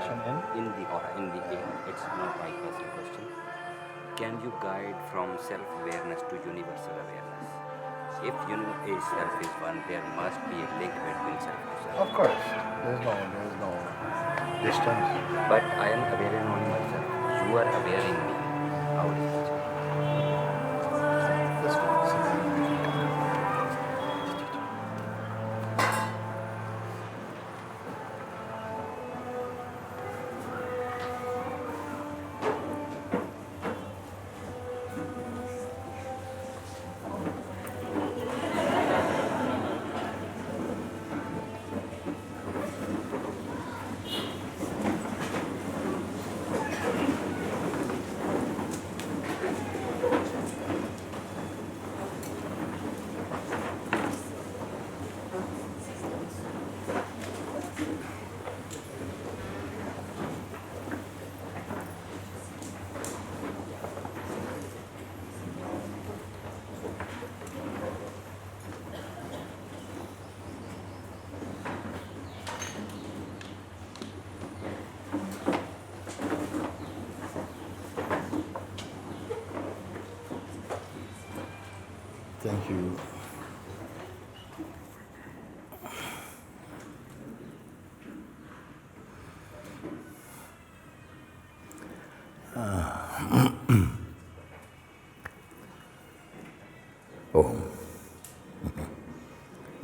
question in the air. It's not my personal question. Can you guide from self-awareness to universal awareness? If self is one, there must be a link between self to self. Of course, there is no distance. But I am aware in only myself. You are aware in me. How it is possible? This one. Thank you. Oh.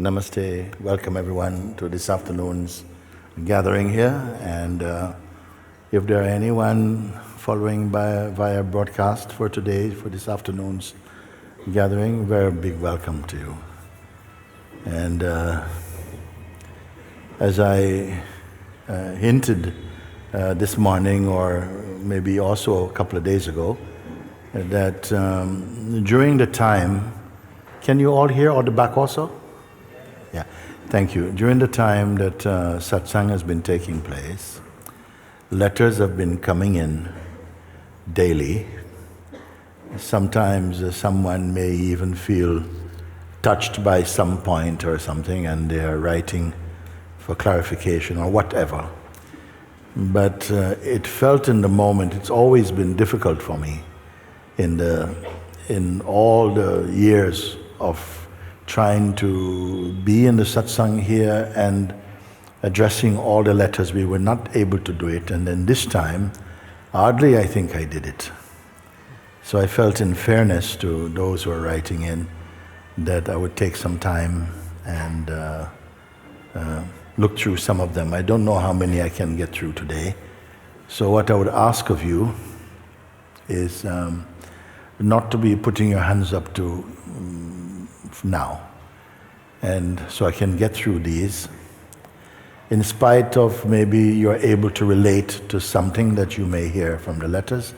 Namaste. Welcome everyone to this afternoon's gathering here. And if there are anyone following via broadcast for today, for this afternoon's gathering, very big welcome to you. And as I hinted this morning, or maybe also a couple of days ago, that during the time, can you all hear, or the back also? Yeah, thank you. During the time that Satsang has been taking place, letters have been coming in daily. Sometimes someone may even feel touched by some point or something, and they are writing for clarification or whatever. But it felt in the moment, it's always been difficult for me in all the years of trying to be in the satsang here and addressing all the letters. We were not able to do it, and then this time, hardly I think I did it. So I felt, in fairness to those who are writing in, that I would take some time and look through some of them. I don't know how many I can get through today. So what I would ask of you is not to be putting your hands up to now. And so I can get through these. In spite of maybe you're able to relate to something that you may hear from the letters,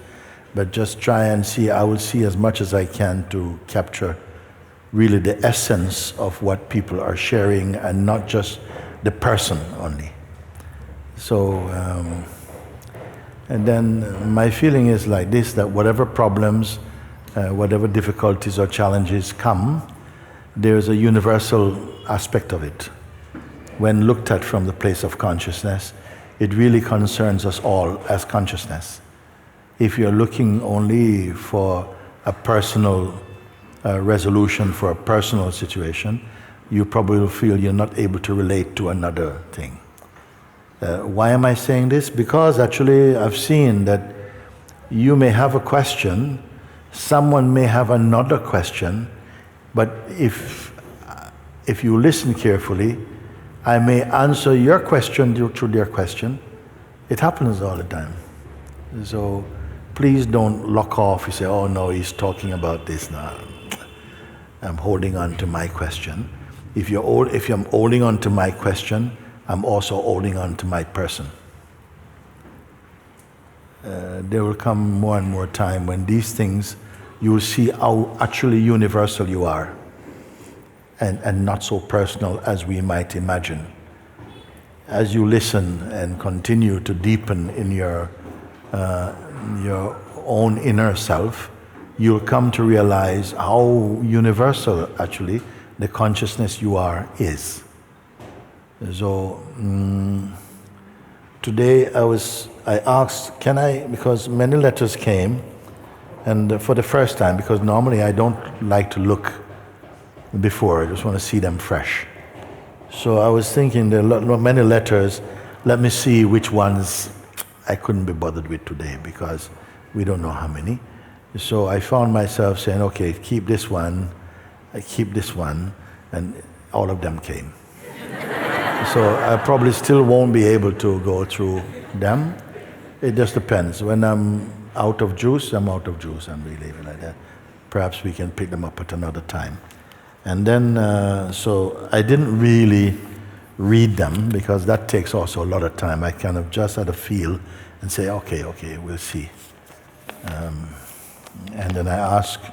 but just try and see, I will see as much as I can to capture really the essence of what people are sharing, and not just the person only. So, and then my feeling is like this, that whatever problems, whatever difficulties or challenges come, there's a universal aspect of it. When looked at from the place of consciousness, it really concerns us all as consciousness. If you're looking only for a personal resolution for a personal situation, you probably will feel you're not able to relate to another thing. Why am I saying this? Because actually I've seen that you may have a question, someone may have another question, but if you listen carefully, I may answer your question through their question. It happens all the time. So please don't lock off. You say, oh no, he's talking about this now. I'm holding on to my question. If I'm holding on to my question, I'm also holding on to my person. There will come more and more time when these things, you will see how actually universal you are, and not so personal as we might imagine. As you listen and continue to deepen in your own inner self, you'll come to realize how universal actually the consciousness you are is. So Today I asked, can I, because many letters came, and for the first time, because normally I don't like to look before, I just want to see them fresh. So I was thinking there are many letters, let me see which ones I couldn't be bothered with today, because we don't know how many. So I found myself saying, okay, keep this one, I keep this one, and all of them came. So I probably still won't be able to go through them. It just depends. When I'm out of juice, I'm out of juice, and we leave it like that. Perhaps we can pick them up at another time. And then, so I didn't really read them, because that takes also a lot of time. I kind of just had a feel and say, okay, we'll see. And then I asked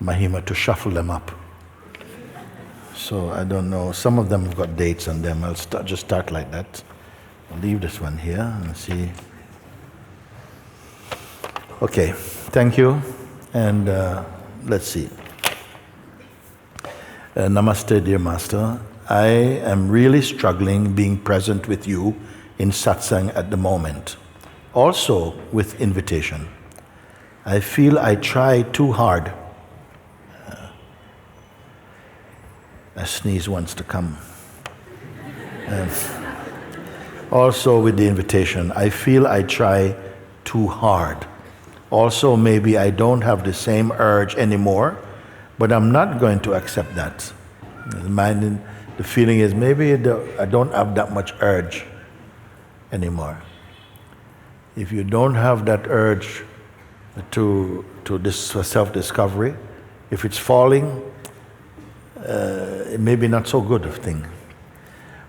Mahima to shuffle them up. So I don't know, some of them have got dates on them. I'll just start like that. I'll leave this one here and see. Okay, thank you. And let's see. Namaste, dear Master. I am really struggling being present with you in satsang at the moment. Also with invitation. I feel I try too hard. A sneeze wants to come. Also with the invitation, I feel I try too hard. Also maybe I don't have the same urge anymore, but I'm not going to accept that. The feeling is maybe I don't have that much urge anymore. If you don't have that urge to this self-discovery, if it's falling, it may be not so good a thing.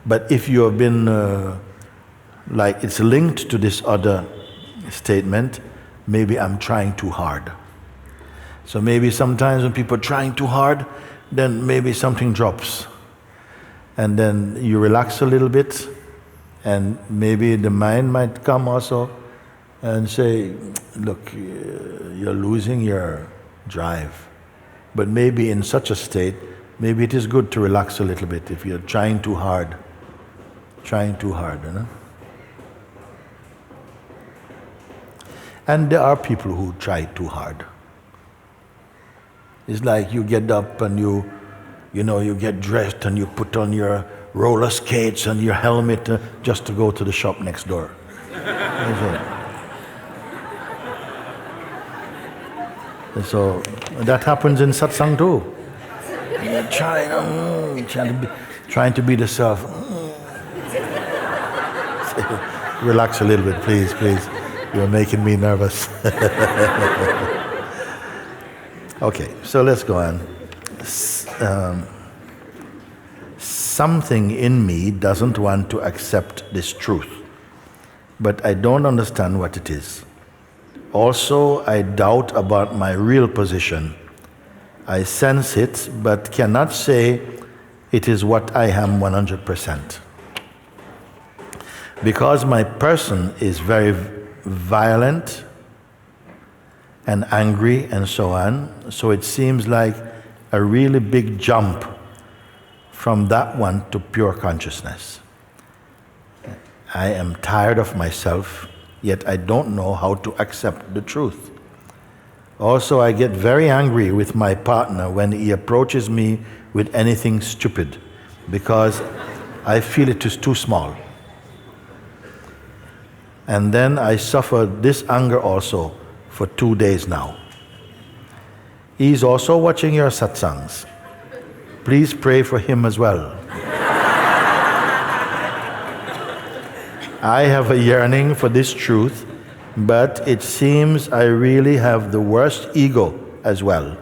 But if you have been, like it's linked to this other statement, maybe I'm trying too hard. So maybe sometimes when people are trying too hard, then maybe something drops. And then you relax a little bit, and maybe the mind might come also and say, look, you're losing your drive. But maybe in such a state, maybe it is good to relax a little bit if you're trying too hard. You know? And there are people who try too hard. It's like you get up and you get dressed and you put on your roller skates and your helmet just to go to the shop next door. So that happens in satsang too. You're trying to be the self. Relax a little bit, please. You're making me nervous. Okay, so let's go on. Something in me doesn't want to accept this truth, but I don't understand what it is. Also, I doubt about my real position. I sense it, but cannot say it is what I am 100%. Because my person is very violent and angry and so on, so it seems like a really big jump from that one to pure consciousness. I am tired of myself, yet I don't know how to accept the truth. Also, I get very angry with my partner when he approaches me with anything stupid, because I feel it is too small. And then I suffer this anger also for 2 days now. He is also watching your satsangs. Please pray for him as well. I have a yearning for this truth, but it seems I really have the worst ego as well.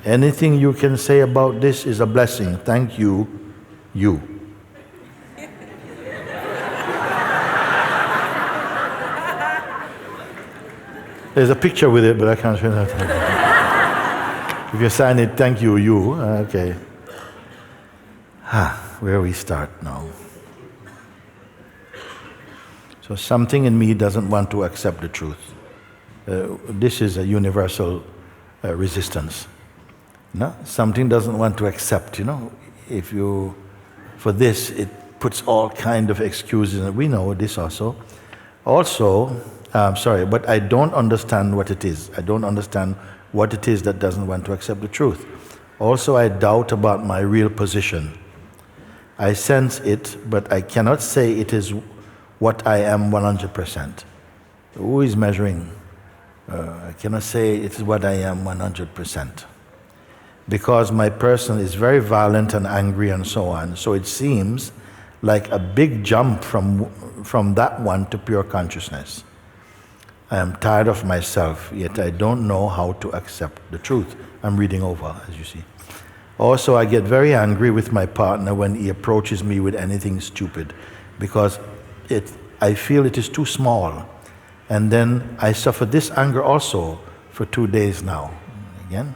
Anything you can say about this is a blessing. Thank you, you. There's a picture with it, but I can't show that. If you sign it, thank you, you. Okay. Where we start now. So something in me doesn't want to accept the truth. This is a universal resistance. No? Something doesn't want to accept, if you, for this, puts all kind of excuses, and we know this also. Also, but I don't understand what it is. I don't understand what it is that doesn't want to accept the truth. Also, I doubt about my real position. I sense it, but I cannot say it is what I am 100%. Who is measuring? I cannot say it is what I am 100%. Because my person is very violent and angry and so on. So it seems like a big jump from that one to pure consciousness. I am tired of myself, yet I don't know how to accept the truth. I'm reading over, as you see. Also, I get very angry with my partner when he approaches me with anything stupid, because I feel it is too small. And then I suffer this anger also for 2 days now. Again.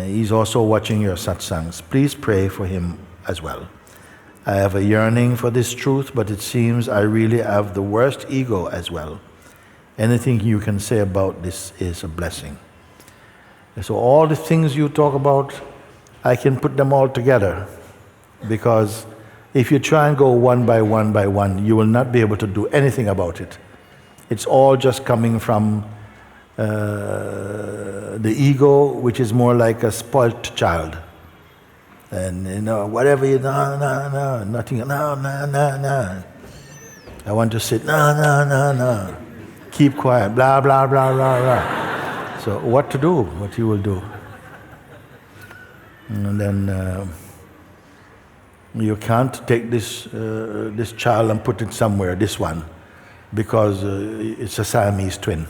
He's also watching your satsangs. Please pray for him as well. I have a yearning for this truth, but it seems I really have the worst ego as well. Anything you can say about this is a blessing. And so all the things you talk about, I can put them all together, because if you try and go one by one, you will not be able to do anything about it. It's all just coming from the ego, which is more like a spoilt child. And whatever you nothing, no. I want to sit, no. Keep quiet, blah, blah, blah, blah, blah. So what to do, what you will do. And then you can't take this child and put it somewhere, this one, because it's a Siamese twin.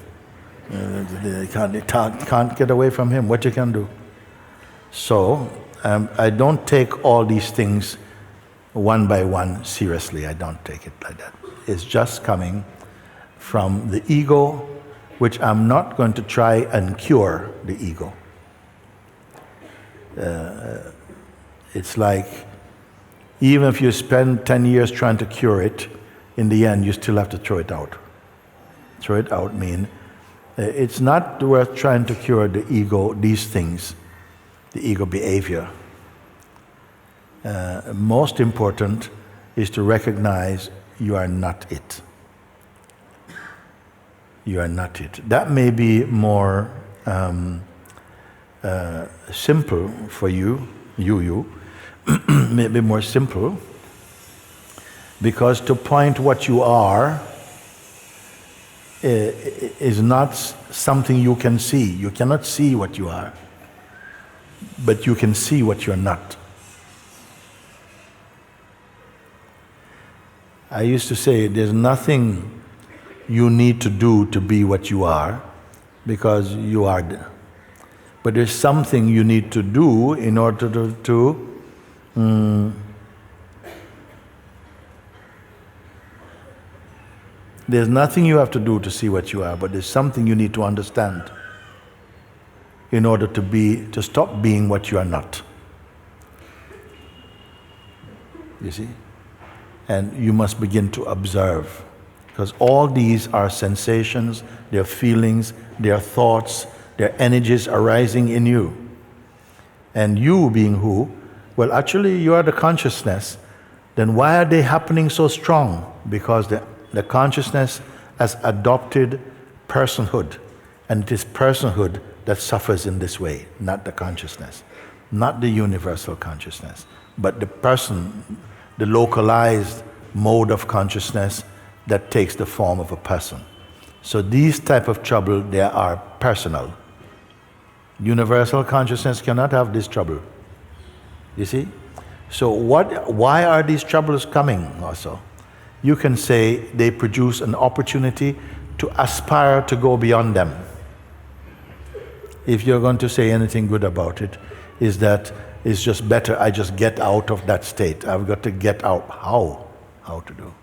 They can't get away from him. What you can do? So I don't take all these things one by one seriously. I don't take it like that. It's just coming from the ego, which I'm not going to try and cure the ego. It's like, even if you spend 10 years trying to cure it, in the end you still have to throw it out. Throw it out means it's not worth trying to cure the ego, these things, the ego behavior. Most important is to recognize you are not it. You are not it. That may be more simple for you, may be more simple, because to point what you are is not something you can see. You cannot see what you are, but you can see what you're not. I used to say there's nothing you need to do to be what you are, because you are there. But there's something you need to do in order to there's nothing you have to do to see what you are, but there's something you need to understand in order to stop being what you are not. You see? And you must begin to observe, because all these are sensations, they're feelings, they're thoughts, they're energies arising in you. And you being who? Well, actually you are the consciousness. Then why are they happening so strong? Because the consciousness has adopted personhood, and it is personhood that suffers in this way, not the consciousness, not the universal consciousness, but the person, the localized mode of consciousness that takes the form of a person. So these type of trouble, they are personal. Universal consciousness cannot have this trouble. You see? So why are these troubles coming also? You can say they produce an opportunity to aspire to go beyond them. If you're going to say anything good about it, is that it's just better I just get out of that state. I've got to get out. How to do?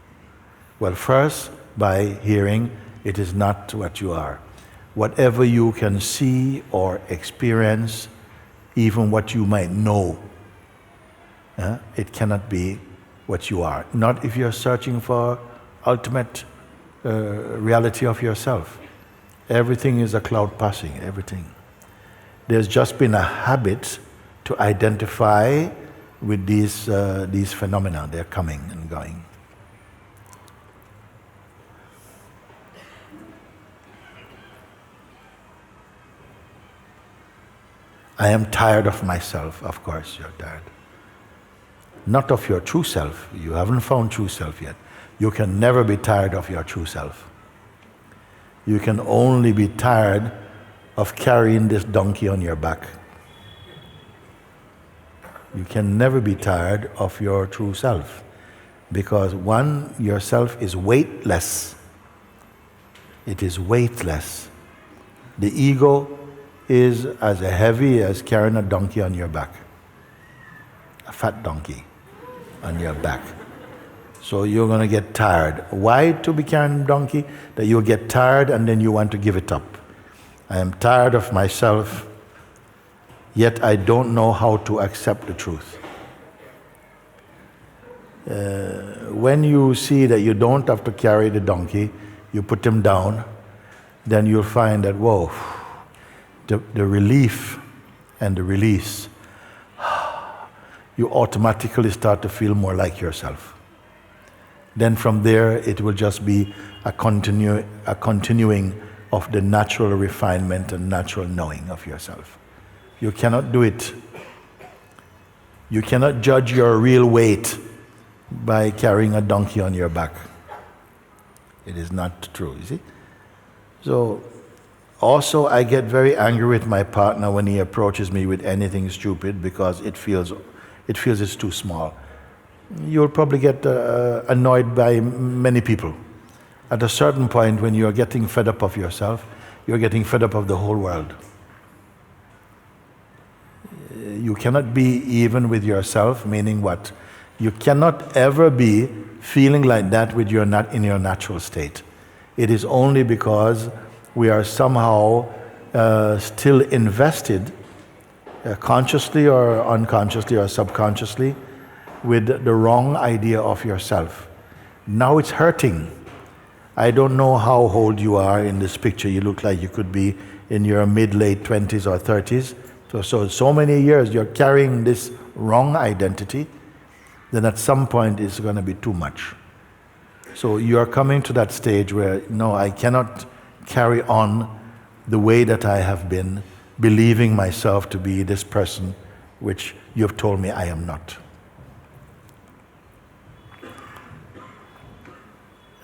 Well, first, by hearing, it is not what you are. Whatever you can see or experience, even what you might know, it cannot be what you are. Not if you're searching for ultimate reality of yourself. Everything is a cloud passing, everything. There's just been a habit to identify with these phenomena. They're coming and going. I am tired of myself. Of course you're tired. Not of your true self. You haven't found true self yet. You can never be tired of your true self. You can only be tired of carrying this donkey on your back. You can never be tired of your true self, because one, yourself is weightless. It is weightless. The ego is as heavy as carrying a donkey on your back, a fat donkey on your back. So you're going to get tired. Why to be carrying a donkey? That you'll get tired and then you want to give it up. I am tired of myself, yet I don't know how to accept the truth. When you see that you don't have to carry the donkey, you put him down, then you'll find that, whoa, the relief and the release, you automatically start to feel more like yourself. Then from there, it will just be a continuing of the natural refinement and natural knowing of yourself. You cannot do it. You cannot judge your real weight by carrying a donkey on your back. It is not true, you see? So, also I get very angry with my partner when he approaches me with anything stupid, because it feels it's too small. You'll probably get annoyed by many people. At a certain point, when you're getting fed up of yourself, you're getting fed up of the whole world. You cannot be even with yourself, meaning what? You cannot ever be feeling like that with in your natural state. It is only because we are somehow still invested, consciously or unconsciously or subconsciously, with the wrong idea of yourself. Now it's hurting. I don't know how old you are in this picture. You look like you could be in your mid-late 20s or 30s. So many years you're carrying this wrong identity, then at some point it's going to be too much. So you're coming to that stage where, no, I cannot carry on the way that I have been, believing myself to be this person which you've told me I am not.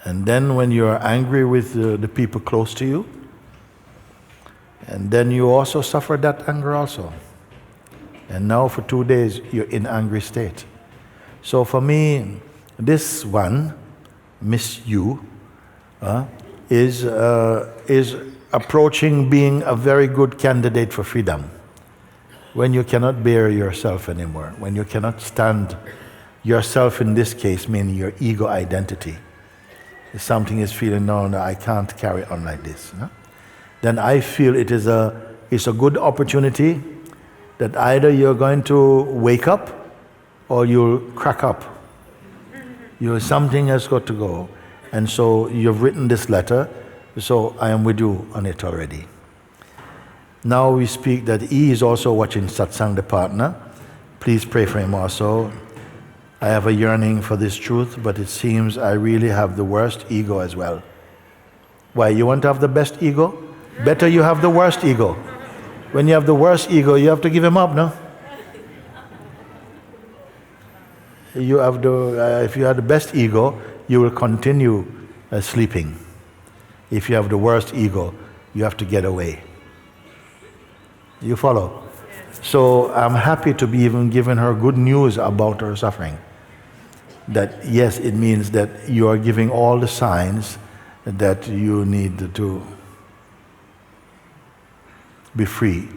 And then when you're angry with the people close to you, and then you also suffer that anger also. And now for 2 days you're in angry state. So for me, this one, Miss You, is approaching being a very good candidate for freedom. When you cannot bear yourself anymore, when you cannot stand yourself, in this case, meaning your ego identity. If something is feeling, no, I can't carry on like this. No? Then I feel it's a good opportunity that either you're going to wake up or you'll crack up. Something has got to go. And so you've written this letter, so I am with you on it already. Now we speak that he is also watching Satsang, the partner. Please pray for him also. I have a yearning for this truth, but it seems I really have the worst ego as well. Why, you want to have the best ego? Better you have the worst ego. When you have the worst ego, you have to give him up, no? You have if you have the best ego, you will continue sleeping. If you have the worst ego, you have to get away. You follow? So I'm happy to be even giving her good news about her suffering. That yes, it means that you are giving all the signs that you need to be free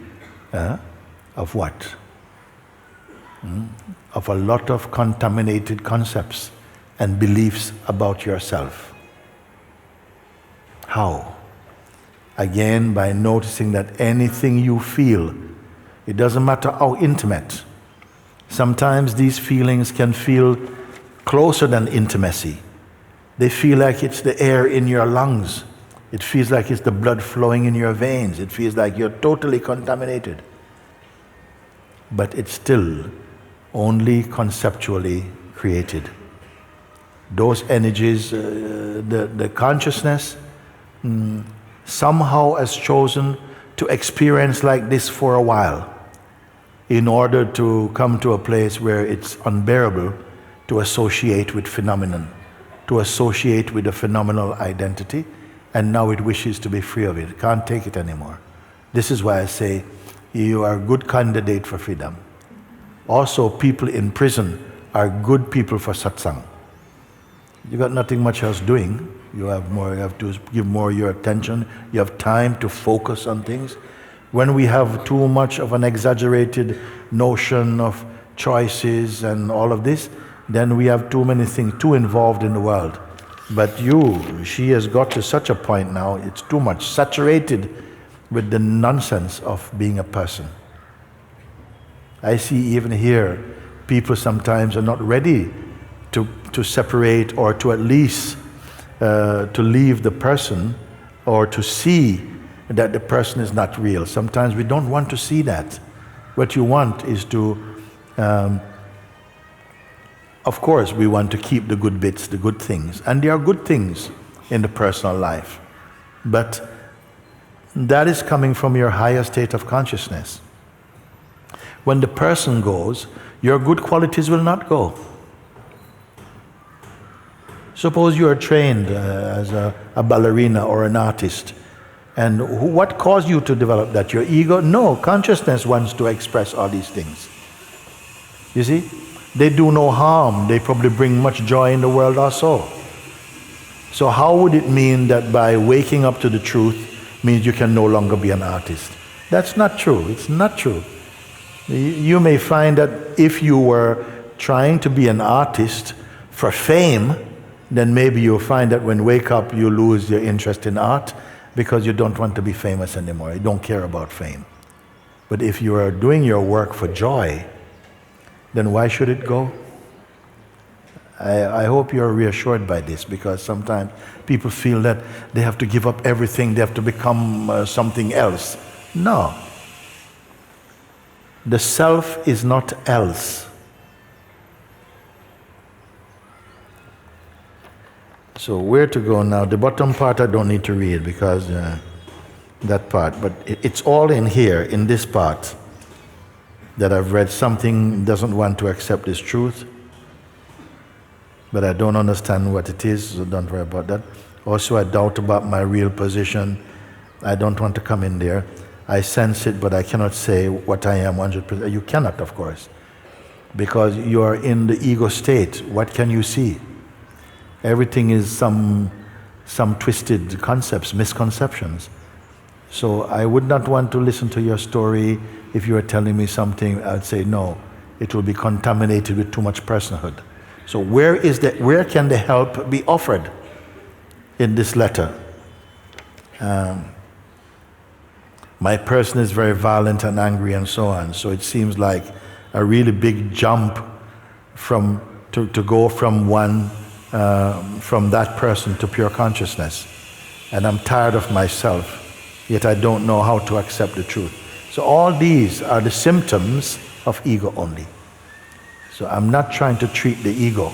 of what? Of a lot of contaminated concepts and beliefs about yourself. How? Again, by noticing that anything you feel, it doesn't matter how intimate. Sometimes these feelings can feel closer than intimacy. They feel like it's the air in your lungs. It feels like it's the blood flowing in your veins. It feels like you're totally contaminated. But it's still only conceptually created. Those energies, the consciousness somehow has chosen to experience like this for a while in order to come to a place where it's unbearable to associate with phenomenon, to associate with a phenomenal identity, and now it wishes to be free of it. It can't take it anymore. This is why I say you are a good candidate for freedom. Also, people in prison are good people for satsang. You got nothing much else doing. You have to give more your attention. You have time to focus on things. When we have too much of an exaggerated notion of choices and all of this, then we have too many things, too involved in the world. But she has got to such a point now, it's too much, saturated with the nonsense of being a person. I see even here, people sometimes are not ready to separate or to at least to leave the person or to see that the person is not real. Sometimes we don't want to see that. What you want is to, of course, we want to keep the good bits, the good things. And there are good things in the personal life. But that is coming from your higher state of consciousness. When the person goes, your good qualities will not go. Suppose you are trained as a ballerina or an artist, and what caused you to develop that? Your ego? No, consciousness wants to express all these things. You see? They do no harm. They probably bring much joy in the world also. So how would it mean that by waking up to the truth means you can no longer be an artist? That's not true. It's not true. You may find that if you were trying to be an artist for fame, then maybe you'll find that when you wake up you lose your interest in art because you don't want to be famous anymore. You don't care about fame. But if you are doing your work for joy, then why should it go? I hope you're reassured by this, because sometimes people feel that they have to give up everything, they have to become something else. No. The self is not else. So where to go now? The bottom part I don't need to read because that part, but it's all in here, in this part, that I've read something doesn't want to accept this truth, but I don't understand what it is, so don't worry about that. Also, I doubt about my real position. I don't want to come in there. I sense it, but I cannot say what I am 100%. You cannot, of course, because you are in the ego state. What can you see? Everything is some twisted concepts, misconceptions. So I would not want to listen to your story. If you are telling me something, I'd say no. It will be contaminated with too much personhood. So where can the help be offered in this letter? My person is very violent and angry and so on. So it seems like a really big jump to go from that person to pure consciousness. And I'm tired of myself, yet I don't know how to accept the truth. So all these are the symptoms of ego only. So I'm not trying to treat the ego.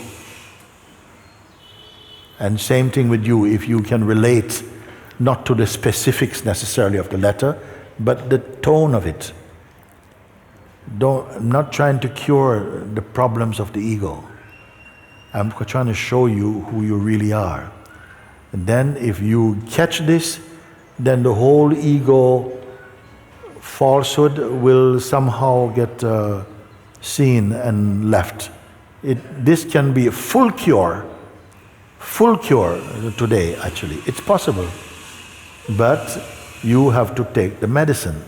And same thing with you, if you can relate not to the specifics necessarily of the letter, but the tone of it. I'm not trying to cure the problems of the ego. I'm trying to show you who you really are. And then if you catch this, then the whole ego falsehood will somehow get seen and left. This can be a full cure today actually. It's possible. But you have to take the medicine.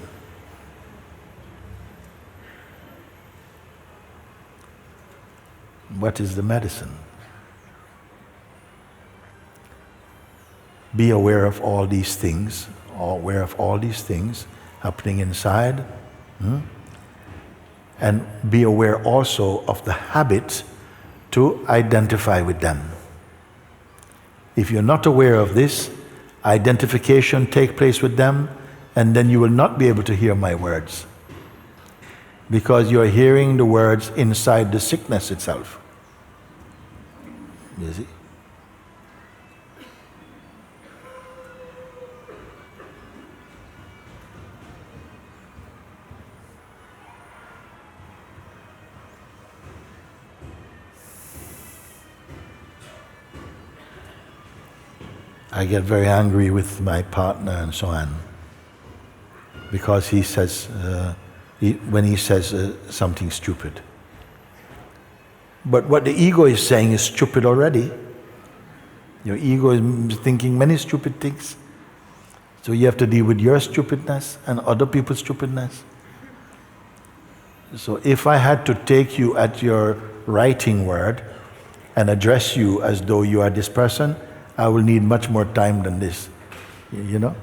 What is the medicine? Be aware of all these things, happening inside, and be aware also of the habit to identify with them. If you're not aware of this, identification take place with them, and then you will not be able to hear my words. because you're hearing the words inside the sickness itself. You see? I get very angry with my partner and so on, because he says, when he says something stupid. But what the ego is saying is stupid already. Your ego is thinking many stupid things. So you have to deal with your stupidness and other people's stupidness. So if I had to take you at your writing word and address you as though you are this person, I will need much more time than this, you know?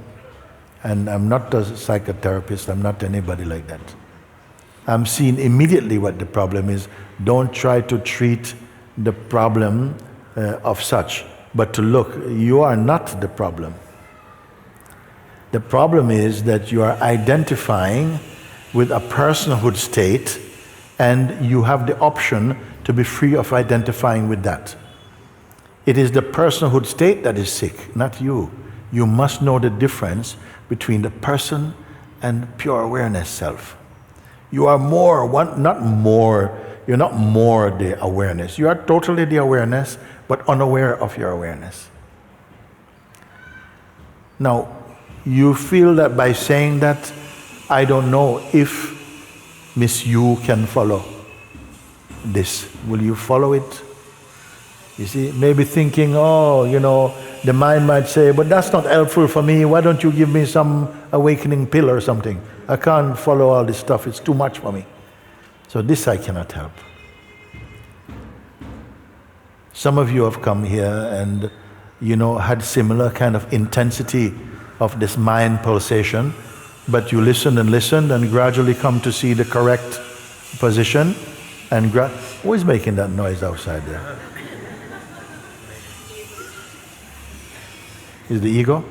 And I'm not a psychotherapist, I'm not anybody like that. I'm seeing immediately what the problem is. Don't try to treat the problem of such, but to look, you are not the problem. The problem is that you are identifying with a personhood state, and you have the option to be free of identifying with that. It is the personhood state that is sick, not you. You must know the difference between the person and pure awareness self. You are more, not more, you're not more the awareness. You are totally the awareness, but unaware of your awareness. Now, you feel that by saying that, I don't know if Miss Yu can follow this. Will you follow it? You see, maybe thinking, oh, you know, the mind might say, but that's not helpful for me. Why don't you give me some awakening pill or something? I can't follow all this stuff. It's too much for me. So this I cannot help. Some of you have come here and, you know, had similar kind of intensity of this mind pulsation, but you listened and gradually come to see the correct position and who is making that noise outside there? Is the ego?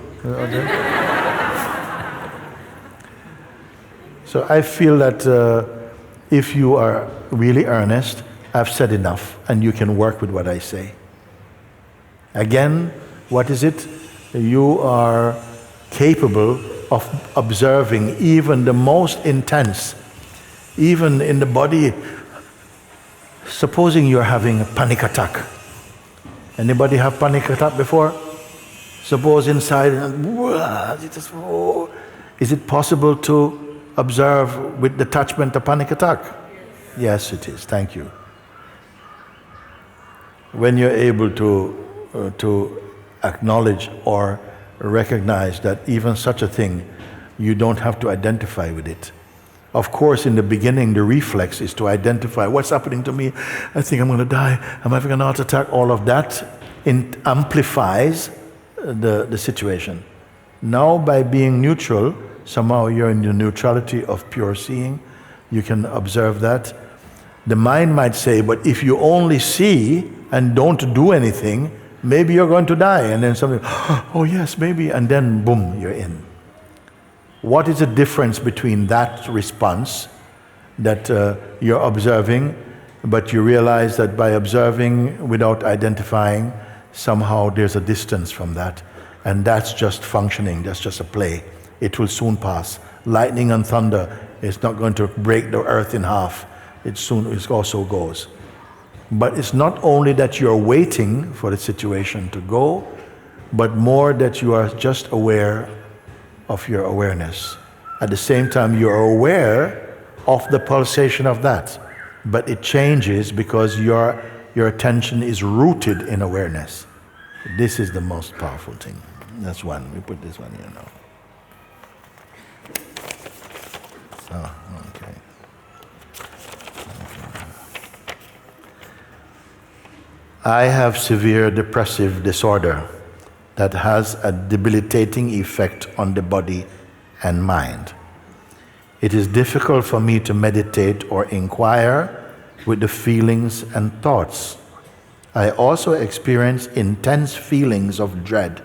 So I feel that if you are really earnest, I've said enough and you can work with what I say. Again, what is it? You are capable of observing even the most intense, even in the body. Supposing you're having a panic attack. Anybody have panic attack before? Suppose inside, is it possible to observe with detachment a panic attack? Yes, it is. Thank you. When you're able to acknowledge or recognize that even such a thing, you don't have to identify with it. Of course, in the beginning, the reflex is to identify what's happening to me. I think I'm going to die. I'm having an heart attack. All of that amplifies the situation. Now, by being neutral, somehow you're in the neutrality of pure seeing. You can observe that. The mind might say, but if you only see and don't do anything, maybe you're going to die. And then something, oh yes, maybe, and then boom, you're in. What is the difference between that response that you're observing, but you realize that by observing without identifying, somehow there's a distance from that, and that's just functioning, that's just a play. It will soon pass. Lightning and thunder is not going to break the earth in half. It also goes. But it's not only that you're waiting for the situation to go, but more that you are just aware of your awareness. At the same time, you're aware of the pulsation of that, but it changes because your attention is rooted in awareness. This is the most powerful thing. That's one. We put this one here now. Okay. I have severe depressive disorder that has a debilitating effect on the body and mind. It is difficult for me to meditate or inquire with the feelings and thoughts. I also experience intense feelings of dread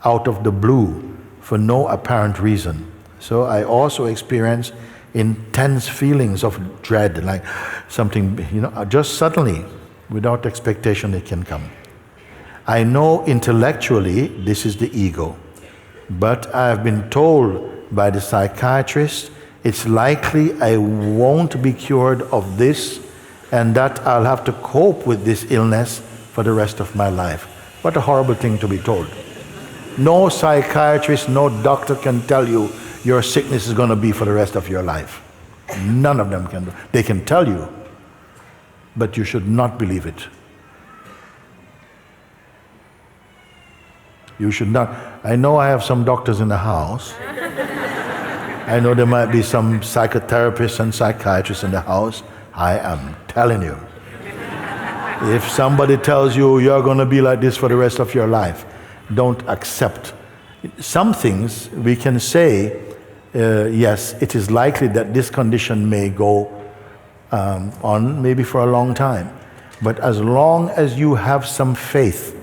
out of the blue for no apparent reason. So I also experience intense feelings of dread, like something, just suddenly, without expectation, it can come. I know intellectually this is the ego, but I've been told by the psychiatrist it's likely I won't be cured of this and that I'll have to cope with this illness for the rest of my life. What a horrible thing to be told. No psychiatrist, no doctor can tell you your sickness is going to be for the rest of your life. None of them can. They can tell you, but you should not believe it. You should not. I know I have some doctors in the house. I know there might be some psychotherapists and psychiatrists in the house. I am telling you. If somebody tells you you're going to be like this for the rest of your life, don't accept. Some things we can say, yes, it is likely that this condition may go on maybe for a long time. But as long as you have some faith,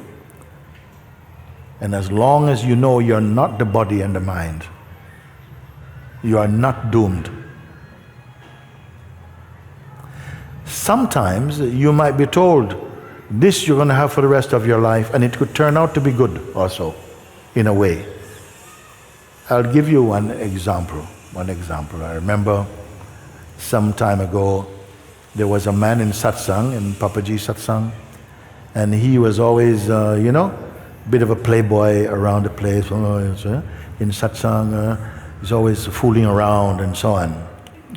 and as long as you know you're not the body and the mind, you are not doomed. Sometimes you might be told, this you're going to have for the rest of your life, and it could turn out to be good also, in a way. I'll give you one example. I remember some time ago, there was a man in Satsang, in Papaji's Satsang, and he was always, bit of a playboy around the place. In Satsang, he's always fooling around and so on.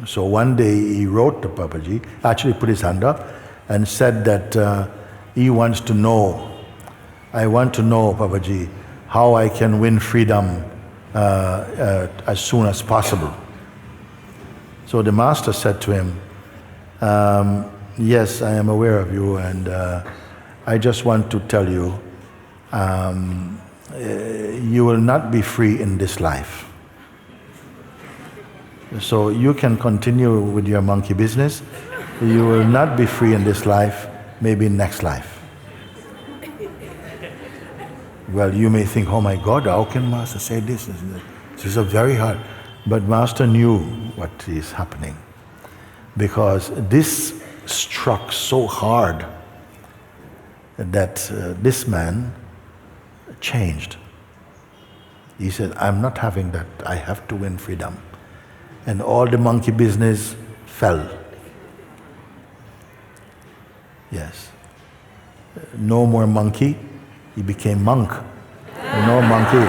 So one day he wrote to Papaji, actually put his hand up, and said that he wants to know, I want to know, Papaji, how I can win freedom as soon as possible. So the master said to him, yes, I am aware of you, and I just want to tell you, you will not be free in this life. So you can continue with your monkey business. You will not be free in this life, maybe next life. Well, you may think, oh my God, how can Master say this? This is very hard. But Master knew what is happening, because this struck so hard that this man changed. He said, I'm not having that. I have to win freedom. And all the monkey business fell. Yes. No more monkey. He became monk. No monkey.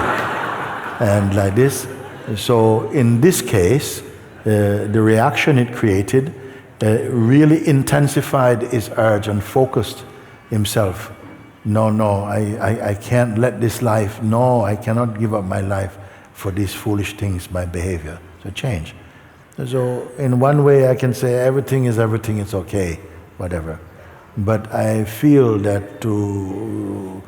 And like this. So in this case, the reaction it created really intensified his urge and focused himself. No, I can't let this life, no, I cannot give up my life for these foolish things, my behavior. So change. So in one way I can say everything is everything, it's okay, whatever. But I feel that to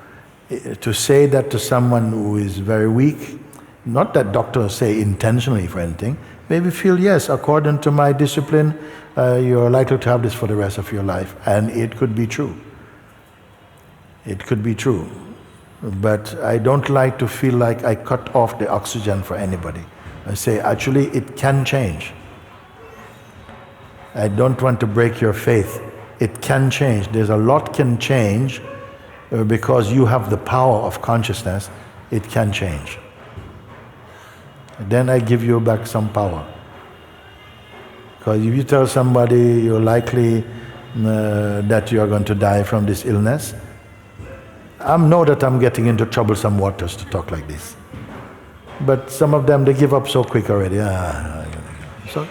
say that to someone who is very weak, not that doctors say intentionally for anything, maybe feel, yes, according to my discipline, you're likely to have this for the rest of your life. And it could be true. It could be true. But I don't like to feel like I cut off the oxygen for anybody. I say, actually, it can change. I don't want to break your faith. It can change. There's a lot can change because you have the power of consciousness. It can change. Then I give you back some power. Because if you tell somebody you're likely that you are going to die from this illness, I know that I'm getting into troublesome waters to talk like this. But some of them, they give up so quick already. So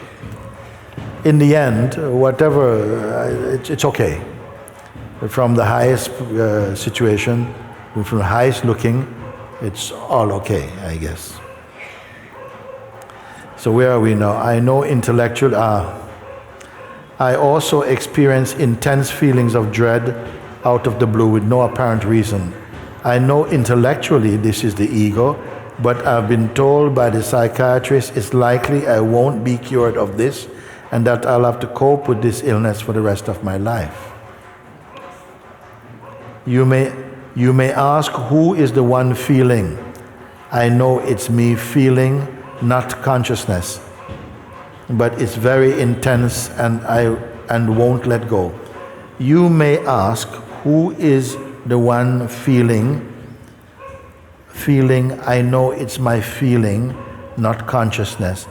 in the end, whatever, it's okay. From the highest situation, from the highest looking, it's all okay, I guess. So where are we now? I know intellectual. I also experience intense feelings of dread out of the blue with no apparent reason. I know intellectually this is the ego, but I've been told by the psychiatrist it's likely I won't be cured of this and that I'll have to cope with this illness for the rest of my life. You may ask, who is the one feeling? I know it's me feeling, not consciousness. but it's very intense and won't let go. You may ask, who is the one feeling, I know it's my feeling, not consciousness,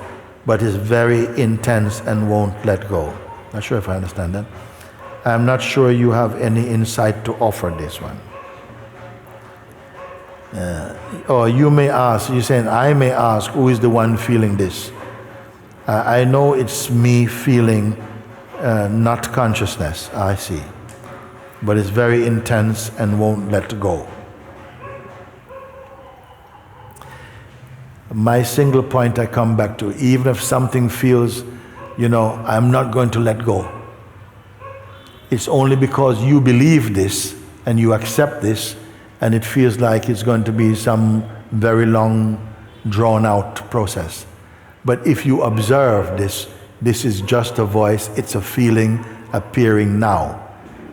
but it's very intense and won't let go. Not sure if I understand that. I'm not sure you have any insight to offer this one. Or you may ask, you're saying, I may ask, who is the one feeling this? I know it's me feeling, not consciousness, I see. But it's very intense and won't let go. My single point I come back to, even if something feels, I'm not going to let go. It's only because you believe this and you accept this, and it feels like it's going to be some very long, drawn-out process. But if you observe this is just a voice, it's a feeling appearing now.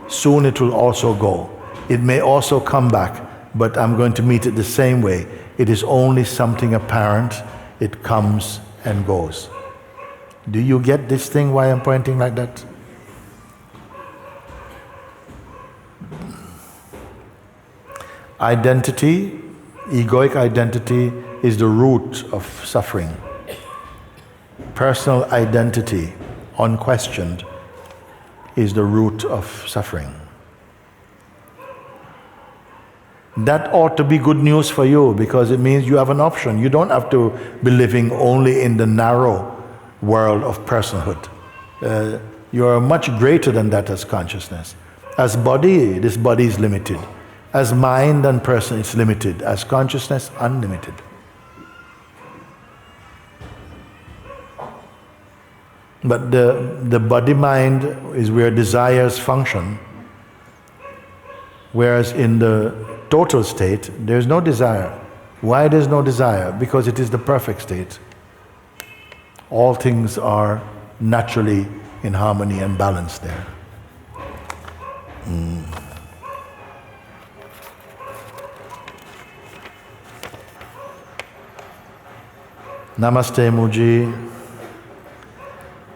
Soon it will also go. It may also come back, but I'm going to meet it the same way. It is only something apparent. It comes and goes. Do you get this thing, why I'm pointing like that? Identity, egoic identity, is the root of suffering. Personal identity, unquestioned, is the root of suffering. That ought to be good news for you, because it means you have an option. You don't have to be living only in the narrow world of personhood. You are much greater than that as consciousness. As body, this body is limited. As mind and person, it's limited. As consciousness, unlimited. But the body-mind is where desires function, whereas in the total state, there's no desire. Why there's no desire? Because it is the perfect state. All things are naturally in harmony and balance there. Namaste, Mooji.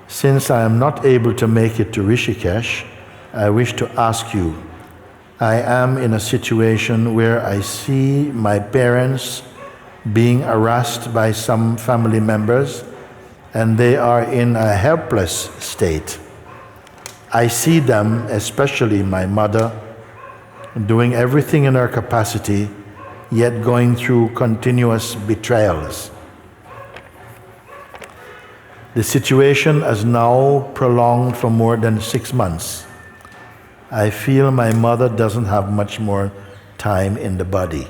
Since I am not able to make it to Rishikesh, I wish to ask you, I am in a situation where I see my parents being harassed by some family members, and they are in a helpless state. I see them, especially my mother, doing everything in her capacity, yet going through continuous betrayals. The situation has now prolonged for more than 6 months. I feel my mother doesn't have much more time in the body.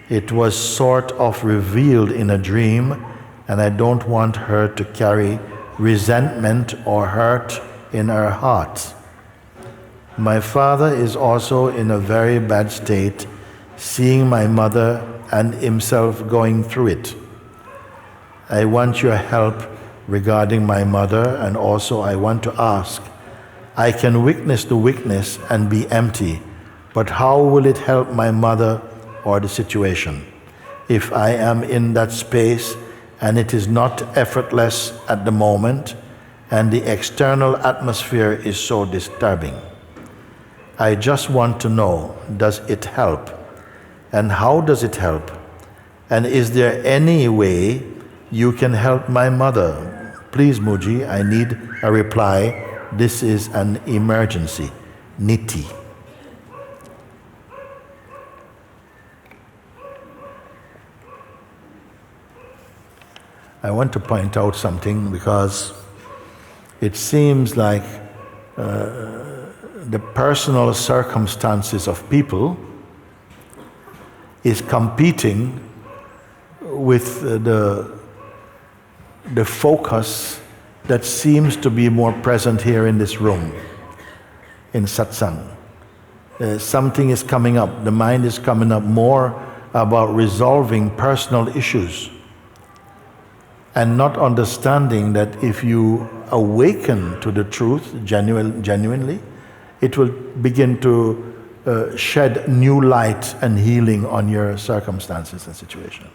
It was sort of revealed in a dream, and I don't want her to carry resentment or hurt in her heart. My father is also in a very bad state, seeing my mother and himself going through it. I want your help regarding my mother, and also I want to ask, I can witness the weakness and be empty, but how will it help my mother or the situation? If I am in that space and it is not effortless at the moment, and the external atmosphere is so disturbing. I just want to know, does it help? And how does it help? And is there any way you can help my mother? Please, Mooji, I need a reply. This is an emergency. Niti. I want to point out something, because it seems like the personal circumstances of people is competing with the focus that seems to be more present here in this room, in Satsang. Something is coming up. The mind is coming up more about resolving personal issues, and not understanding that if you awaken to the truth genuinely, it will begin to shed new light and healing on your circumstances and situation.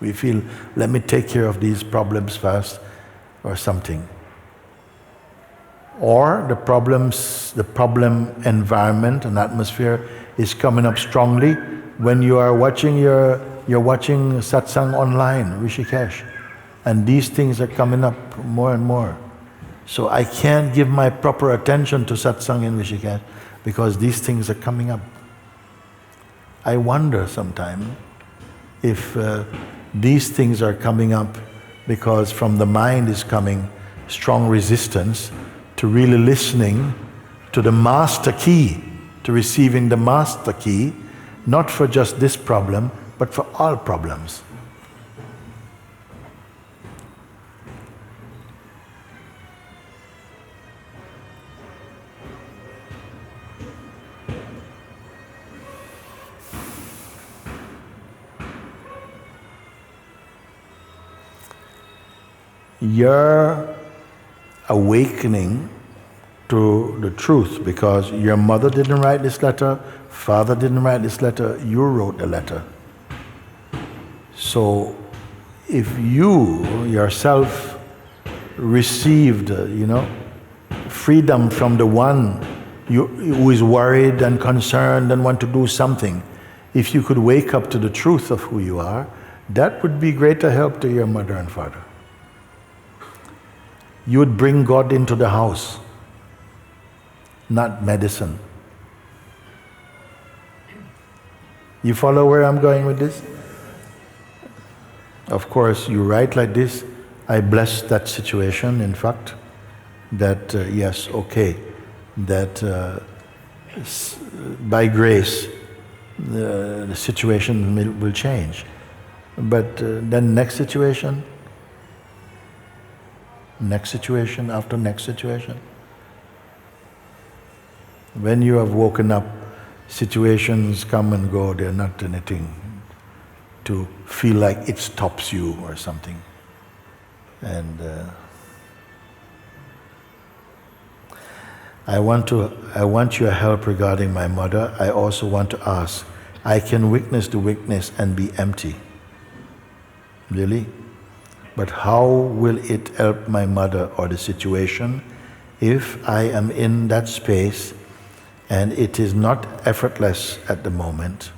We feel, let me take care of these problems first, or something. Or the problem environment and atmosphere is coming up strongly when you are watching you're watching Satsang online, Rishikesh, and these things are coming up more and more. So I can't give my proper attention to Satsang in Rishikesh because these things are coming up. I wonder sometimes if these things are coming up because from the mind is coming strong resistance to really listening to the master key, to receiving the master key, not for just this problem, but for all problems. You're awakening to the truth because your mother didn't write this letter, father didn't write this letter, you wrote the letter. So if you yourself received, freedom from the one who is worried and concerned and want to do something, if you could wake up to the truth of who you are, that would be greater help to your mother and father. You would bring God into the house, not medicine. You follow where I'm going with this? Of course, you write like this, I bless that situation, in fact, that yes, okay, that by grace the situation will change. But then next situation after next situation. When you have woken up, situations come and go, they're not anything to feel like it stops you or something. And I want your help regarding my mother. I also want to ask, I can witness the weakness and be empty. Really? But how will it help my mother or the situation if I am in that space and it is not effortless at the moment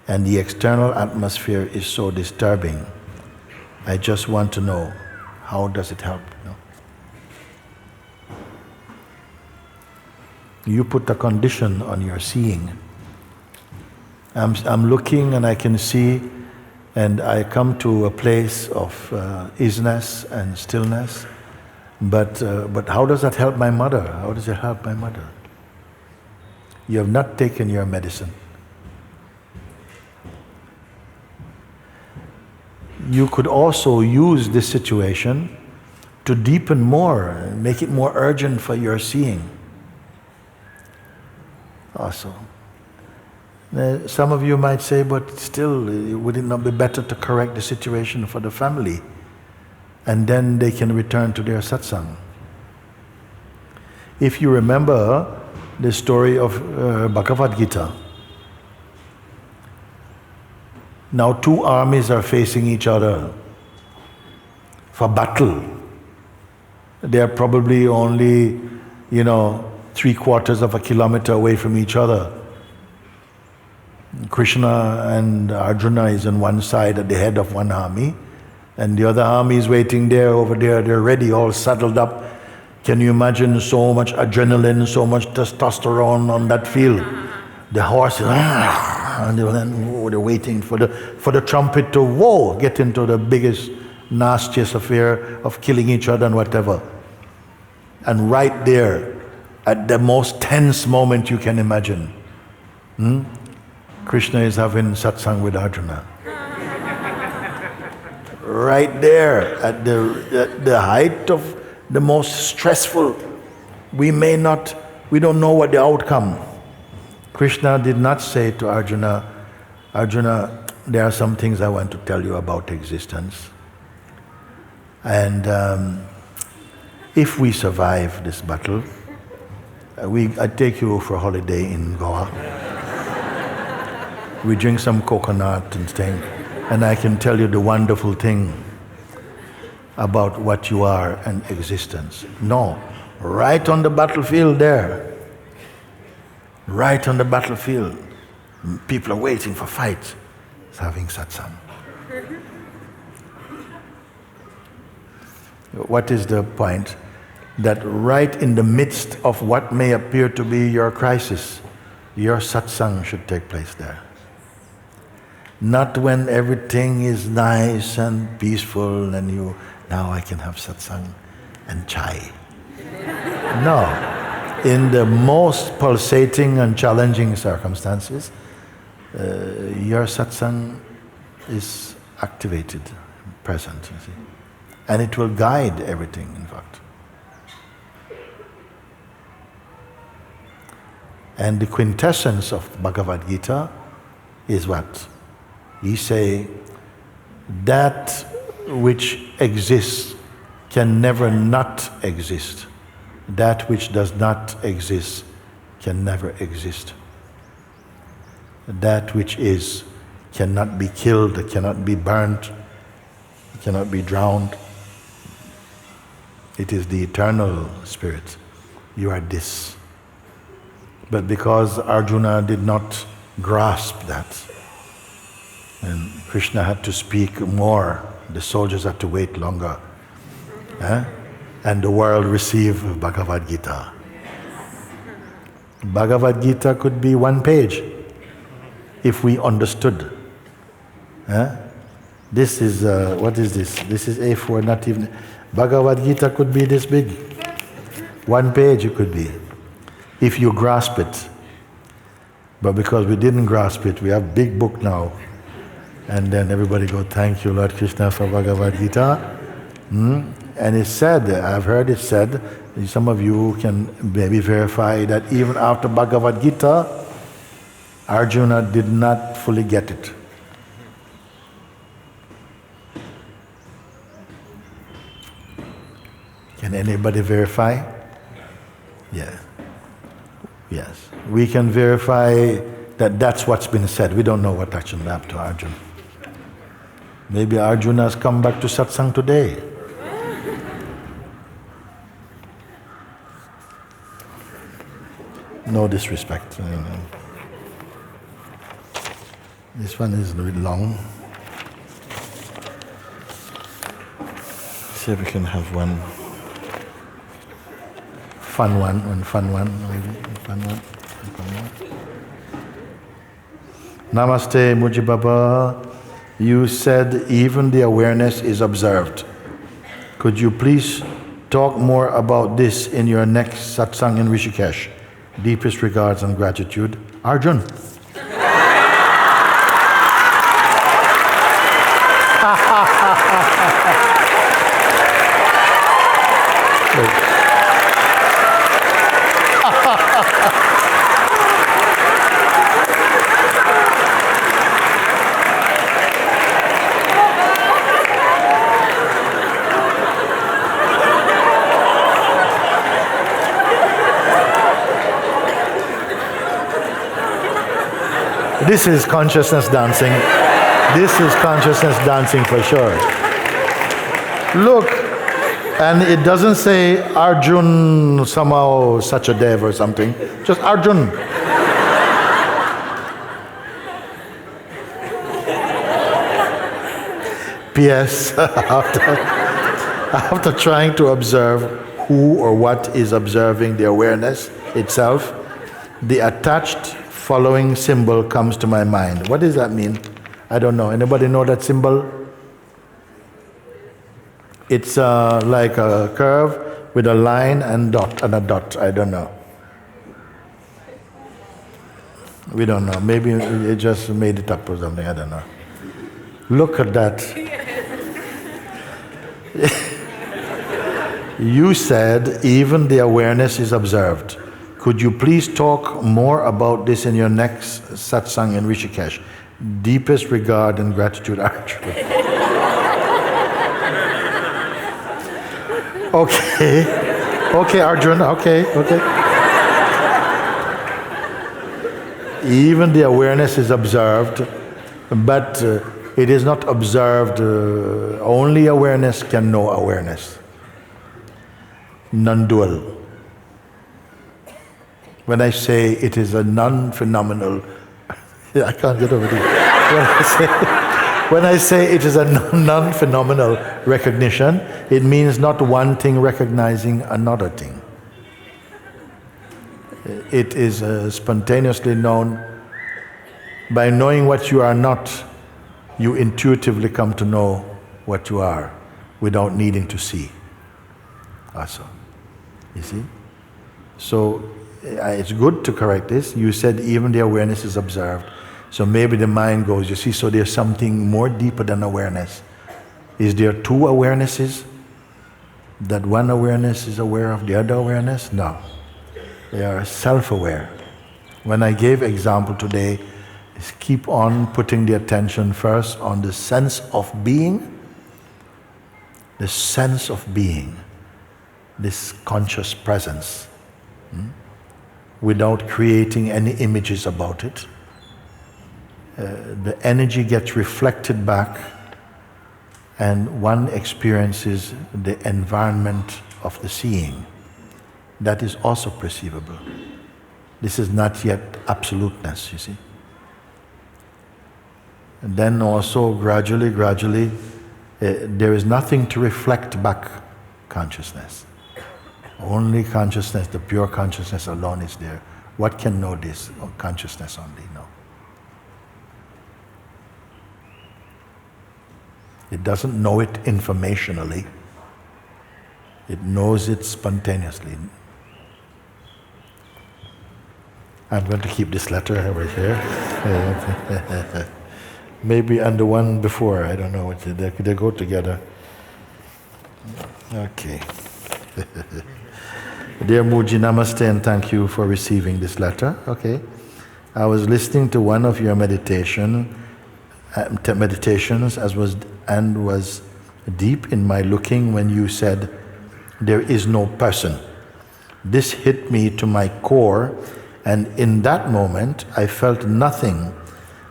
and the external atmosphere is so disturbing? I just want to know, how does it help? You put a condition on your seeing. I'm looking and I can see, and I come to a place of easiness and stillness. But how does that help my mother? How does it help my mother? You have not taken your medicine. You could also use this situation to deepen more, make it more urgent for your seeing. Also. Some of you might say, but still, would it not be better to correct the situation for the family? And then they can return to their satsang. If you remember the story of Bhagavad Gita, now two armies are facing each other for battle. They are probably only, 3/4 of a kilometer away from each other. Krishna and Arjuna is on one side at the head of one army, and the other army is waiting there, over there, they're ready, all saddled up. Can you imagine so much adrenaline, so much testosterone on that field? The horses, and they're waiting for the trumpet to, get into the biggest, nastiest affair of killing each other and whatever. And right there, at the most tense moment you can imagine, Krishna is having satsang with Arjuna. Right there, at the height of the most stressful, we don't know what the outcome. Krishna did not say to Arjuna, Arjuna, there are some things I want to tell you about existence. And if we survive this battle, I take you for a holiday in Goa. We drink some coconut and things. and I can tell you the wonderful thing about what you are and existence. No, right on the battlefield there. Right on the battlefield. People are waiting for fight. It's having satsang. What is the point? That right in the midst of what may appear to be your crisis, your satsang should take place there. Not when everything is nice and peaceful and you, now I can have satsang and chai. No. In the most pulsating and challenging circumstances, your satsang is activated, present, you see. And it will guide everything, in fact. And the quintessence of Bhagavad Gita is what? He say, that which exists can never not exist. That which does not exist can never exist. That which is cannot be killed, cannot be burnt, cannot be drowned. It is the eternal spirit. You are this. But because Arjuna did not grasp that, and Krishna had to speak more, the soldiers had to wait longer, and the world received Bhagavad Gita. Bhagavad Gita could be one page if we understood. This is, what is this? This is A4, not even. Bhagavad Gita could be this big. One page it could be, if you grasp it. But because we didn't grasp it, we have big book now. And then everybody go, thank you, Lord Krishna, for Bhagavad Gita. And it's said, I've heard it said, some of you can maybe verify that even after Bhagavad Gita, Arjuna did not fully get it. Can anybody verify? Yeah. Yes. We can verify that that's what's been said. We don't know what actually happened to Arjuna. Maybe Arjuna has come back to satsang today. No disrespect. This one is a little bit long. See if we can have one fun one, Namaste, Moojibaba. You said even the awareness is observed. Could you please talk more about this in your next satsang in Rishikesh? Deepest regards and gratitude, Arjun. This is consciousness dancing. This is consciousness dancing for sure. Look, and it doesn't say Arjun somehow such a dev or something. Just Arjun. P.S. After trying to observe who or what is observing the awareness itself, the attached following symbol comes to my mind. What does that mean? I don't know. Anybody know that symbol? It's like a curve with a line and a dot. I don't know. We don't know. Maybe it just made it up or something. I don't know. Look at that. You said even the awareness is observed. Could you please talk more about this in your next satsang in Rishikesh? Deepest regard and gratitude, Arjuna. Okay, Arjuna, okay. Even the awareness is observed, but it is not observed. Only awareness can know awareness. Non-dual. When I say it is a non-phenomenal, I can't get over it. When I say it is a non-phenomenal recognition, it means not one thing recognizing another thing. It is spontaneously known. By knowing what you are not, you intuitively come to know what you are without needing to see. Also, you see? So it's good to correct this. You said even the awareness is observed. So maybe the mind goes, you see, so there's something more deeper than awareness. Is there two awarenesses? That one awareness is aware of the other awareness? No. They are self-aware. When I gave example today, is keep on putting the attention first on the sense of being. The sense of being. This conscious presence. Without creating any images about it. The energy gets reflected back and one experiences the environment of the seeing. That is also perceivable. This is not yet absoluteness, you see. And then also gradually, there is nothing to reflect back consciousness. Only consciousness, the pure consciousness alone is there. What can know this? Consciousness only, no. It doesn't know it informationally. It knows it spontaneously. I'm going to keep this letter over here. Maybe and the one before, I don't know. They go together. Okay. Dear Mooji, namaste and thank you for receiving this letter. Okay. I was listening to one of your meditations and was deep in my looking when you said, there is no person. This hit me to my core, and in that moment I felt nothing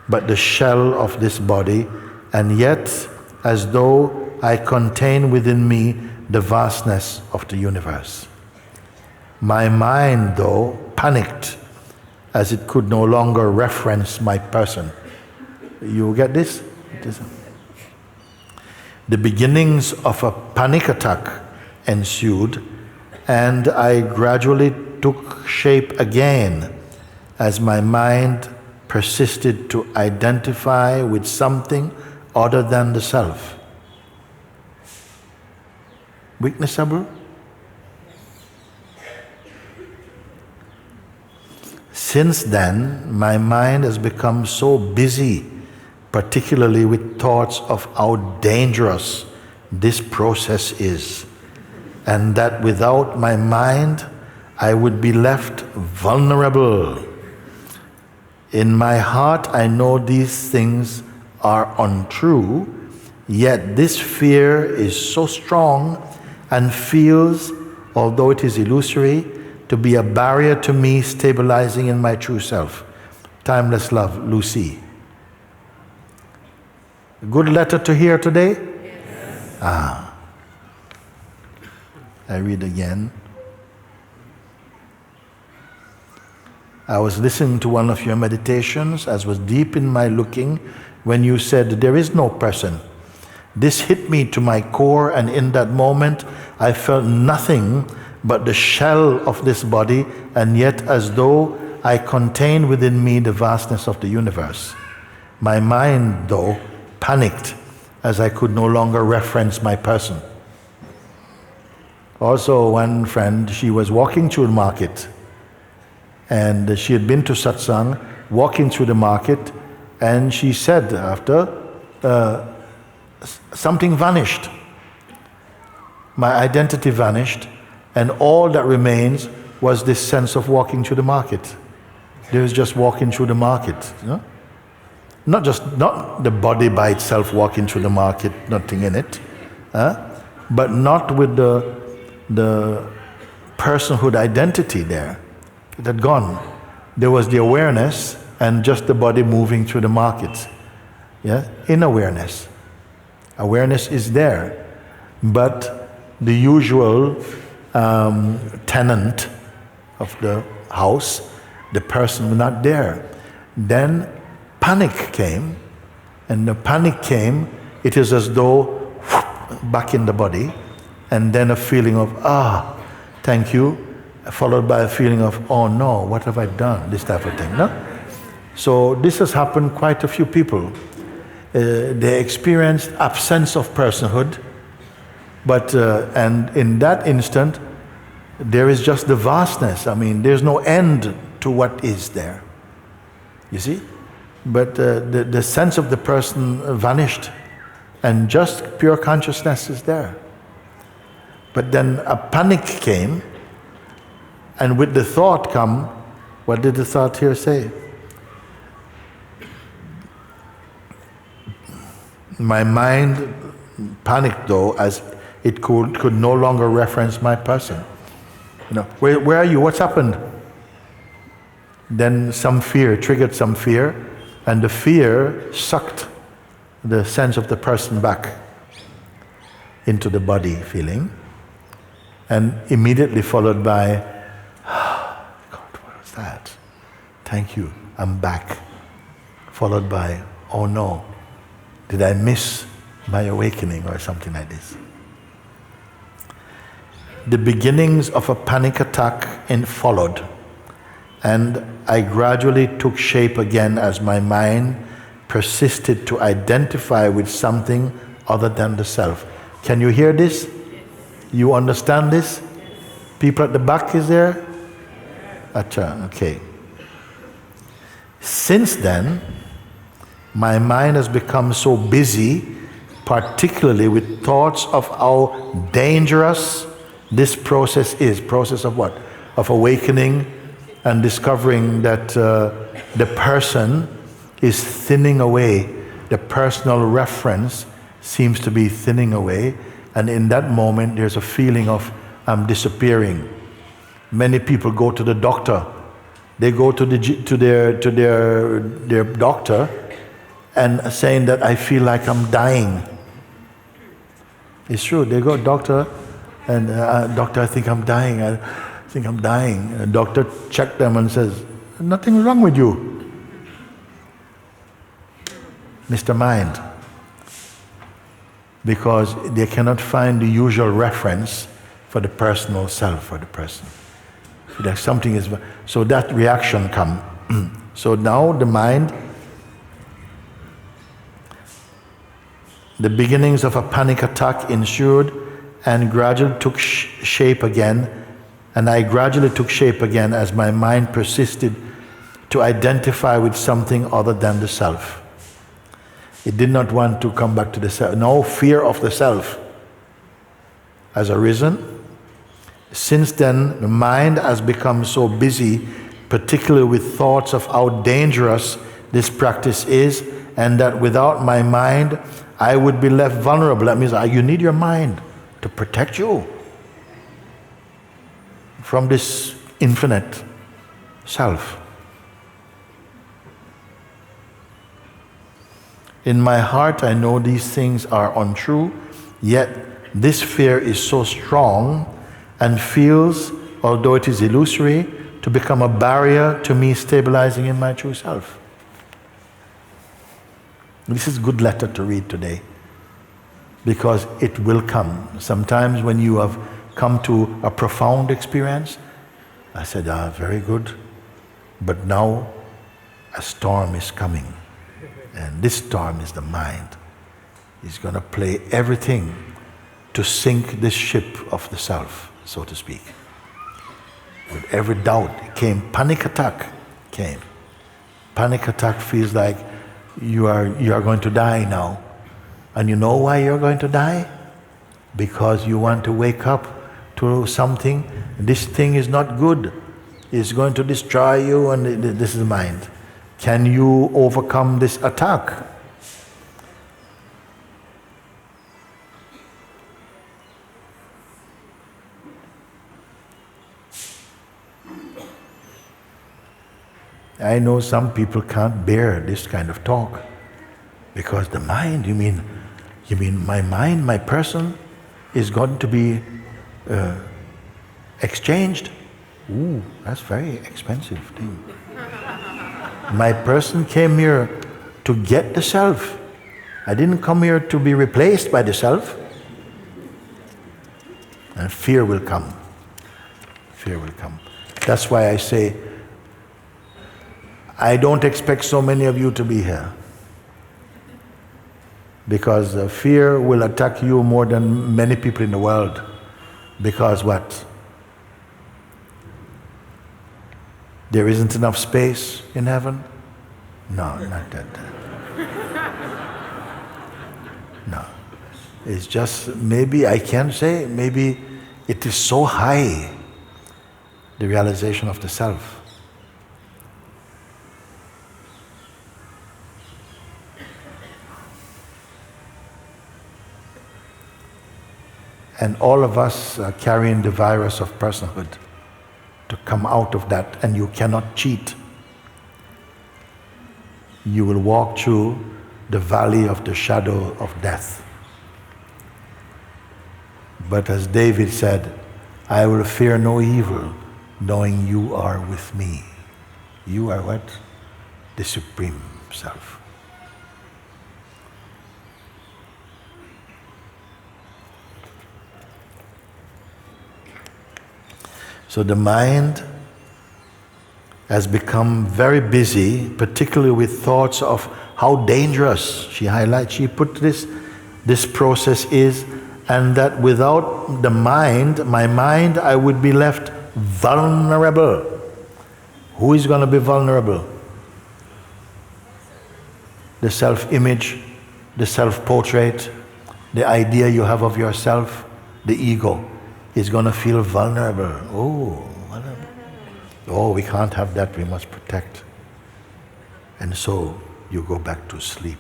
but the shell of this body, and yet as though I contain within me the vastness of the universe. My mind, though, panicked as it could no longer reference my person. You get this? The beginnings of a panic attack ensued, and I gradually took shape again as my mind persisted to identify with something other than the self. Witnessable? Since then, my mind has become so busy, particularly with thoughts of how dangerous this process is, and that without my mind, I would be left vulnerable. In my heart, I know these things are untrue, yet this fear is so strong and feels, although it is illusory, to be a barrier to me stabilizing in my true self. Timeless love, Lucy. A good letter to hear today? Yes. I read again. I was listening to one of your meditations, as was deep in my looking, when you said, there is no person. This hit me to my core, and in that moment, I felt nothing but the shell of this body, and yet as though I contained within me the vastness of the universe. My mind, though, panicked as I could no longer reference my person. Also, one friend, she was walking through the market, and she had been to Satsang, walking through the market, and she said after, something vanished. My identity vanished, and all that remains was this sense of walking through the market. There was just walking through the market. You know? Not the body by itself walking through the market, nothing in it, but not with the personhood identity there. It had gone. There was the awareness and just the body moving through the market. Yeah? In awareness. Awareness is there, but the usual tenant of the house, the person was not there. Then panic came, and the panic came, it is as though back in the body, and then a feeling of, thank you, followed by a feeling of, oh no, what have I done? This type of thing. No? So this has happened quite a few people. They experienced absence of personhood, but and in that instant, there is just the vastness. I mean, there's no end to what is there. You see? But the sense of the person vanished, and just pure consciousness is there. But then a panic came, and with the thought come, what did the thought here say? My mind panicked though, as it could no longer reference my person. You know, where are you? What's happened? Then some fear triggered some fear, and the fear sucked the sense of the person back into the body feeling, and immediately followed by, God, what was that? Thank you, I'm back. Followed by, oh no, did I miss my awakening, or something like this? The beginnings of a panic attack followed, and I gradually took shape again as my mind persisted to identify with something other than the self. Can you hear this? You understand this? People at the back, is there? Acha, okay. Since then, my mind has become so busy, particularly with thoughts of how dangerous this process is. Process of what? Of awakening and discovering that the person is thinning away. The personal reference seems to be thinning away, and in that moment there's a feeling of I'm disappearing. Many people go to the doctor. They go to their doctor and saying that I feel like I'm dying. It's true. They go, doctor, and doctor, I think I'm dying. I think I'm dying. The doctor checked them and says, nothing wrong with you, Mr. Mind. Because they cannot find the usual reference for the personal self, for the person. That something is, so that reaction comes. So now the mind, the beginnings of a panic attack ensued, and gradually took shape again, and I gradually took shape again as my mind persisted to identify with something other than the self. It did not want to come back to the self. No, fear of the self has arisen. Since then, the mind has become so busy, particularly with thoughts of how dangerous this practice is, and that without my mind, I would be left vulnerable. That means you need your mind to protect you from this infinite self. In my heart, I know these things are untrue, yet this fear is so strong and feels, although it is illusory, to become a barrier to me stabilizing in my true self. This is a good letter to read today, because it will come. Sometimes when you have come to a profound experience, I said, very good, but now a storm is coming. And this storm is the mind. It's going to play everything to sink this ship of the self, so to speak. With every doubt came panic attack. Came. Panic attack feels like you are going to die now. And you know why you're going to die? Because you want to wake up to something. This thing is not good. It's going to destroy you, and this is mind. Can you overcome this attack? I know some people can't bear this kind of talk, Because the mind, you mean my mind, my person, is going to be exchanged? Ooh, that's very expensive thing. My person came here to get the self. I didn't come here to be replaced by the self. And fear will come. Fear will come. That's why I say, I don't expect so many of you to be here. Because fear will attack you more than many people in the world. Because what? There isn't enough space in heaven? No, not that. No. It's just, maybe I can say, maybe it is so high, the realization of the self. And all of us are carrying the virus of personhood to come out of that, and you cannot cheat. You will walk through the valley of the shadow of death. But as David said, I will fear no evil, knowing you are with me. You are what? The Supreme Self. So the mind has become very busy, particularly with thoughts of how dangerous, she put this process is, and that without the mind, my mind, I would be left vulnerable. Who is going to be vulnerable? The self-image, the self-portrait, the idea you have of yourself, the ego is going to feel vulnerable. Oh, we can't have that, we must protect. And so you go back to sleep.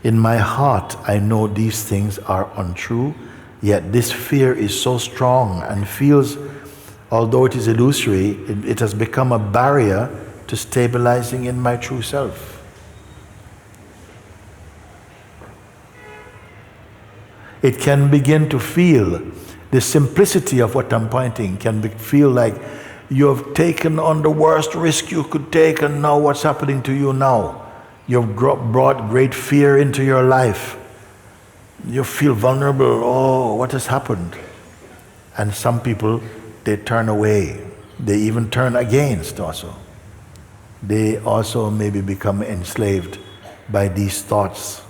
In my heart, I know these things are untrue, yet this fear is so strong and feels, although it is illusory, it has become a barrier to stabilizing in my true self. It can begin to feel, the simplicity of what I'm pointing feel like you have taken on the worst risk you could take, and now what's happening to you now? You've brought great fear into your life. You feel vulnerable. Oh, what has happened? And some people, they turn away. They even turn against also. They also maybe become enslaved by these thoughts.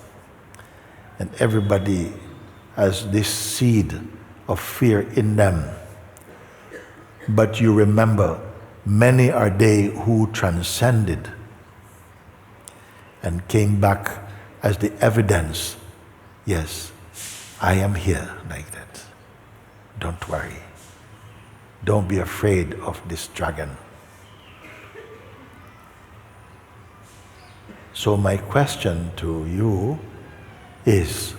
And everybody has this seed of fear in them. But you remember, many are they who transcended and came back as the evidence. Yes, I am here like that. Don't worry. Don't be afraid of this dragon. So my question to you is,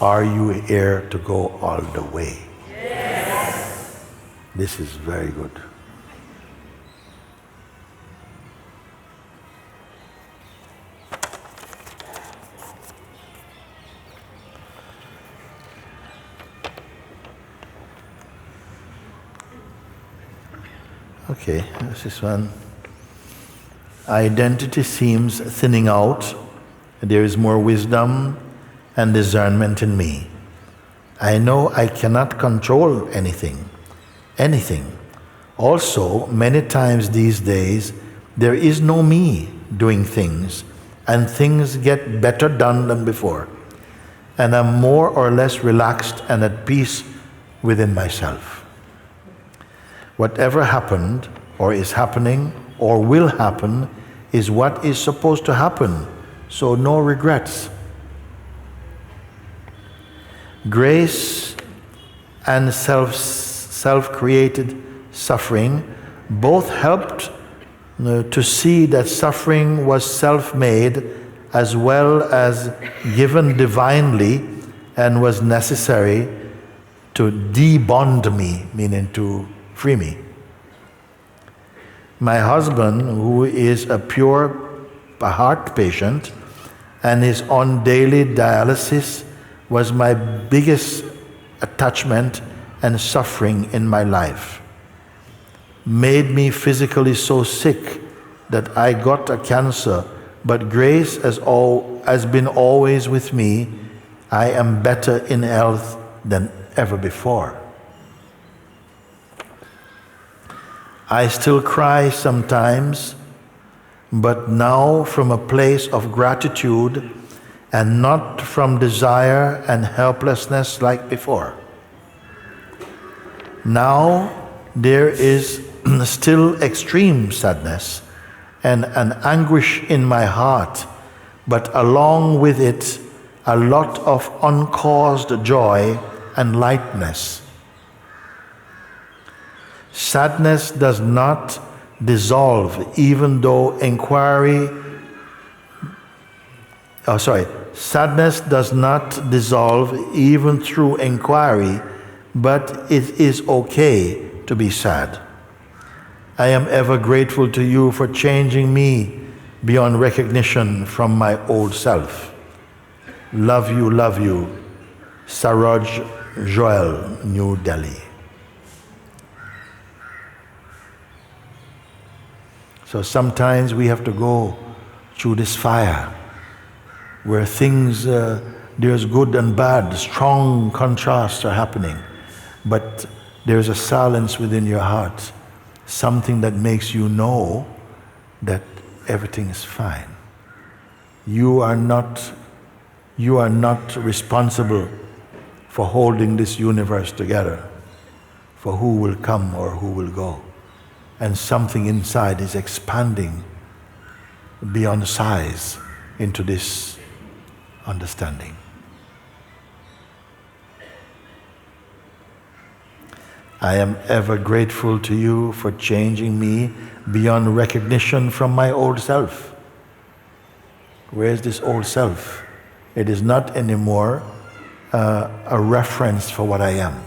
are you here to go all the way? Yes. This is very good. Okay, this is one. Identity seems thinning out. There is more wisdom and discernment in me. I know I cannot control anything. Also, many times these days, there is no me doing things, and things get better done than before. And I'm more or less relaxed and at peace within myself. Whatever happened, or is happening, or will happen, is what is supposed to happen, so no regrets. Grace and self-created suffering both helped to see that suffering was self-made as well as given divinely, and was necessary to debond me, meaning to free me. My husband, who is a pure heart patient and is on daily dialysis, was my biggest attachment and suffering in my life. Made me physically so sick that I got a cancer, but grace has been always with me. I am better in health than ever before. I still cry sometimes, but now from a place of gratitude and not from desire and helplessness like before. Now there is still extreme sadness and an anguish in my heart, but along with it, a lot of uncaused joy and lightness. Sadness does not dissolve even though sadness does not dissolve even through inquiry, but it is okay to be sad. I am ever grateful to you for changing me beyond recognition from my old self. Love you, Saroj Joel, New Delhi. So sometimes we have to go through this fire where things, there's good and bad, strong contrasts are happening, but there's a silence within your heart, something that makes you know that everything is fine. You are not responsible for holding this universe together, for who will come or who will go. And something inside is expanding beyond size into this understanding. I am ever grateful to you for changing me beyond recognition from my old self. Where is this old self? It is not anymore a reference for what I am.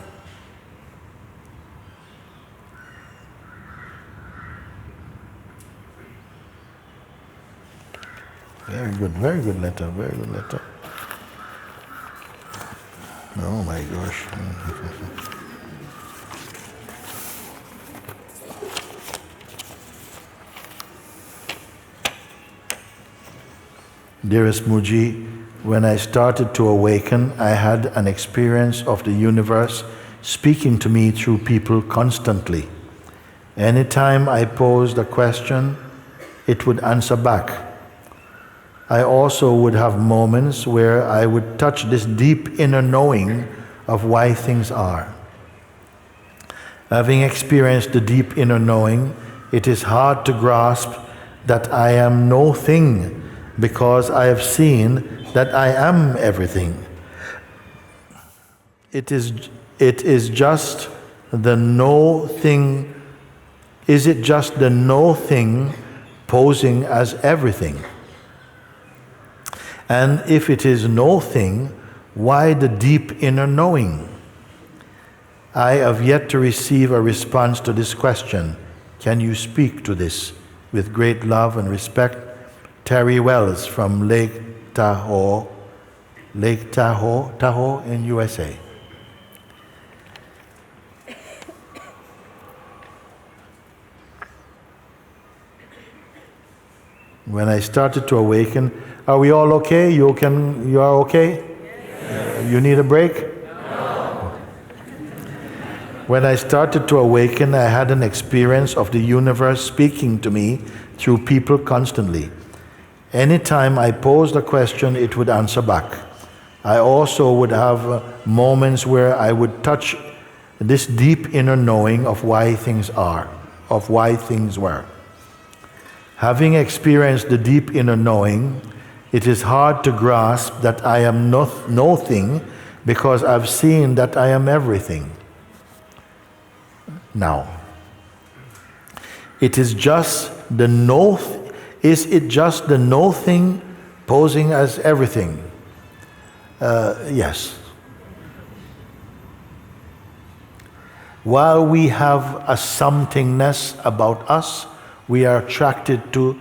Very good letter, very good letter. Oh my gosh. Dearest Mooji, when I started to awaken, I had an experience of the universe speaking to me through people constantly. Anytime I posed a question, it would answer back. I also would have moments where I would touch this deep inner knowing of why things are. Having experienced the deep inner knowing, it is hard to grasp that I am no thing because I have seen that I am everything. It is just the no thing. Is it just the no thing posing as everything? And if it is no thing, why the deep inner knowing? I have yet to receive a response to this question. Can you speak to this? With great love and respect, Terry Wells from Lake Tahoe in USA. When I started to awaken, are we all okay? You are okay? Yes. You need a break? No. When I started to awaken, I had an experience of the universe speaking to me through people constantly. Anytime I posed a question, it would answer back. I also would have moments where I would touch this deep inner knowing of why things are, of why things were. Having experienced the deep inner knowing, it is hard to grasp that I am nothing because I've seen that I am everything. Now, is it just the no thing posing as everything? Yes. While we have a somethingness about us, we are attracted to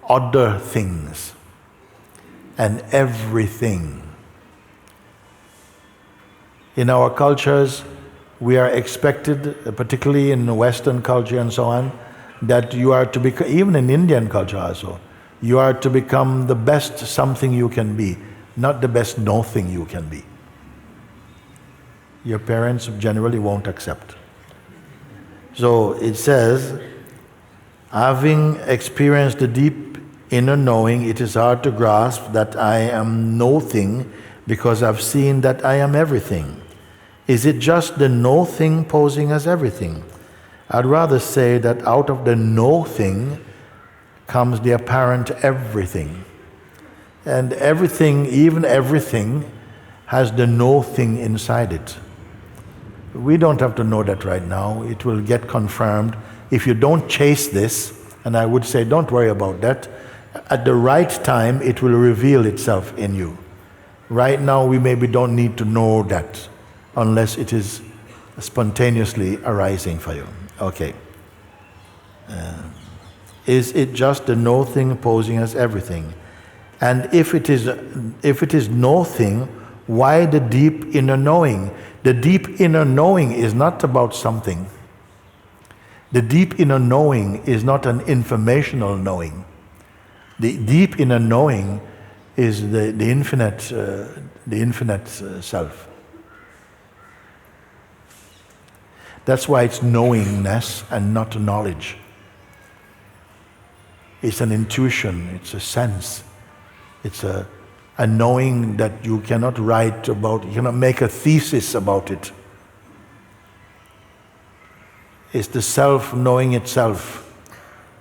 other things and everything. In our cultures, we are expected, particularly in Western culture and so on, that you are to become, even in Indian culture also, you are to become the best something you can be, not the best nothing you can be. Your parents generally won't accept. So it says, having experienced the deep inner knowing, it is hard to grasp that I am nothing because I've seen that I am everything. Is it just the no thing posing as everything? I'd rather say that out of the no thing comes the apparent everything. And everything, even everything, has the no thing inside it. We don't have to know that right now. It will get confirmed. If you don't chase this, and I would say don't worry about that, at the right time it will reveal itself in you. Right now we maybe don't need to know that unless it is spontaneously arising for you. Okay. Is it just the no thing posing as everything? And if it is no thing, why the deep inner knowing? The deep inner knowing is not about something. The deep inner knowing is not an informational knowing. The deep inner knowing is the infinite self. That's why it's knowingness and not knowledge. It's an intuition, it's a sense. It's a knowing that you cannot write about, you cannot make a thesis about it. It's the self knowing itself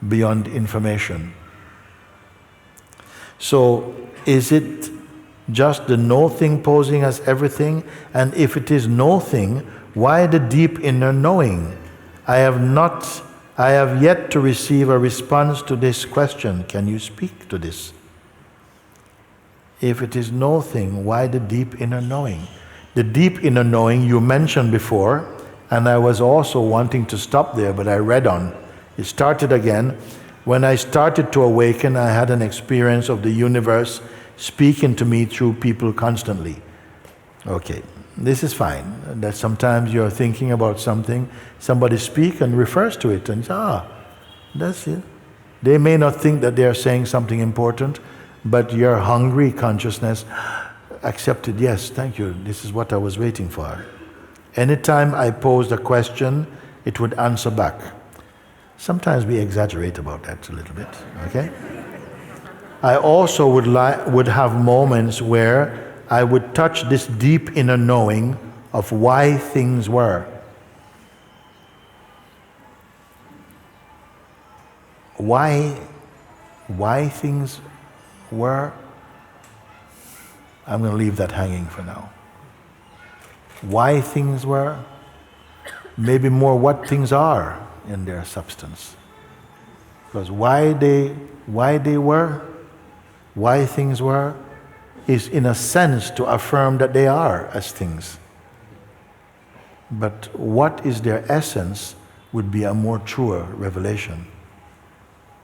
beyond information. So, is it just the no thing posing as everything? And if it is no thing, why the deep inner knowing? I have yet to receive a response to this question. Can you speak to this? If it is no thing, why the deep inner knowing? The deep inner knowing you mentioned before, and I was also wanting to stop there, but I read on. It started again. When I started to awaken, I had an experience of the universe speaking to me through people constantly. Okay. This is fine, that sometimes you're thinking about something, somebody speaks and refers to it, and that's it. They may not think that they're saying something important, but your hungry consciousness accepted, yes, thank you, this is what I was waiting for. Anytime I posed a question, it would answer back. Sometimes we exaggerate about that a little bit, okay? I also would have moments where I would touch this deep inner knowing of why things were. Why things were? I'm going to leave that hanging for now. Why things were? Maybe more what things are in their substance. Because why they were, why things were, is in a sense to affirm that they are as things. But what is their essence would be a more truer revelation.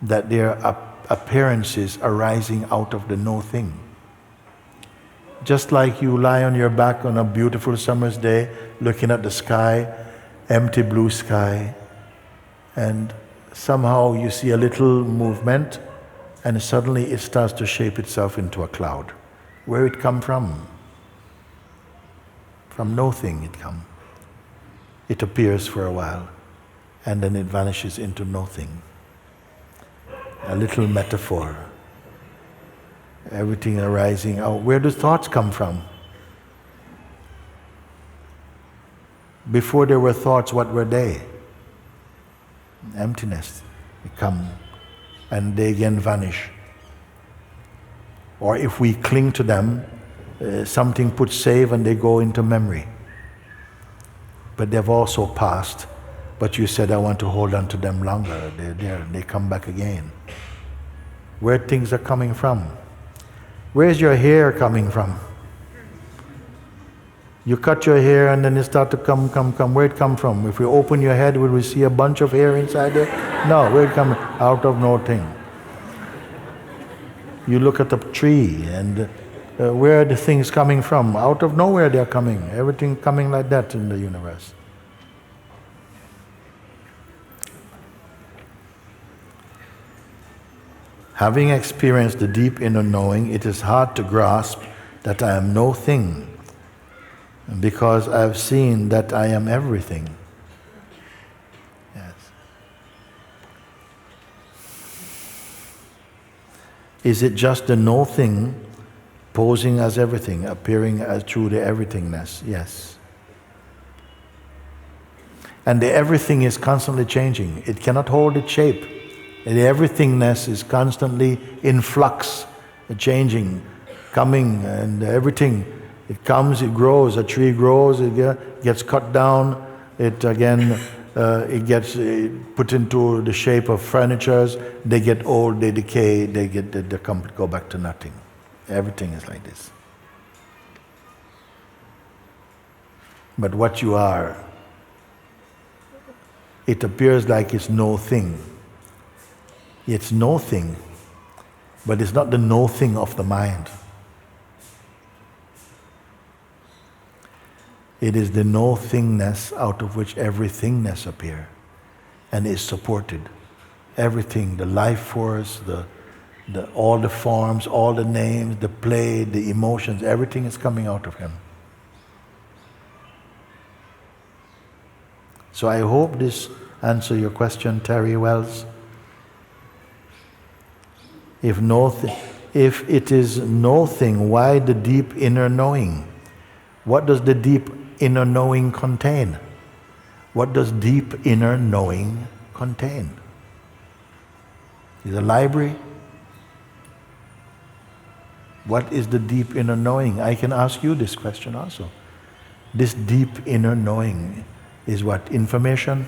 That they are appearances arising out of the no thing. Just like you lie on your back on a beautiful summer's day, looking at the sky, empty blue sky, and somehow you see a little movement, and suddenly it starts to shape itself into a cloud. Where it come from? From nothing it come. It appears for a while, and then it vanishes into nothing. A little metaphor. Everything arising out. Where do thoughts come from? Before there were thoughts, what were they? Emptiness. They come, and they again vanish. Or if we cling to them, something puts save and they go into memory. But they've also passed. But you said, I want to hold on to them longer. They're there, they come back again. Where things are coming from? Where's your hair coming from? You cut your hair and then it start to come. Where it come from? If we open your head, will we see a bunch of hair inside there? No, where it come? Out of nothing. You look at the tree and where are the things coming from? Out of nowhere they are coming. Everything coming like that in the universe. Having experienced the deep inner knowing, it is hard to grasp that I am no thing, because I have seen that I am everything. Yes. Is it just the no thing posing as everything, appearing as through the everythingness? Yes. And the everything is constantly changing. It cannot hold its shape. The everythingness is constantly in flux, changing, coming, and everything. It comes, it grows, a tree grows, it gets cut down, it again, it gets put into the shape of furnitures, they get old, they decay, they go back to nothing. Everything is like this. But what you are, it appears like it's no thing. It's no thing, but it's not the no thing of the mind. It is the no thingness out of which everythingness appear and is supported. Everything, the life force, all the forms, all the names, the play, the emotions, everything is coming out of him. So I hope this answers your question, Terry Wells. If it is no thing, why the deep inner knowing? What does the deep inner knowing contain? What does deep inner knowing contain? Is a library? What is the deep inner knowing? I can ask you this question also. This deep inner knowing is what? Information?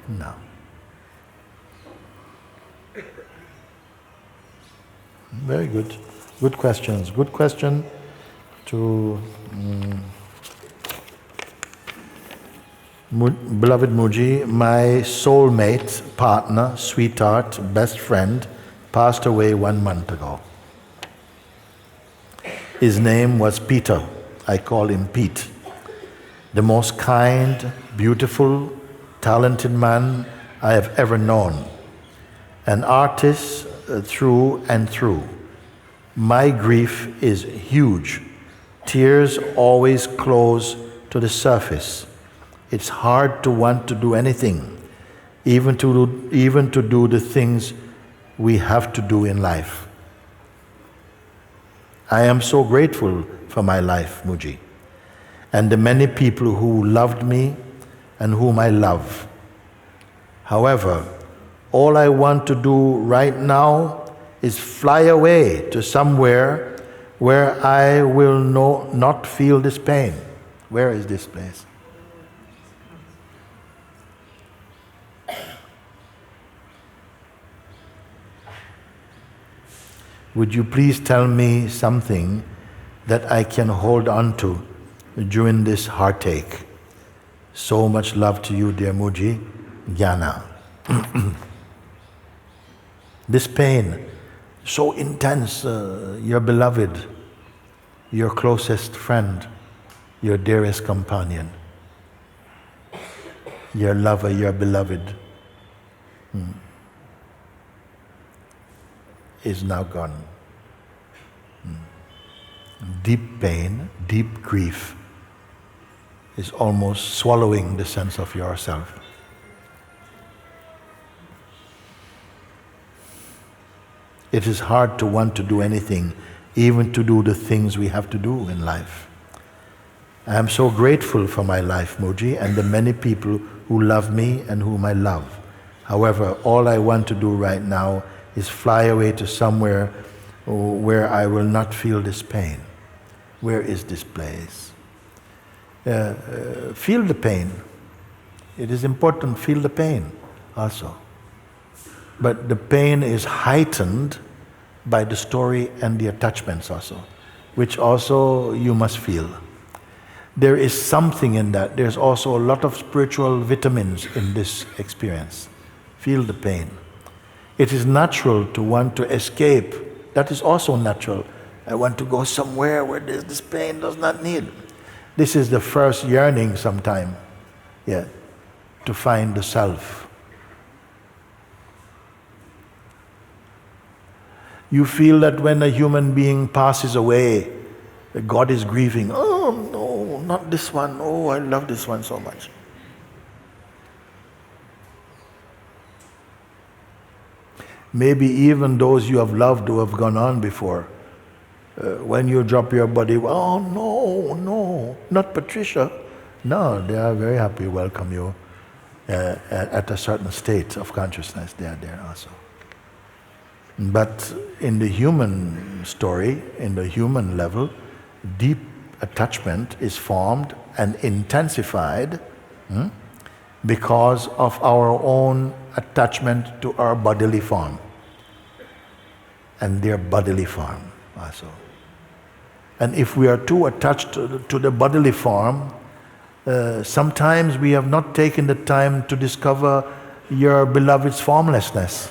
No. Very good. Good questions. Good question to beloved Mooji. My soulmate, partner, sweetheart, best friend passed away 1 month ago. His name was Peter. I call him Pete. The most kind, beautiful, talented man I have ever known. An artist through and through. My grief is huge. Tears always close to the surface. It's hard to want to do anything, even to do the things we have to do in life. I am so grateful for my life, Mooji, and the many people who loved me and whom I love. However, all I want to do right now is fly away to somewhere where I will not feel this pain. Where is this place? Would you please tell me something that I can hold on to during this heartache? So much love to you, dear Mooji. Jnana. This pain, so intense, your beloved, your closest friend, your dearest companion, your lover, your beloved, is now gone. Deep pain, deep grief is almost swallowing the sense of yourself. It is hard to want to do anything, even to do the things we have to do in life. I am so grateful for my life, Mooji, and the many people who love me and whom I love. However, all I want to do right now is fly away to somewhere where I will not feel this pain. Where is this place? Feel the pain. It is important, feel the pain also. But the pain is heightened by the story and the attachments also, which also you must feel. there is something in that. There's also a lot of spiritual vitamins in this experience. Feel the pain. It is natural to want to escape. That is also natural. I want to go somewhere where this pain does not need. This is the first yearning sometime, to find the self. You feel that when a human being passes away, God is grieving. Oh no, not this one. Oh, I love this one so much. Maybe even those you have loved who have gone on before, when you drop your body, oh no, not Patricia. No, they are very happy to welcome you at a certain state of consciousness. They are there also. But in the human story, in the human level, deep attachment is formed and intensified because of our own attachment to our bodily form and their bodily form also. And if we are too attached to the bodily form, sometimes we have not taken the time to discover your beloved's formlessness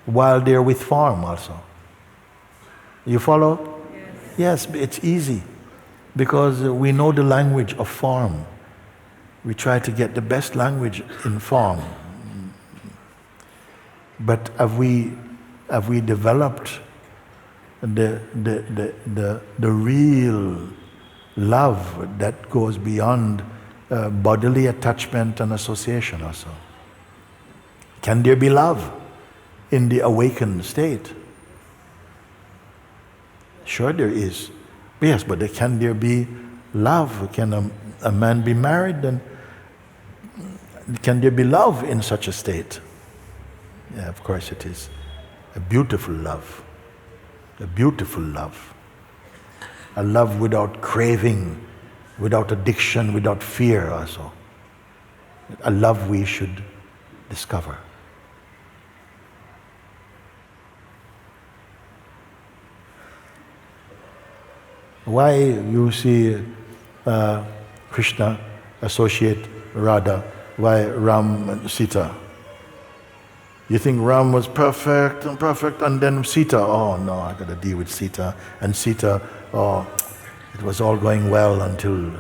while they're with form also. You follow? Yes, it's easy because we know the language of form. We try to get the best language in form. But have we developed the real love that goes beyond bodily attachment and association also? Can there be love in the awakened state? Sure there is. Yes, but can there be love? Can a man be married? And can there be love in such a state? Yeah, of course it is. A beautiful love. A beautiful love. A love without craving, without addiction, without fear also. A love we should discover. Why you see Krishna associate Radha? Why Ram and Sita? You think Ram was perfect, and then Sita, oh no, I got to deal with Sita. And Sita, oh, it was all going well until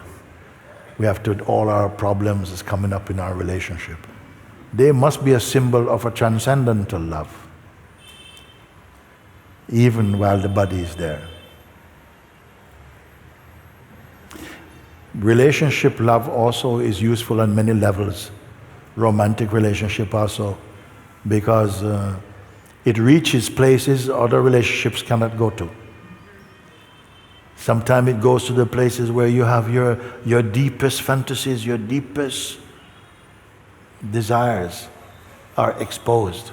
we have to, all our problems is coming up in our relationship. They must be a symbol of a transcendental love, even while the body is there. Relationship love also is useful on many levels. Romantic relationship also, because it reaches places other relationships cannot go to. Sometimes it goes to the places where you have your deepest fantasies, your deepest desires are exposed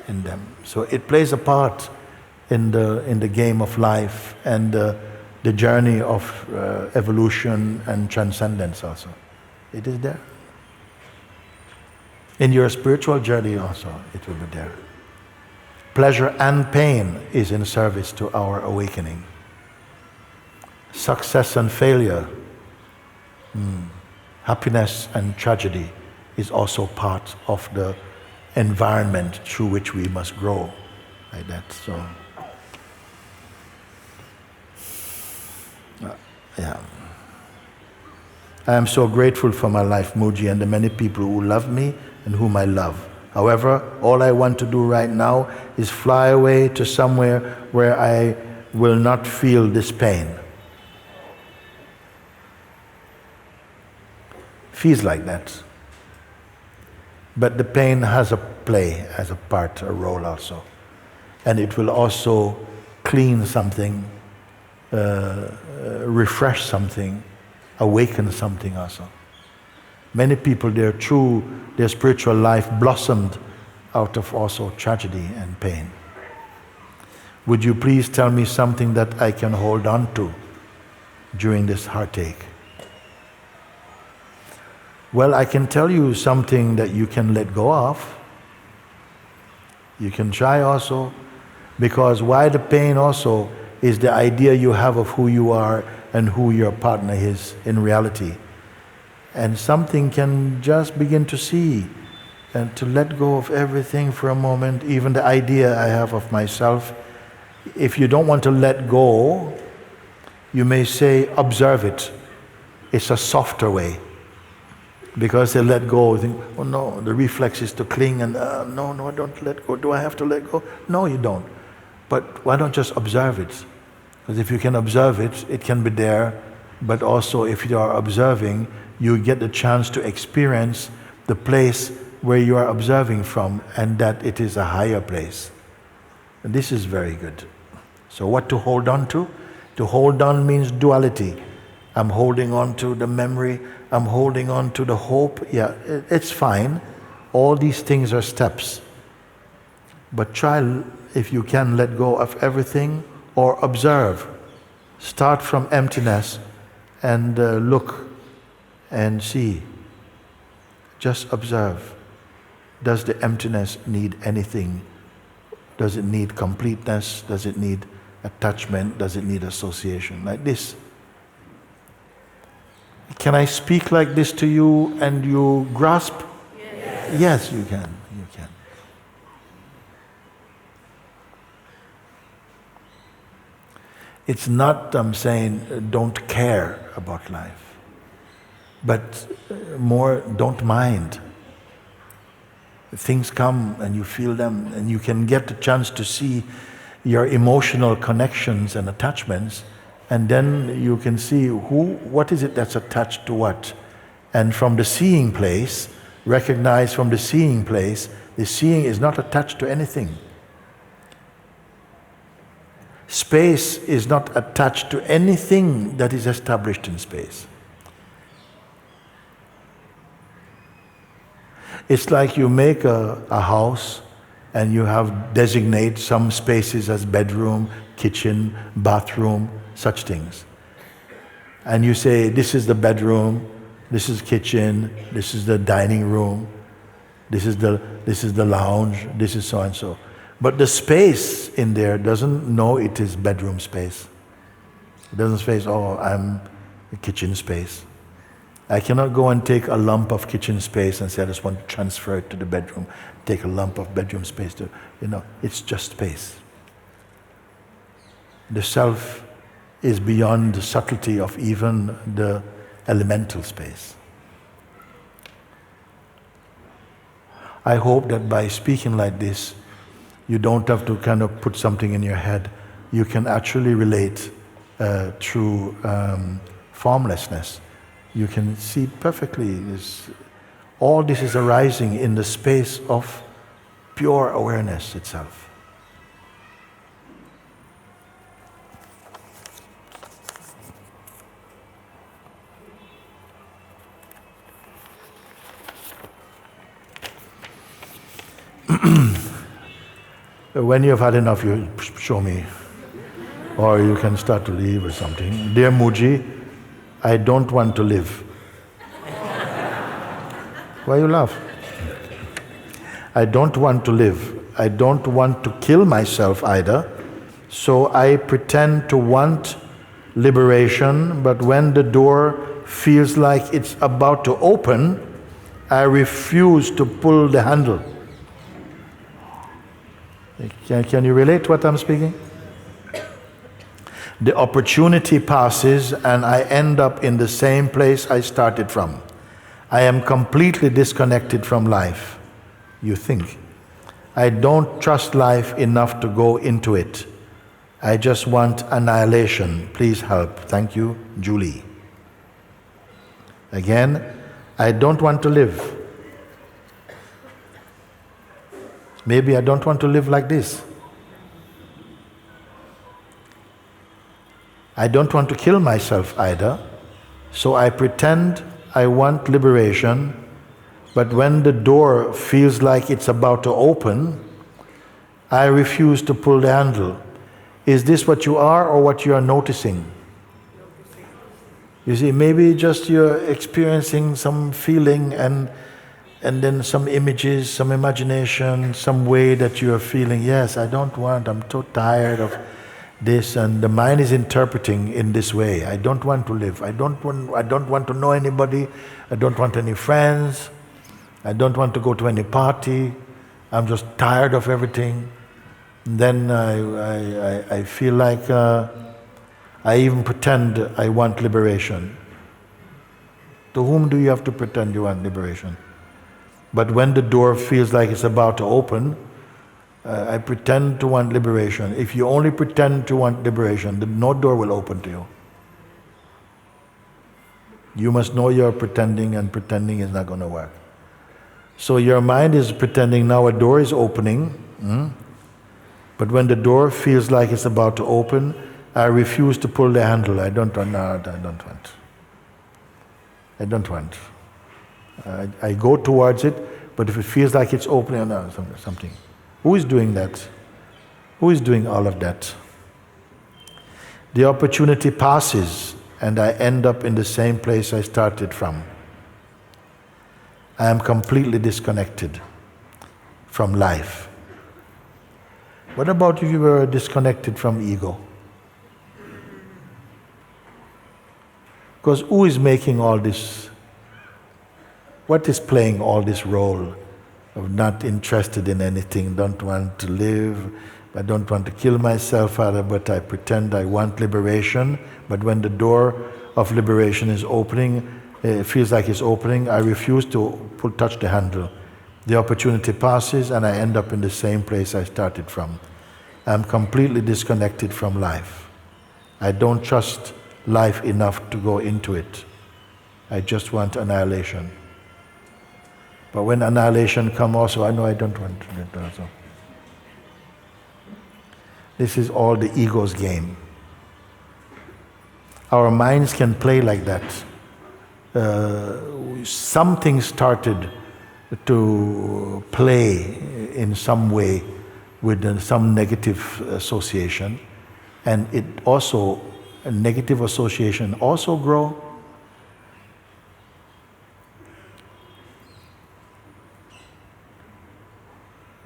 in them. So it plays a part in the game of life and the journey of evolution and transcendence also. It is there. In your spiritual journey also, it will be there. Pleasure and pain is in service to our awakening. Success and failure, happiness and tragedy is also part of the environment through which we must grow, like that. So. Yeah. I am so grateful for my life, Mooji, and the many people who love me and whom I love. However, all I want to do right now is fly away to somewhere where I will not feel this pain. Feels like that. But the pain has a play, has a part, a role also. And it will also clean something, refresh something, awaken something also. Many people, their spiritual life blossomed out of also tragedy and pain. Would you please tell me something that I can hold on to during this heartache? Well, I can tell you something that you can let go of. You can try also, because why the pain also is the idea you have of who you are and who your partner is in reality. And something can just begin to see and to let go of everything for a moment, even the idea I have of myself. If you don't want to let go, you may say, observe it. It's a softer way. Because they let go, think, oh no, the reflex is to cling and no, I don't let go. Do I have to let go? No, you don't. But why don't just observe it? Because if you can observe it, it can be there. But also if you are observing, you get the chance to experience the place where you are observing from, and that it is a higher place. And this is very good. So what to hold on to? To hold on means duality. I'm holding on to the memory, I'm holding on to the hope. Yeah, it's fine. All these things are steps. But try, if you can, let go of everything or observe. Start from emptiness and look and see. Just observe. Does the emptiness need anything? Does it need completeness? Does it need attachment? Does it need association? Like this. Can I speak like this to you and you grasp? Yes, yes, you can. You can. It's not, I'm saying, don't care about life, but more don't mind. Things come and you feel them, and you can get the chance to see your emotional connections and attachments. And then you can see what is it that's attached to what. And from the seeing place, recognize from the seeing place, the seeing is not attached to anything. Space is not attached to anything that is established in space. It's like you make a house and you have designate some spaces as bedroom, kitchen, bathroom, such things. And you say, this is the bedroom, this is kitchen, this is the dining room, this is the lounge, this is so and so. But the space in there doesn't know it is bedroom space. It doesn't say, oh, I'm a kitchen space. I cannot go and take a lump of kitchen space and say, I just want to transfer it to the bedroom, take a lump of bedroom space to, it's just space. The self is beyond the subtlety of even the elemental space. I hope that by speaking like this, you don't have to kind of put something in your head. You can actually relate through formlessness. You can see perfectly, all this is arising in the space of pure awareness itself. When you've had enough, you show me. Or you can start to leave or something. Dear Mooji, I don't want to live. Why you laugh? I don't want to live. I don't want to kill myself either. So I pretend to want liberation, but when the door feels like it's about to open, I refuse to pull the handle. Can you relate to what I'm speaking? The opportunity passes and I end up in the same place I started from. I am completely disconnected from life, you think. I don't trust life enough to go into it. I just want annihilation. Please help. Thank you, Julie. Again, I don't want to live. Maybe I don't want to live like this. I don't want to kill myself either, so I pretend I want liberation, but when the door feels like it's about to open, I refuse to pull the handle. Is this what you are or what you are noticing? You see, maybe just you're experiencing some feeling and then some images, some imagination, some way that you are feeling, yes, I don't want, I'm so tired of this, and the mind is interpreting in this way. I don't want to live. I don't want to know anybody. I don't want any friends. I don't want to go to any party. I'm just tired of everything. And then I feel like I even pretend I want liberation. To whom do you have to pretend you want liberation? But when the door feels like it's about to open, I pretend to want liberation. If you only pretend to want liberation, then no door will open to you. You must know you're pretending, and pretending is not going to work. So your mind is pretending now a door is opening, but when the door feels like it's about to open, I refuse to pull the handle. I don't want. I go towards it, but if it feels like it's opening, no, something. Who is doing that? Who is doing all of that? The opportunity passes, and I end up in the same place I started from. I am completely disconnected from life. What about if you were disconnected from ego? Because who is making all this? What is playing all this role of not interested in anything, don't want to live, I don't want to kill myself, Father, but I pretend I want liberation. But when the door of liberation is opening, it feels like it's opening, I refuse to touch the handle. The opportunity passes and I end up in the same place I started from. I'm completely disconnected from life. I don't trust life enough to go into it. I just want annihilation. But when annihilation comes also, I know I don't want it also. This is all the ego's game. Our minds can play like that. Something started to play in some way with some negative association, and it also, a negative association also grow.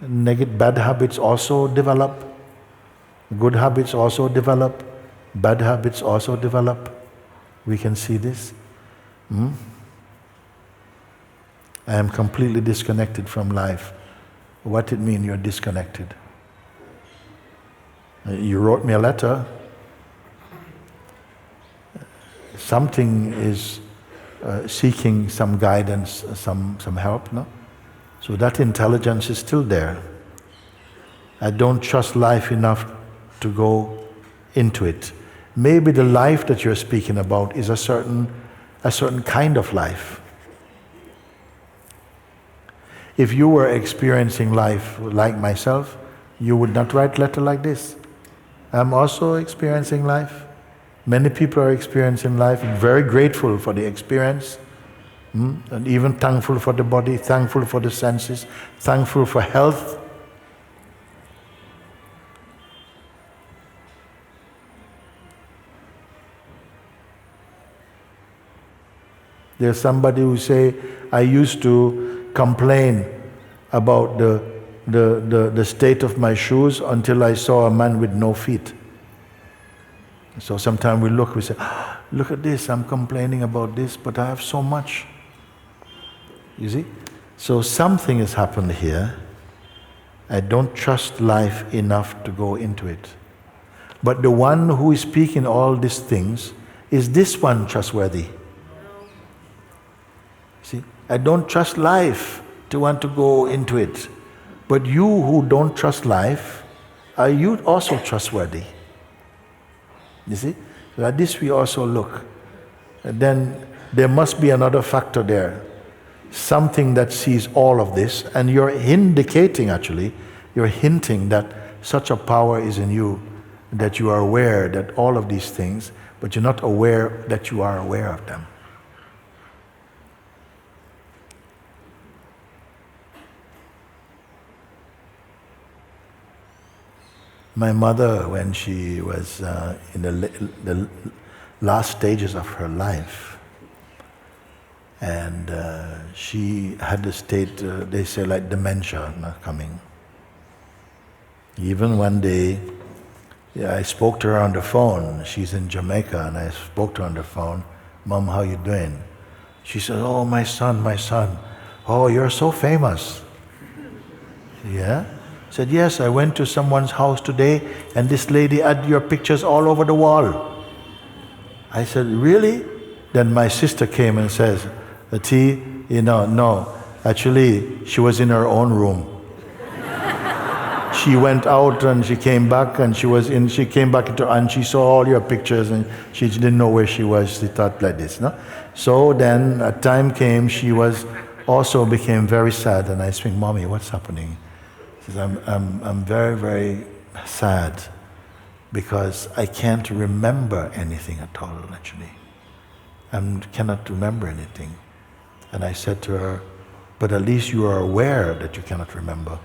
Bad habits also develop, good habits also develop, bad habits also develop. We can see this. I am completely disconnected from life. What it mean you're disconnected? You wrote me a letter. Something is seeking some guidance, some help, no? So that intelligence is still there. I don't trust life enough to go into it. Maybe the life that you're speaking about is a certain kind of life. If you were experiencing life like myself, you would not write a letter like this. I'm also experiencing life. Many people are experiencing life, very grateful for the experience. And even thankful for the body, thankful for the senses, thankful for health. There's somebody who say, I used to complain about the state of my shoes until I saw a man with no feet. So sometimes we say, look at this, I'm complaining about this, but I have so much. You see? So something has happened here. I don't trust life enough to go into it. But the one who is speaking all these things, is this one trustworthy? See? I don't trust life to want to go into it. But you who don't trust life, are you also trustworthy? You see? So at this we also look. And then there must be another factor there. Something that sees all of this, and you're indicating actually, you're hinting that such a power is in you, that you are aware that all of these things, but you're not aware that you are aware of them. My mother, when she was in the last stages of her life, and she had a state, they say like dementia coming. Even one day, Yeah, I spoke to her on the phone. She's in Jamaica, and I spoke to her on the phone. Mom, how you doing? She said, oh, my son, my son. Oh, you're so famous. Yeah? I said, yes, I went to someone's house today, and this lady had your pictures all over the wall. I said, really? Then my sister came and says, T, no. Actually, she was in her own room. She went out and she came back and she came back and she saw all your pictures and she didn't know where she was. She thought like this, no? So then a time came, she also became very sad, and I said, Mommy, what's happening? She says, I'm very, very sad because I can't remember anything at all, actually. I cannot remember anything. And I said to her, but at least you are aware that you cannot remember.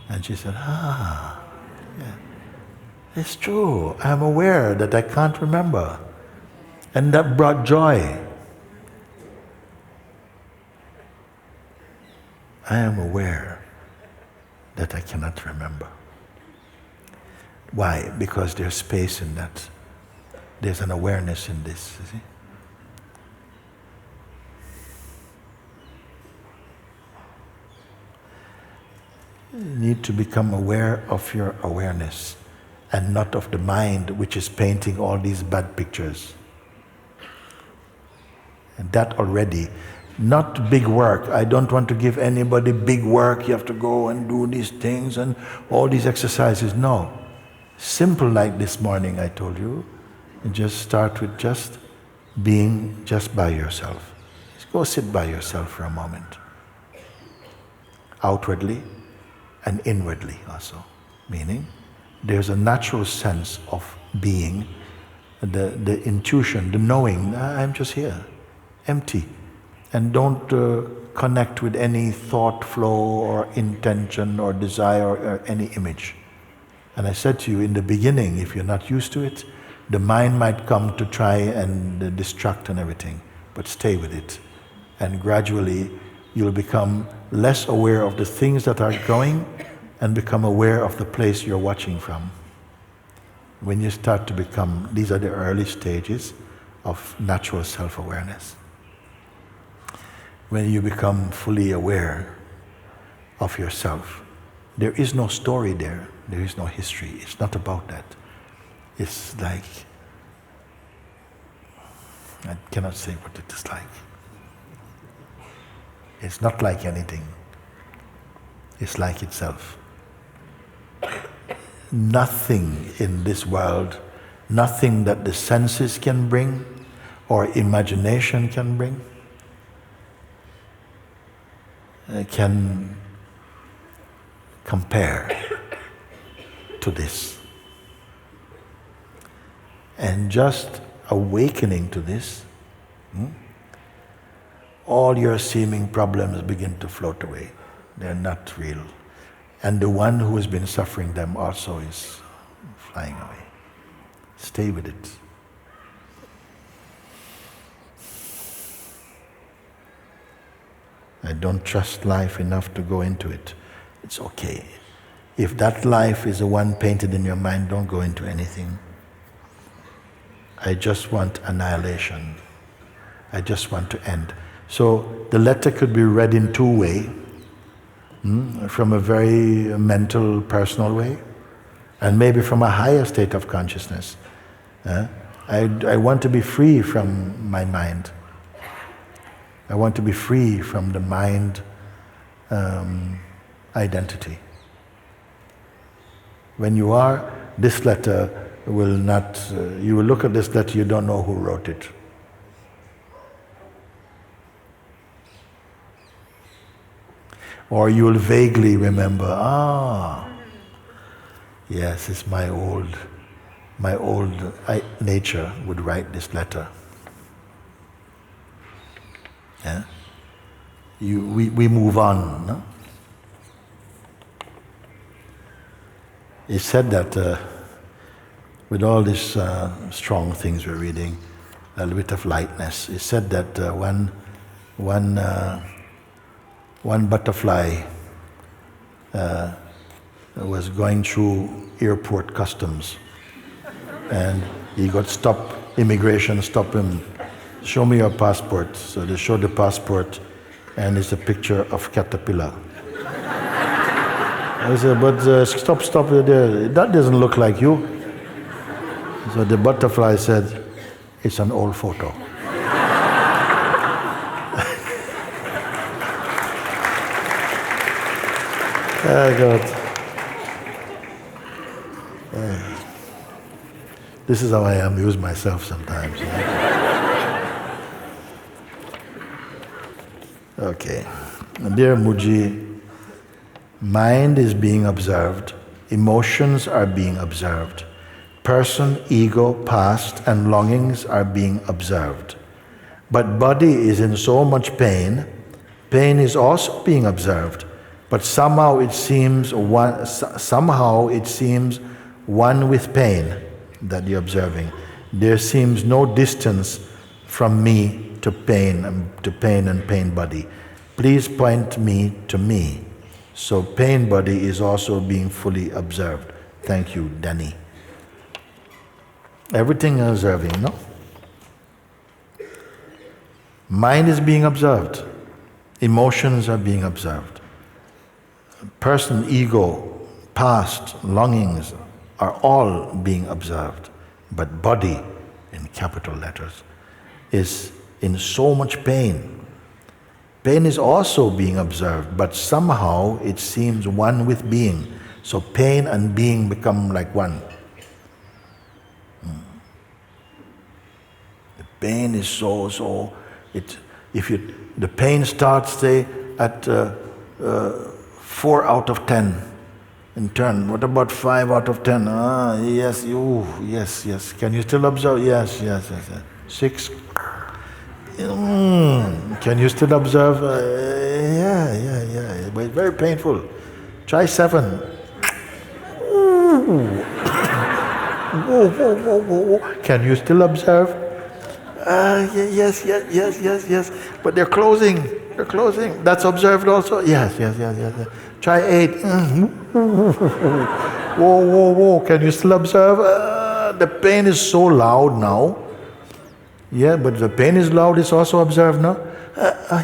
And she said, yeah, it's true. I'm aware that I can't remember. And that brought joy. I am aware that I cannot remember. Why? Because there's space in that. There's an awareness in this, you see? You need to become aware of your awareness and not of the mind which is painting all these bad pictures. And that already, not big work. I don't want to give anybody big work. You have to go and do these things and all these exercises. No. Simple like this morning I told you. And just start with just being just by yourself. Just go sit by yourself for a moment. Outwardly and inwardly also. Meaning, there's a natural sense of being, the intuition, the knowing, I'm just here, empty. And don't connect with any thought flow or intention or desire or any image. And I said to you in the beginning, if you're not used to it, the mind might come to try and distract and everything, but stay with it. And gradually, you'll become less aware of the things that are going and become aware of the place you're watching from. When you start to become, these are the early stages of natural self-awareness. When you become fully aware of yourself, there is no story there, there is no history, it's not about that. It's like, I cannot say what it is like. It's not like anything. It's like itself. Nothing in this world, nothing that the senses can bring or imagination can bring, can compare to this. And just awakening to this, all your seeming problems begin to float away. They're not real. And the one who has been suffering them also is flying away. Stay with it. I don't trust life enough to go into it. It's okay. If that life is the one painted in your mind, don't go into anything. I just want annihilation. I just want to end. So the letter could be read in two ways, from a very mental, personal way, and maybe from a higher state of consciousness. I want to be free from my mind. I want to be free from the mind identity. When you are, this letter will not, you will look at this letter, you don't know who wrote it. Or you will vaguely remember, yes, it's my old nature would write this letter. Yeah? We move on. No? It's said that with all these strong things we're reading, a little bit of lightness, it's said that one butterfly was going through airport customs, And he got stopped, immigration stopped him. Show me your passport. So they showed the passport, and it's a picture of caterpillar. I said, but stop there. That doesn't look like you. So the butterfly said, it's an old photo. Oh God. This is how I amuse myself sometimes. Okay. Dear Mooji, mind is being observed, emotions are being observed, person, ego, past, and longings are being observed. But body is in so much pain, pain is also being observed, but somehow it seems one with pain that you're observing. There seems no distance from me to pain and pain body. Please point me to me. So pain body is also being fully observed. Thank you, Danny. Everything is observing, no? Mind is being observed. Emotions are being observed. Person, ego, past, longings are all being observed. But body, in capital letters, is in so much pain. Pain is also being observed, but somehow it seems one with being. So pain and being become like one. The pain is the pain starts, say, at 4 out of 10 in turn. What about 5 out of 10? Yes. Can you still observe? Yes. 6. Can you still observe? Yeah. But it's very painful. Try 7. Whoa. Can you still observe? Yes. But they're closing. That's observed also? Yes. Try 8. Whoa. Can you still observe? The pain is so loud now. Yeah, but the pain is loud, it's also observed, no?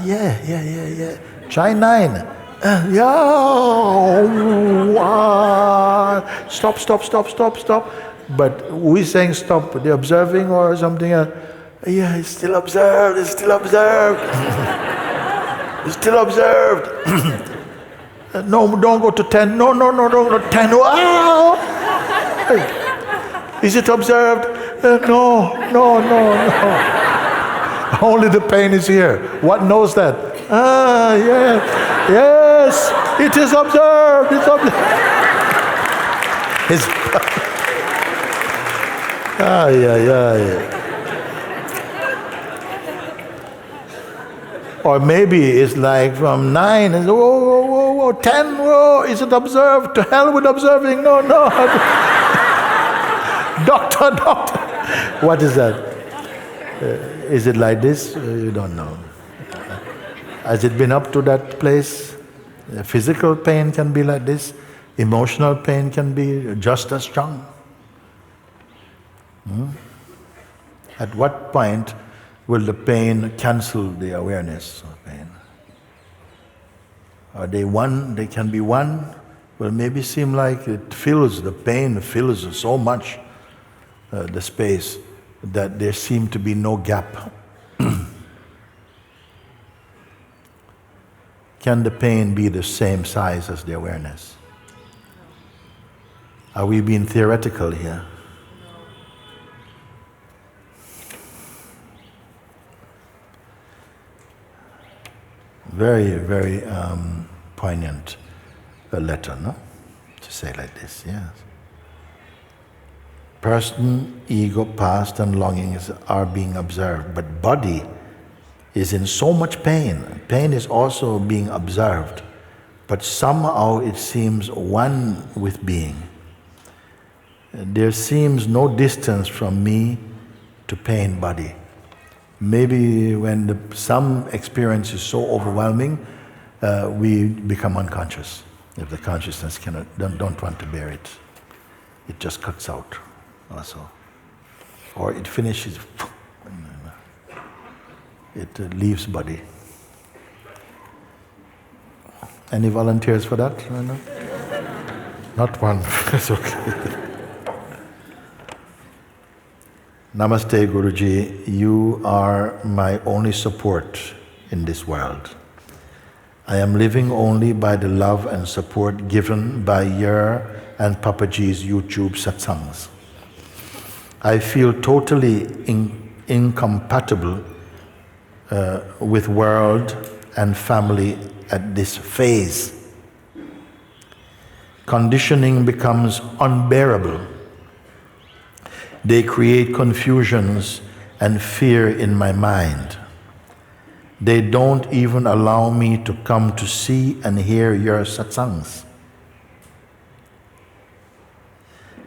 Yeah. Try 9. Stop. But who is saying stop? They're observing or something else? Yeah, it's still observed. It's still observed. No, don't go to 10. No, don't go to 10. Wow! Is it observed? No. Only the pain is here. What knows that? Yes, it is observed. Or maybe it's like from 9 and 10. Whoa, is it observed? To hell with observing. No. Doctor. What is that? Is it like this? You don't know. Has it been up to that place? Physical pain can be like this. Emotional pain can be just as strong. At what point will the pain cancel the awareness of pain? Are they one? They can be one? Well, maybe seem like the pain fills so much the space that there seem to be no gap. Can the pain be the same size as the awareness? Are we being theoretical here? Very, very poignant letter, no? To say like this, yes. Person, ego, past, and longings are being observed, but body is in so much pain. Pain is also being observed, but somehow it seems one with being. There seems no distance from me to pain body. Maybe when some experience is so overwhelming, we become unconscious. If the consciousness don't want to bear it, it just cuts out also. or it finishes, it leaves body. Any volunteers for that? No? Not one. It's okay. Namaste, Guruji. You are my only support in this world. I am living only by the love and support given by your and Papaji's YouTube satsangs. I feel totally incompatible with world and family at this phase. Conditioning becomes unbearable. They create confusions and fear in my mind. They don't even allow me to come to see and hear your satsangs.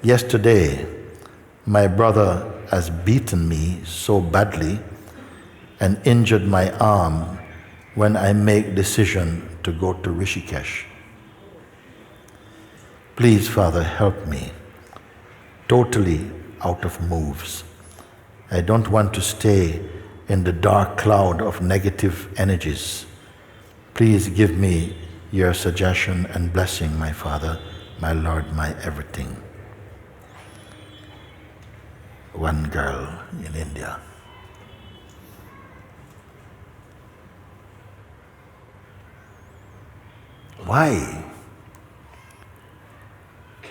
Yesterday, my brother has beaten me so badly and injured my arm when I make decision to go to Rishikesh. Please, Father, help me. Totally out of moves. I don't want to stay in the dark cloud of negative energies. Please give me your suggestion and blessing, my Father, my Lord, my everything. One girl in India. Why?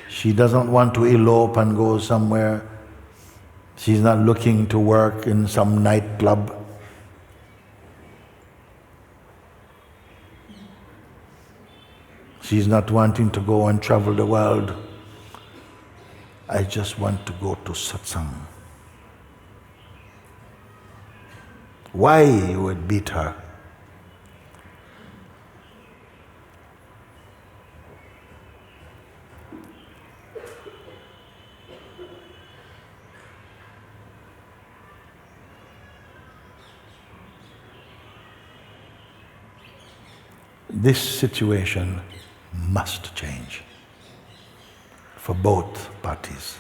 She doesn't want to elope and go somewhere. She's not looking to work in some nightclub. She's not wanting to go and travel the world. I just want to go to Satsang. Why you would beat her? This situation must change for both parties.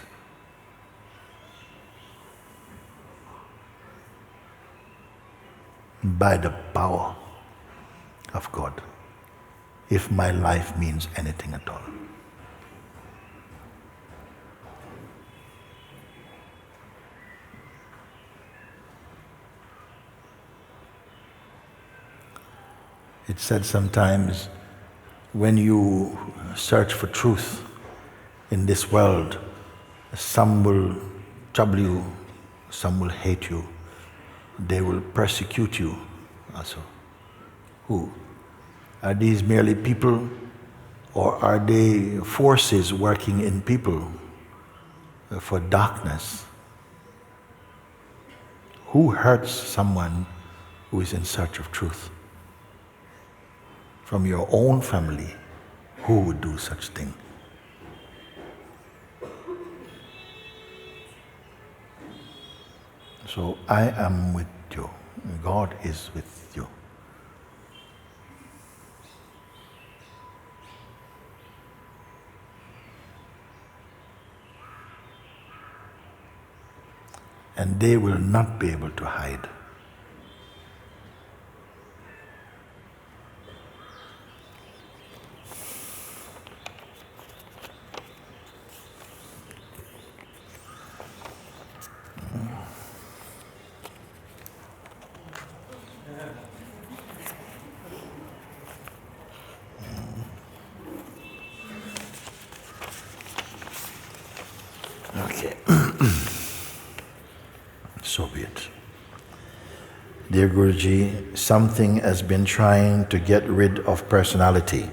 By the power of God, if my life means anything at all. It's said sometimes, when you search for truth in this world, some will trouble you, some will hate you, they will persecute you also. Who? Are these merely people, or are they forces working in people for darkness? Who hurts someone who is in search of truth? From your own family, who would do such thing? So I am with you. God is with you. And they will not be able to hide. Okay. So be it. Dear Guruji, something has been trying to get rid of personality,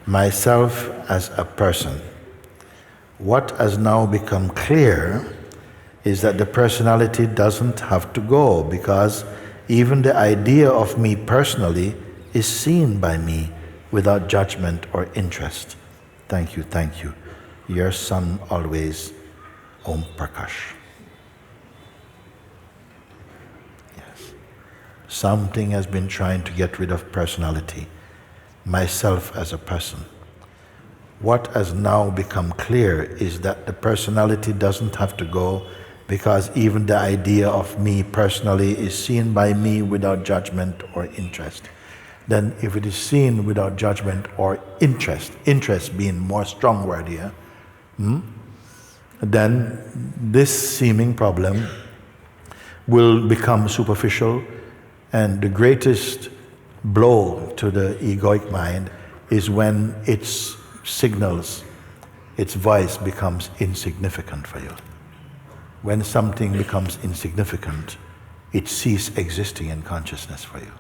myself as a person. What has now become clear is that the personality doesn't have to go, because even the idea of me personally is seen by me without judgment or interest. Thank you, thank you. Your son always, Om Prakash. Yes. Something has been trying to get rid of personality, myself as a person. What has now become clear is that the personality doesn't have to go, because even the idea of me personally is seen by me without judgment or interest. Then if it is seen without judgment or interest being more strong word here, then this seeming problem will become superficial, and the greatest blow to the egoic mind is when its signals, its voice becomes insignificant for you. When something becomes insignificant, it ceases existing in consciousness for you.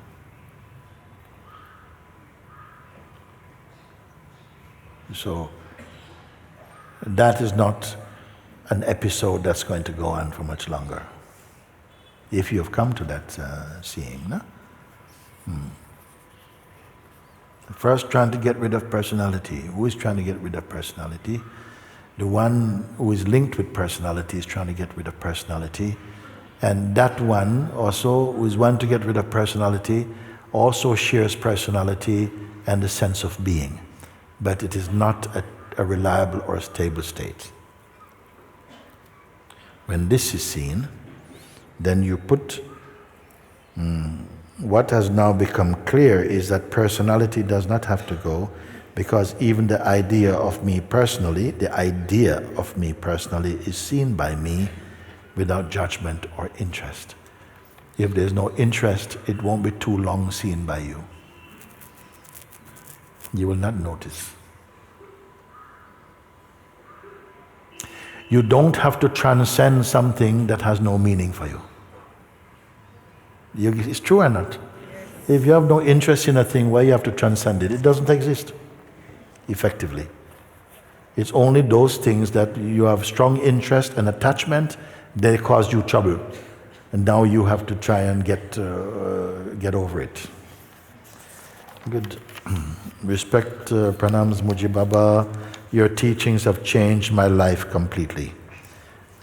So that is not an episode that's going to go on for much longer. If you have come to that seeing, no? First, trying to get rid of personality. Who is trying to get rid of personality? The one who is linked with personality is trying to get rid of personality. And that one also, who is one to get rid of personality, also shares personality and the sense of being. But it is not a reliable or a stable state. When this is seen, then you put what has now become clear is that personality does not have to go, because even the idea of me personally is seen by me without judgment or interest. If there's no interest, it won't be too long seen by you. You will not notice. You don't have to transcend something that has no meaning for you. It's true or not? If you have no interest in a thing, why you have to transcend it? It doesn't exist, effectively. It's only those things that you have strong interest and attachment, they cause you trouble. And now you have to try and get over it. Good. Respect, pranams Moojibaba. Your teachings have changed my life completely.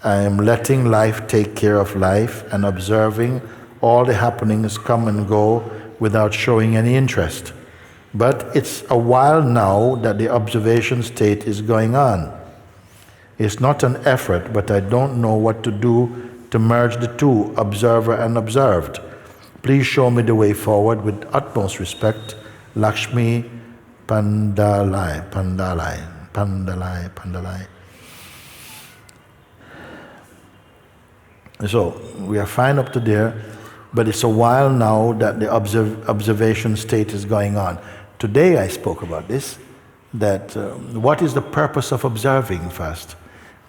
I am letting life take care of life and observing all the happenings come and go without showing any interest. But it's a while now that the observation state is going on. It's not an effort, but I don't know what to do to merge the two, observer and observed. Please show me the way forward with utmost respect. Lakshmi Pandalai. So, we are fine up to there, but it's a while now that the observation state is going on. Today I spoke about this, that what is the purpose of observing first?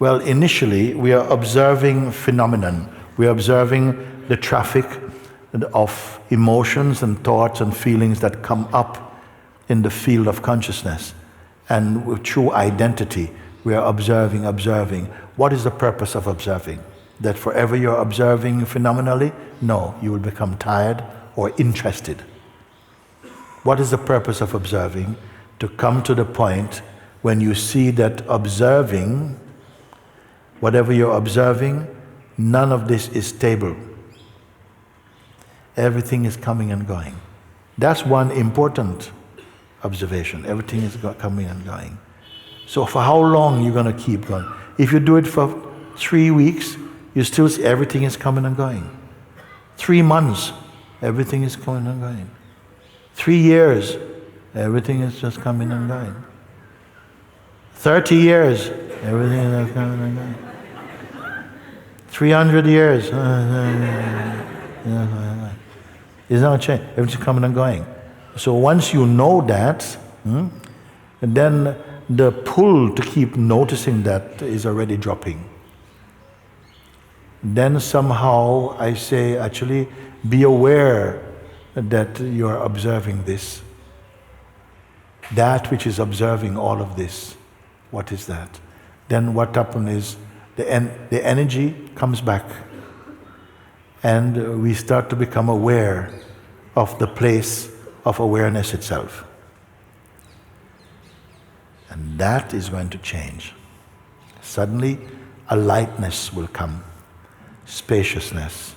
Well, initially we are observing phenomenon. We are observing the traffic of emotions and thoughts and feelings that come up in the field of consciousness. And through identity, we are observing. What is the purpose of observing? That forever you're observing phenomenally? No, you will become tired or interested. What is the purpose of observing? To come to the point when you see that observing, whatever you're observing, none of this is stable. Everything is coming and going. That's one important observation. Everything is coming and going. So for how long are you going to keep going? If you do it for 3 weeks, you still see everything is coming and going. 3 months, everything is coming and going. 3 years, everything is just coming and going. 30 years, everything is coming and going. 300 years, it's not change. Everything's coming and going. So once you know that, then the pull to keep noticing that is already dropping. Then somehow I say, actually, be aware that you are observing this. That which is observing all of this, what is that? Then what happens is the energy comes back, and we start to become aware of the place of awareness itself. And that is going to change. Suddenly, a lightness will come, spaciousness,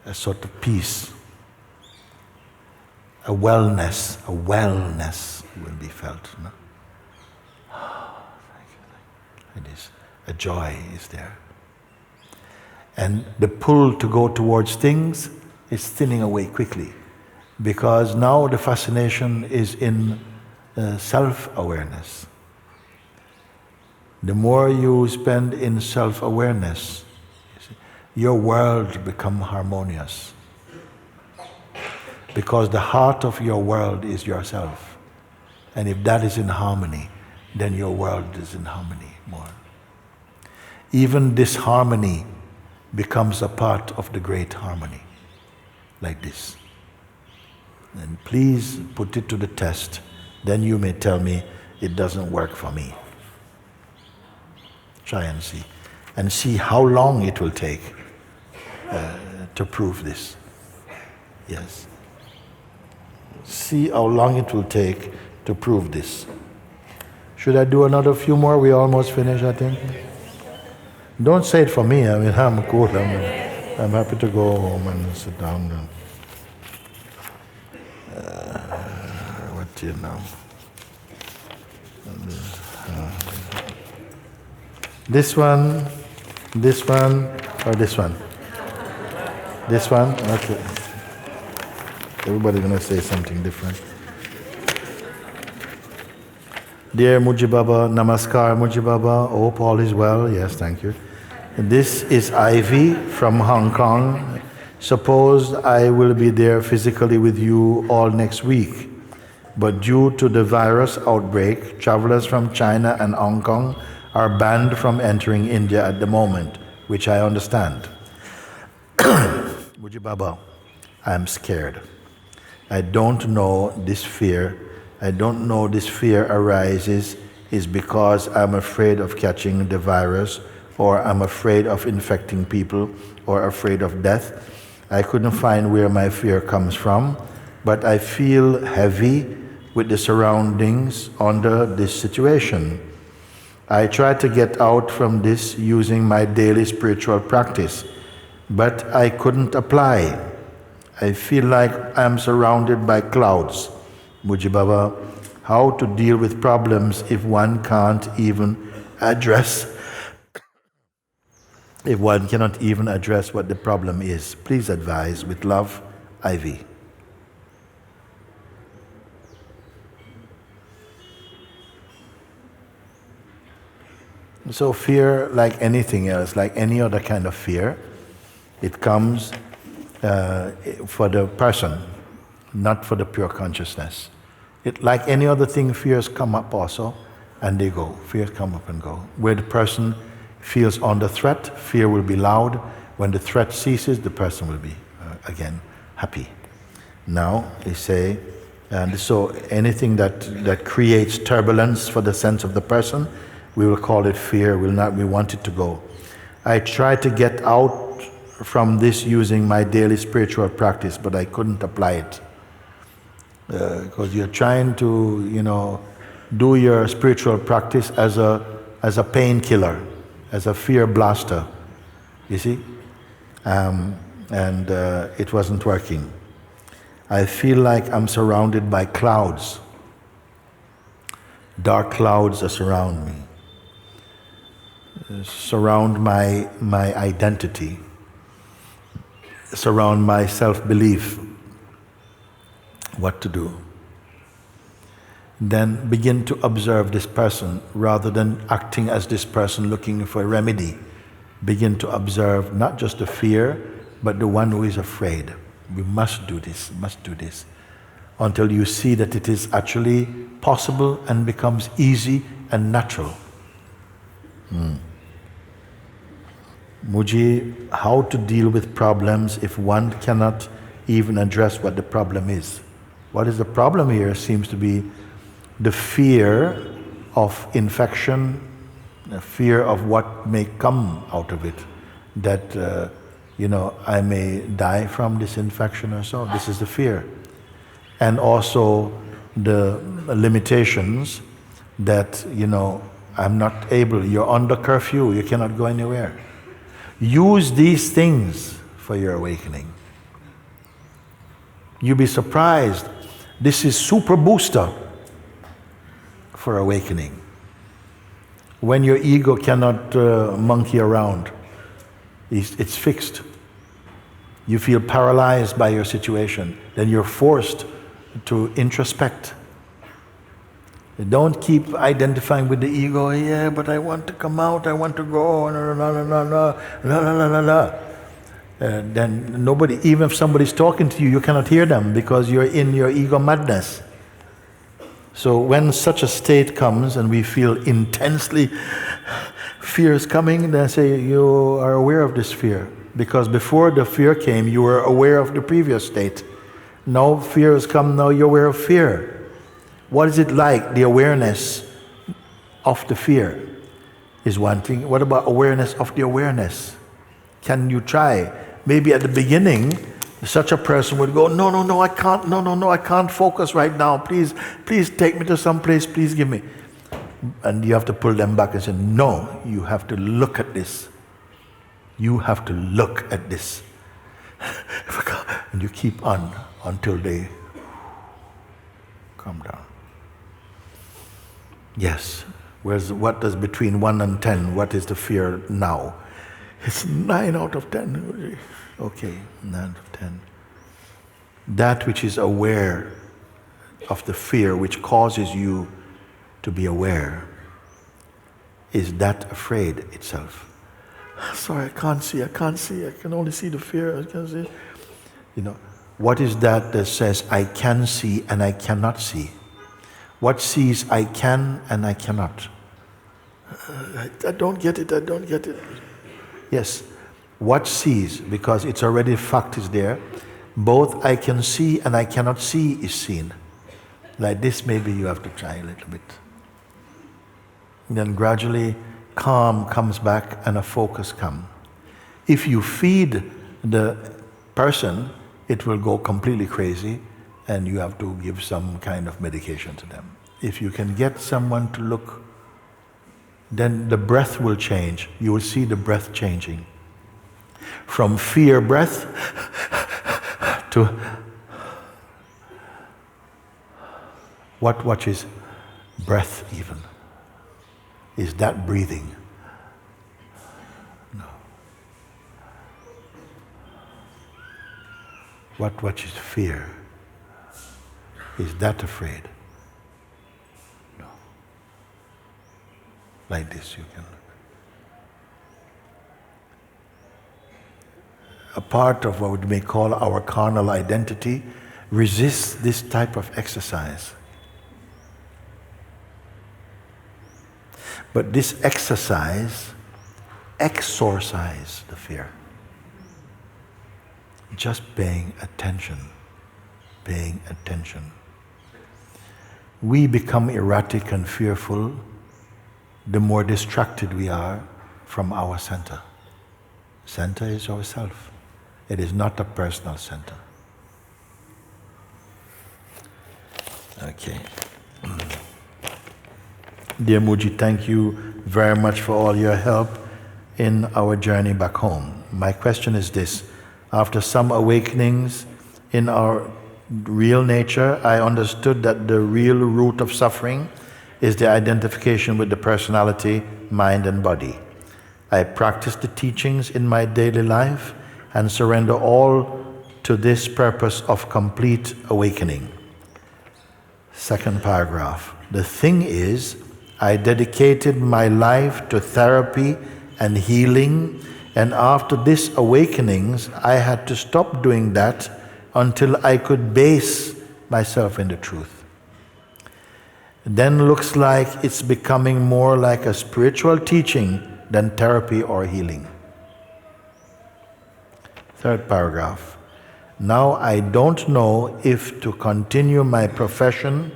a sort of peace, a wellness will be felt. No? It is. A joy is there. And the pull to go towards things is thinning away quickly, because now the fascination is in self-awareness. The more you spend in self-awareness, your world becomes harmonious. Because the heart of your world is yourself. And if that is in harmony, then your world is in harmony more. Even disharmony becomes a part of the great harmony, like this. And please put it to the test. Then you may tell me it doesn't work for me. Try and see. And see how long it will take to prove this. Yes. See how long it will take to prove this. Should I do another few more? We almost finished, I think. Don't say it for me. I mean, I'm cool. I'm happy to go home and sit down. What do you know? This one, or this one? This one? Okay. Everybody's going to say something different. Dear Moojibaba, Namaskar Moojibaba, hope all is well. Yes, thank you. This is Ivy from Hong Kong. Suppose I will be there physically with you all next week, but due to the virus outbreak, travelers from China and Hong Kong are banned from entering India at the moment, which I understand. Moojibaba, I am scared. I don't know this fear arises is because I'm afraid of catching the virus, or I'm afraid of infecting people, or afraid of death. I couldn't find where my fear comes from, but I feel heavy with the surroundings under this situation. I try to get out from this using my daily spiritual practice, but I couldn't apply. I feel like I'm surrounded by clouds. Moojibaba, how to deal with problems if one can't even address, if one cannot even address what the problem is. Please advise. With love, Ivy. So fear, like anything else, like any other kind of fear, it comes for the person, not for the pure consciousness. Like any other thing, fears come up also, and they go. Fears come up and go. Where the person feels under threat, fear will be loud. When the threat ceases, the person will be, again, happy. Now, they say, and so anything that creates turbulence for the sense of the person, we will call it fear. We want it to go. I tried to get out from this using my daily spiritual practice, but I couldn't apply it. Because you're trying to, do your spiritual practice as a painkiller, as a fear blaster, you see? And it wasn't working. I feel like I'm surrounded by clouds. Dark clouds are surround me. Surround my identity. Surround my self-belief. What to do? Then begin to observe this person rather than acting as this person looking for a remedy. Begin to observe not just the fear, but the one who is afraid. We must do this, until you see that it is actually possible and becomes easy and natural. Mooji, how to deal with problems if one cannot even address what the problem is? What is the problem here seems to be the fear of infection, the fear of what may come out of it, that I may die from this infection or so. This is the fear. And also the limitations that, I'm not able, you're under curfew, you cannot go anywhere. Use these things for your awakening. You'll be surprised. This is super booster for awakening. When your ego cannot monkey around, It's fixed. You feel paralyzed by your situation. Then you're forced to introspect. Don't keep identifying with the ego. Yeah, but I want to come out. I want to go. No, no, no, no, no, no, no, no, no, no. Then nobody, even if somebody's talking to you, you cannot hear them because you're in your ego madness. So when such a state comes and we feel intensely fear is coming, then say you are aware of this fear. Because before the fear came, you were aware of the previous state. Now fear has come, now you're aware of fear. What is it like, the awareness of the fear is one thing. What about awareness of the awareness? Can you try? Maybe at the beginning, such a person would go, no, no, no, I can't, no, no, no, I can't focus right now. Please, please take me to some place, please give me. And you have to pull them back and say, no, you have to look at this. You have to look at this. And you keep on until they calm down. Yes. What does between 1 and 10, what is the fear now? It's 9 out of 10. Okay, 9 out of 10. That which is aware of the fear, which causes you to be aware, is that afraid itself. Sorry, I can't see, I can only see the fear, I can't see. What is that says I can see and I cannot see? What sees I can and I cannot? I don't get it. Yes, what sees, because it's already fact is there, both I can see and I cannot see is seen. Like this, maybe you have to try a little bit. And then gradually calm comes back and a focus comes. If you feed the person, it will go completely crazy and you have to give some kind of medication to them. If you can get someone to look, then the breath will change. You will see the breath changing. From fear breath to what is breath even? Is that breathing? No. What is fear? Is that afraid? No. Like this you can look. A part of what we may call our carnal identity resists this type of exercise. But this exercise exorcises the fear. Just paying attention. Paying attention. We become erratic and fearful the more distracted we are from our center. Center is ourself. It is not a personal center. Okay. Dear Mooji, thank you very much for all your help in our journey back home. My question is this. After some awakenings in our real nature, I understood that the real root of suffering is the identification with the personality, mind and body. I practice the teachings in my daily life and surrender all to this purpose of complete awakening. Second paragraph. The thing is, I dedicated my life to therapy and healing, and after these awakenings, I had to stop doing that until I could base myself in the truth. Then looks like it's becoming more like a spiritual teaching than therapy or healing. Third paragraph. Now I don't know if to continue my profession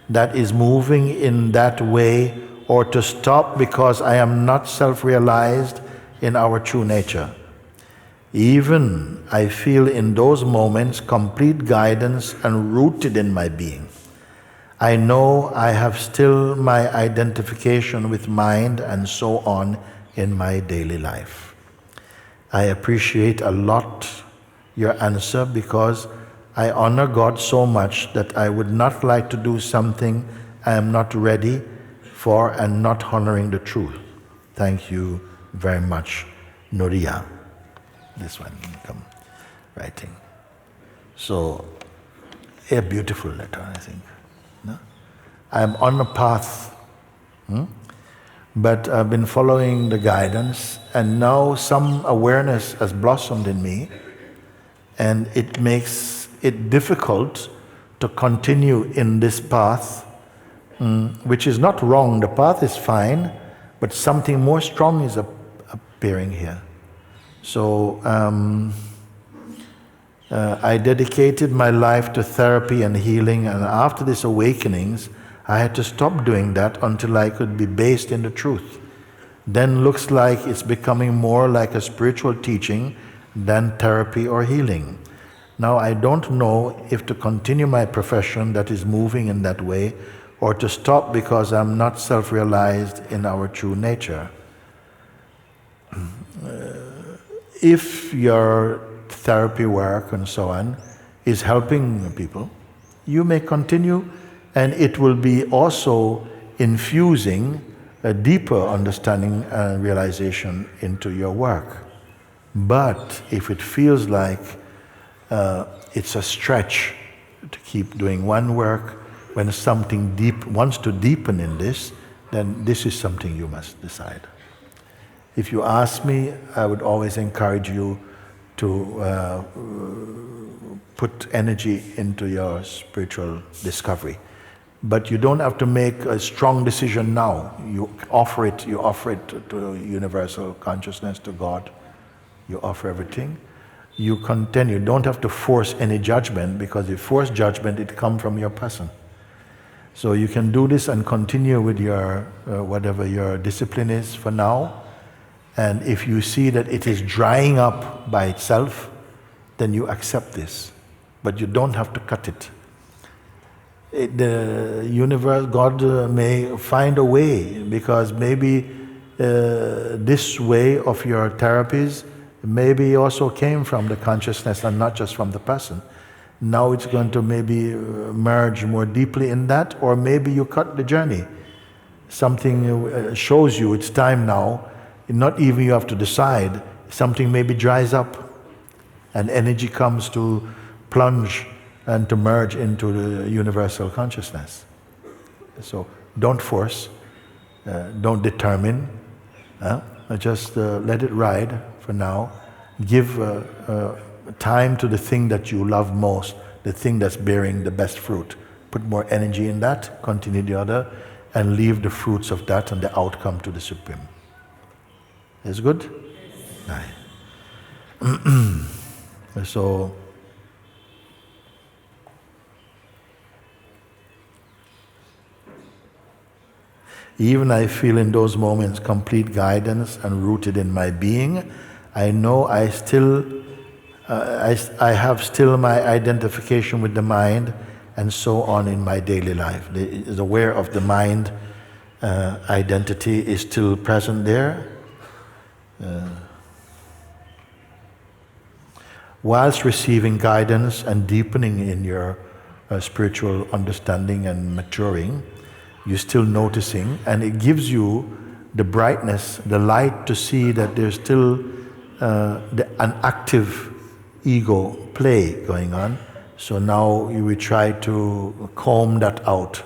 that is moving in that way or to stop because I am not self-realized in our true nature. Even I feel in those moments complete guidance and rooted in my being. I know I have still my identification with mind and so on in my daily life. I appreciate a lot your answer because I honor God so much that I would not like to do something I am not ready for and not honoring the truth. Thank you very much, Nuria. this one come writing. So, a beautiful letter, I think. No? I'm on a path, but I've been following the guidance, and now some awareness has blossomed in me, and it makes it difficult to continue in this path, which is not wrong. The path is fine, but something more strong is appearing here. So I dedicated my life to therapy and healing, and after these awakenings, I had to stop doing that until I could be based in the truth. Then looks like it's becoming more like a spiritual teaching than therapy or healing. Now I don't know if to continue my profession that is moving in that way, or to stop because I'm not self-realized in our true nature. If your therapy work and so on is helping people, you may continue, and it will be also infusing a deeper understanding and realization into your work. But if it feels like it's a stretch to keep doing one work, when something deep wants to deepen in this, then this is something you must decide. If you ask me, I would always encourage you to put energy into your spiritual discovery. But you don't have to make a strong decision now. You offer it to universal consciousness, to God. You offer everything. You continue. You don't have to force any judgment, because if you force judgment, it comes from your person. So you can do this and continue with your whatever your discipline is for now. And if you see that it is drying up by itself, then you accept this. But you don't have to cut it. The universe, God may find a way, because maybe this way of your therapies maybe also came from the consciousness and not just from the person. Now it's going to maybe merge more deeply in that, or maybe you cut the journey. Something shows you it's time now. Not even you have to decide. Something maybe dries up, and energy comes to plunge and to merge into the universal consciousness. So don't force, don't determine, just let it ride for now. Give time to the thing that you love most, the thing that's bearing the best fruit. Put more energy in that, continue the other, and leave the fruits of that and the outcome to the Supreme. Is good? Aye. So, even I feel in those moments complete guidance and rooted in my being. I know I have still my identification with the mind, and so on in my daily life. Is aware of the mind identity is still present there. Whilst receiving guidance and deepening in your spiritual understanding and maturing, you're still noticing, and it gives you the brightness, the light to see that there's still an active ego play going on. So now you will try to comb that out,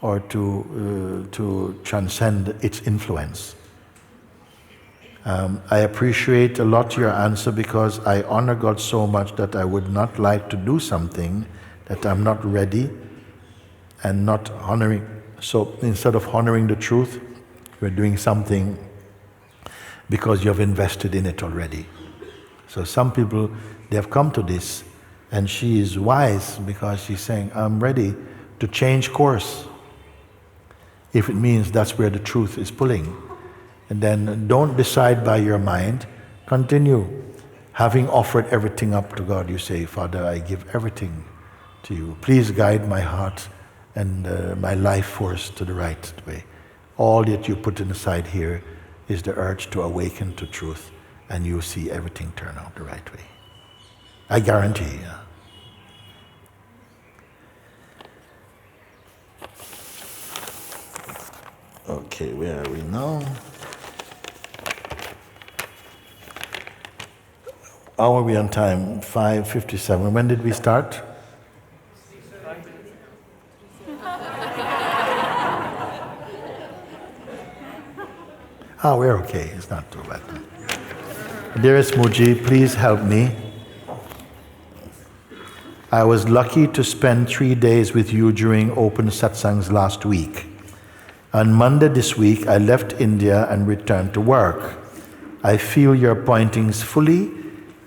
or to transcend its influence. I appreciate a lot your answer, because I honor God so much that I would not like to do something that I'm not ready and not honoring. So instead of honoring the truth, we're doing something because you have invested in it already. So some people, they have come to this, and she is wise because she's saying, I'm ready to change course, if it means that's where the truth is pulling. And then don't decide by your mind, continue. Having offered everything up to God, you say, Father, I give everything to you. Please guide my heart and my life force to the right way. All that you put aside here is the urge to awaken to truth, and you see everything turn out the right way. I guarantee. Okay, where are we now? How are we on time? 5:57. When did we start? We're okay. It's not too bad. Dearest Mooji, please help me. I was lucky to spend 3 days with you during open satsangs last week. On Monday this week, I left India and returned to work. I feel your pointings fully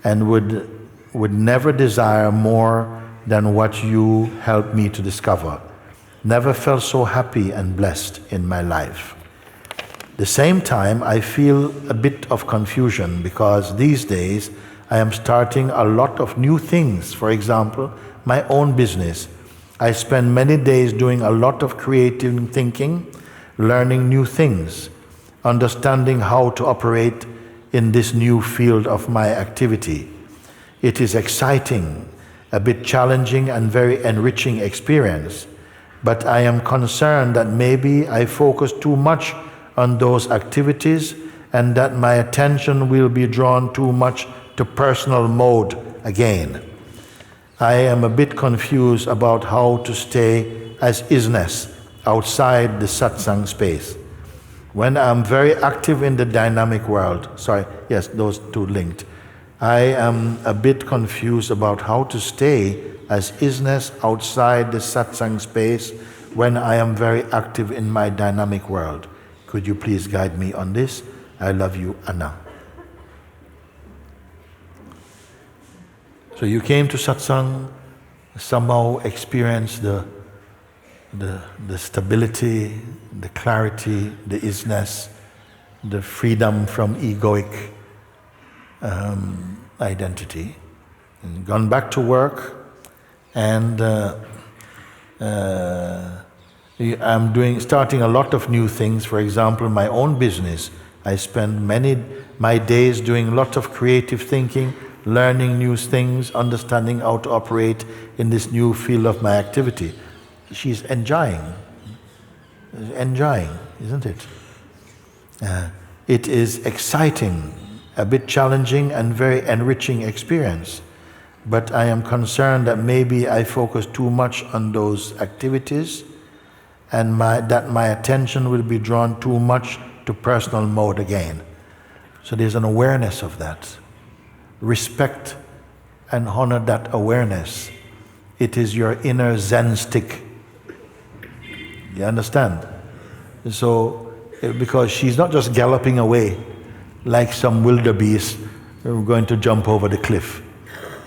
and would never desire more than what you helped me to discover. Never felt so happy and blessed in my life. At the same time, I feel a bit of confusion because these days I am starting a lot of new things. For example, my own business. I spend many days doing a lot of creative thinking, learning new things, understanding how to operate in this new field of my activity. It is exciting, a bit challenging and very enriching experience, but I am concerned that maybe I focus too much on those activities and that my attention will be drawn too much to personal mode again. I am a bit confused about how to stay as isness outside the satsang space. When I'm very active in the dynamic world, those two linked. I am a bit confused about how to stay as isness outside the satsang space when I am very active in my dynamic world. Could you please guide me on this? I love you, Anna. So you came to satsang, somehow experienced the stability, the clarity, the isness, the freedom from egoic identity, and gone back to work, and I'm starting a lot of new things. For example, my own business. I spend my days doing a lot of creative thinking, learning new things, understanding how to operate in this new field of my activity. She's enjoying, isn't it? It is exciting, a bit challenging and very enriching experience. But I am concerned that maybe I focus too much on those activities and that my attention will be drawn too much to personal mode again. So there's an awareness of that. Respect and honor that awareness. It is your inner Zen stick. You understand? So, because she's not just galloping away like some wildebeest going to jump over the cliff.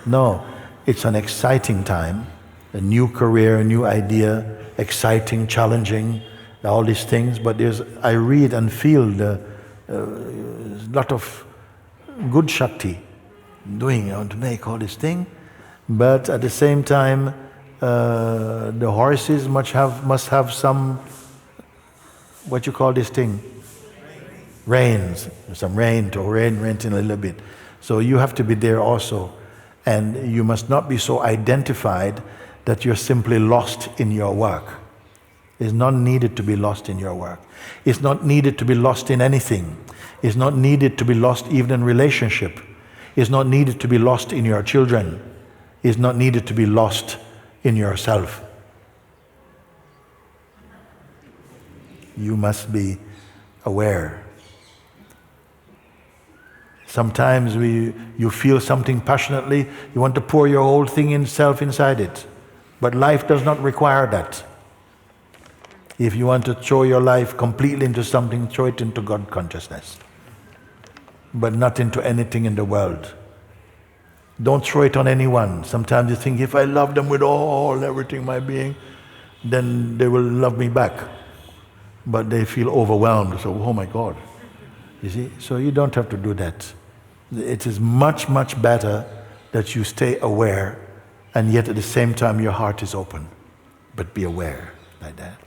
No, it's an exciting time, a new career, a new idea, exciting, challenging, all these things. But I read and feel a lot of good Shakti doing to make all this thing. But at the same time, the horses must have some, what you call this thing? Reins. Some rein to rein in a little bit. So you have to be there also. And you must not be so identified that you're simply lost in your work. It's not needed to be lost in your work. It's not needed to be lost in anything. It's not needed to be lost even in relationship. It's not needed to be lost in your children. It's not needed to be lost in yourself. You must be aware. Sometimes you feel something passionately, you want to pour your whole thing inside it. But life does not require that. If you want to throw your life completely into something, throw it into God consciousness. But not into anything in the world. Don't throw it on anyone. Sometimes you think, if I love them with everything, my being, then they will love me back. But they feel overwhelmed. So, oh my God. You see? So you don't have to do that. It is much, much better that you stay aware, and yet at the same time your heart is open. But be aware like that.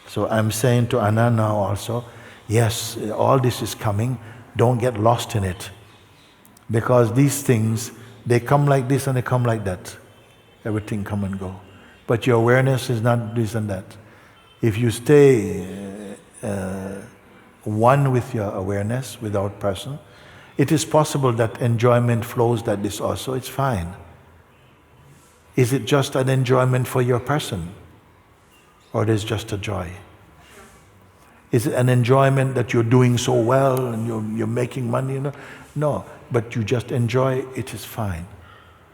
So I'm saying to Anna now also, yes, all this is coming. Don't get lost in it. Because these things, they come like this and they come like that. Everything come and go. But your awareness is not this and that. If you stay one with your awareness, without person, It is possible that enjoyment flows like this also, it's fine. Is it just an enjoyment for your person? Or it is just a joy? Is it an enjoyment that you're doing so well and you're making money? No, but you just enjoy, it is fine.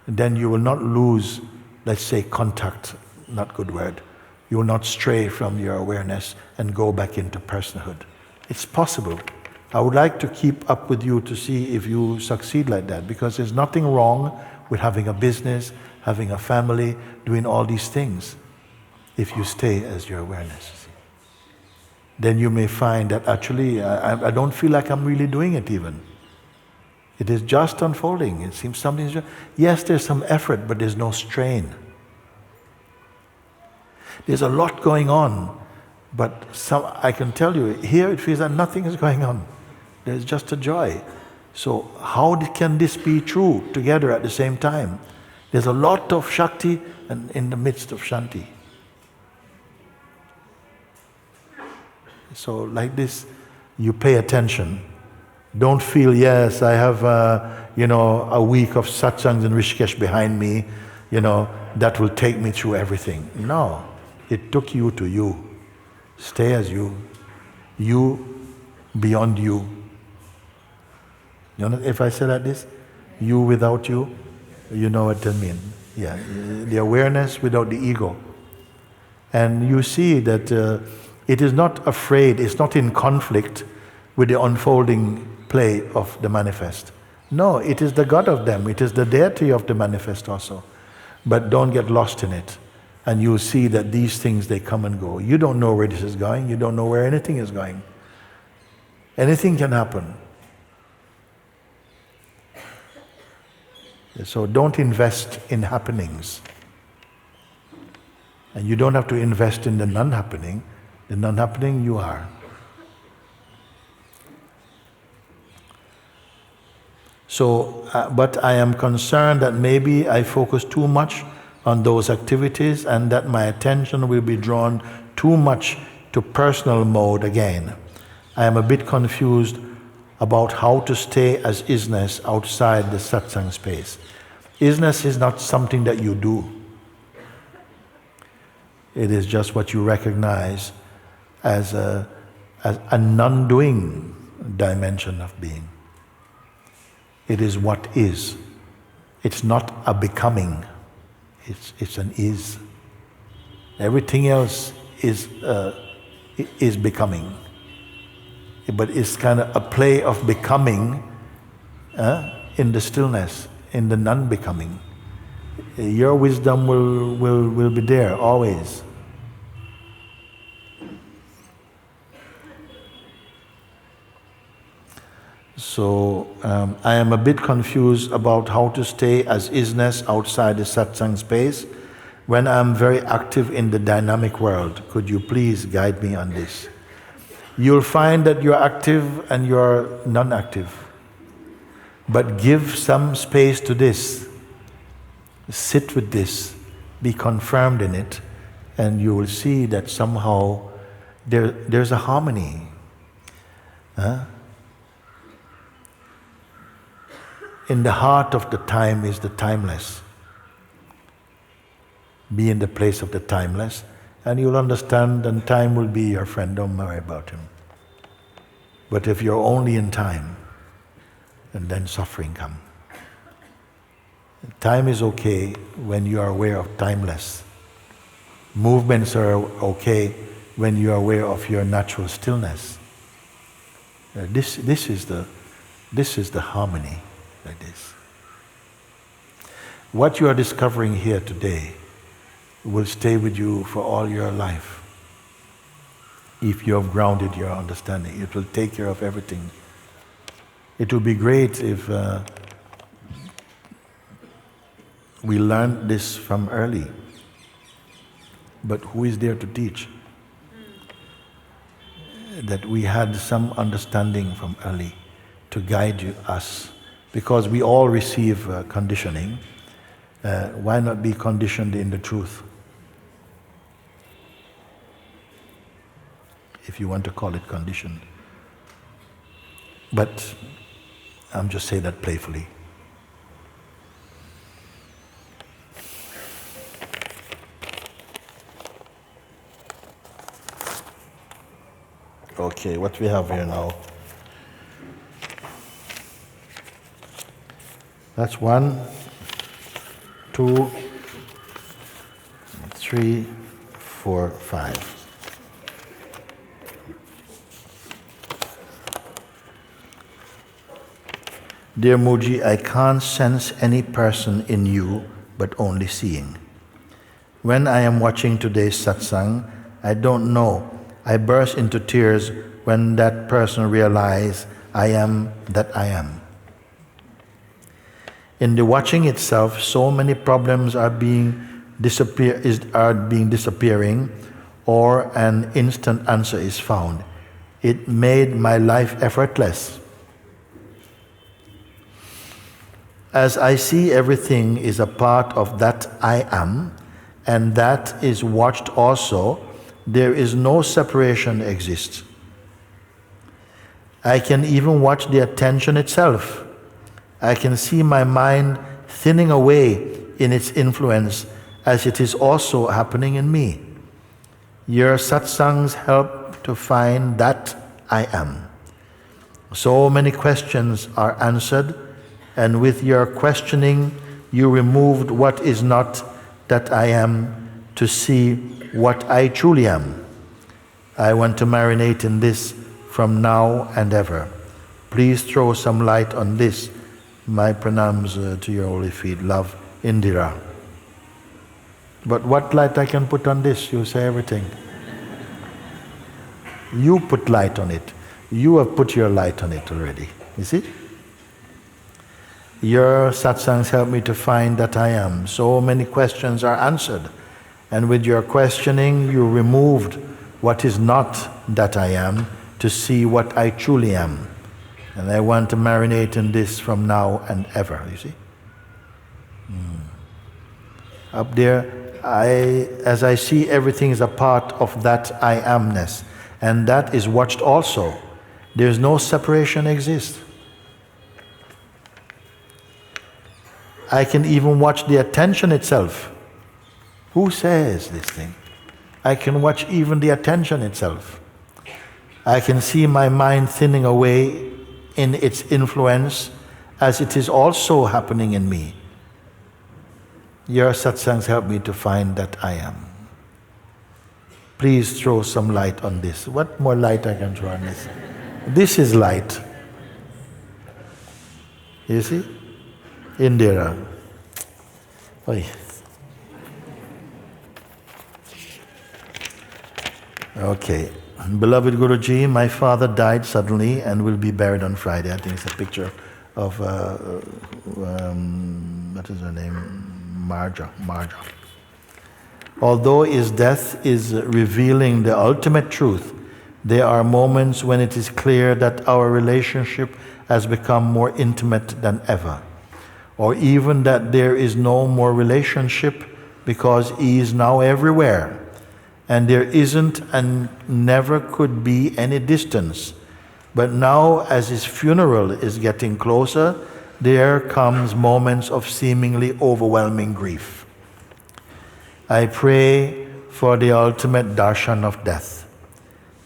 And then you will not lose, let's say, contact, not good word. You will not stray from your awareness and go back into personhood. It's possible. I would like to keep up with you to see if you succeed like that, because there's nothing wrong with having a business, having a family, doing all these things, if you stay as your awareness. Then you may find that actually I don't feel like I'm really doing it even. It is just unfolding. It seems something's just, yes, there's some effort, but there's no strain. There's a lot going on, but I can tell you, here it feels that nothing is going on. There's just a joy. So how can this be true together at the same time? There's a lot of Shakti and in the midst of Shanti. So like this, you pay attention. Don't feel, yes, I have a week of satsangs in Rishikesh behind me, that will take me through everything. No, it took you to you. Stay as you. You beyond you. If I say like this, you without you, you know what I mean. Yeah, the awareness without the ego. And you see that it is not afraid, it's not in conflict with the unfolding play of the manifest. No, it is the God of them, it is the deity of the manifest also. But don't get lost in it. And you see that these things, they come and go. You don't know where this is going, you don't know where anything is going. Anything can happen. So don't invest in happenings. And you don't have to invest in the non-happening. The non-happening, you are. So, but I am concerned that maybe I focus too much on those activities and that my attention will be drawn too much to personal mode again. I am a bit confused about how to stay as isness outside the satsang space. Isness is not something that you do. It is just what you recognize as a non-doing dimension of being. It is what is. It's not a becoming. It's an is. Everything else is becoming. But it's kind of a play of becoming in the stillness, in the non-becoming. Your wisdom will be there always. So I am a bit confused about how to stay as isness outside the satsang space when I'm very active in the dynamic world. Could you please guide me on this? You'll find that you're active and you're non-active. But give some space to this. Sit with this. Be confirmed in it. And you will see that somehow there's a harmony. In the heart of the time is the timeless. Be in the place of the timeless, and you'll understand, and time will be your friend. Don't worry about him. But if you're only in time, and then suffering comes. Time is okay when you are aware of timeless. Movements are okay when you are aware of your natural stillness. This is the harmony like this. What you are discovering here today will stay with you for all your life. If you have grounded your understanding, it will take care of everything. It would be great if we learned this from early. But who is there to teach? That we had some understanding from early to guide us. Because we all receive conditioning. Why not be conditioned in the truth? If you want to call it conditioned. But I'm just saying that playfully. Okay, what we have here now? That's 1, 2, 3, 4, 5. Dear Mooji, I can't sense any person in you but only seeing. When I am watching today's satsang, I don't know. I burst into tears when that person realizes I am that I am. In the watching itself, so many problems are disappearing, or an instant answer is found. It made my life effortless. As I see everything is a part of that I am, and that is watched also, there is no separation exists. I can even watch the attention itself. I can see my mind thinning away in its influence as it is also happening in me. Your satsangs help to find that I am. So many questions are answered, and with your questioning, you removed what is not that I am to see what I truly am. I want to marinate in this from now and ever. Please throw some light on this. My pranams to your holy feet. Love, Indira. But what light I can put on this? You say everything. You put light on it. You have put your light on it already. You see? Your satsangs help me to find that I am. So many questions are answered. And with your questioning, you removed what is not that I am to see what I truly am. And I want to marinate in this from now and ever, you see? Up there, as I see everything is a part of that I amness, and that is watched also. There's no separation exists. I can even watch the attention itself. Who says this thing? I can watch even the attention itself. I can see my mind thinning away in its influence as it is also happening in me. Your satsangs help me to find that I am. Please throw some light on this. What more light I can throw on this? This is light. You see? Indira. Oy. Okay. Beloved Guruji, my father died suddenly and will be buried on Friday. I think it's a picture of, what is her name? Marja. Although his death is revealing the ultimate truth, there are moments when it is clear that our relationship has become more intimate than ever, or even that there is no more relationship because he is now everywhere, and there isn't and never could be any distance. But now, as his funeral is getting closer, there comes moments of seemingly overwhelming grief. I pray for the ultimate darshan of death.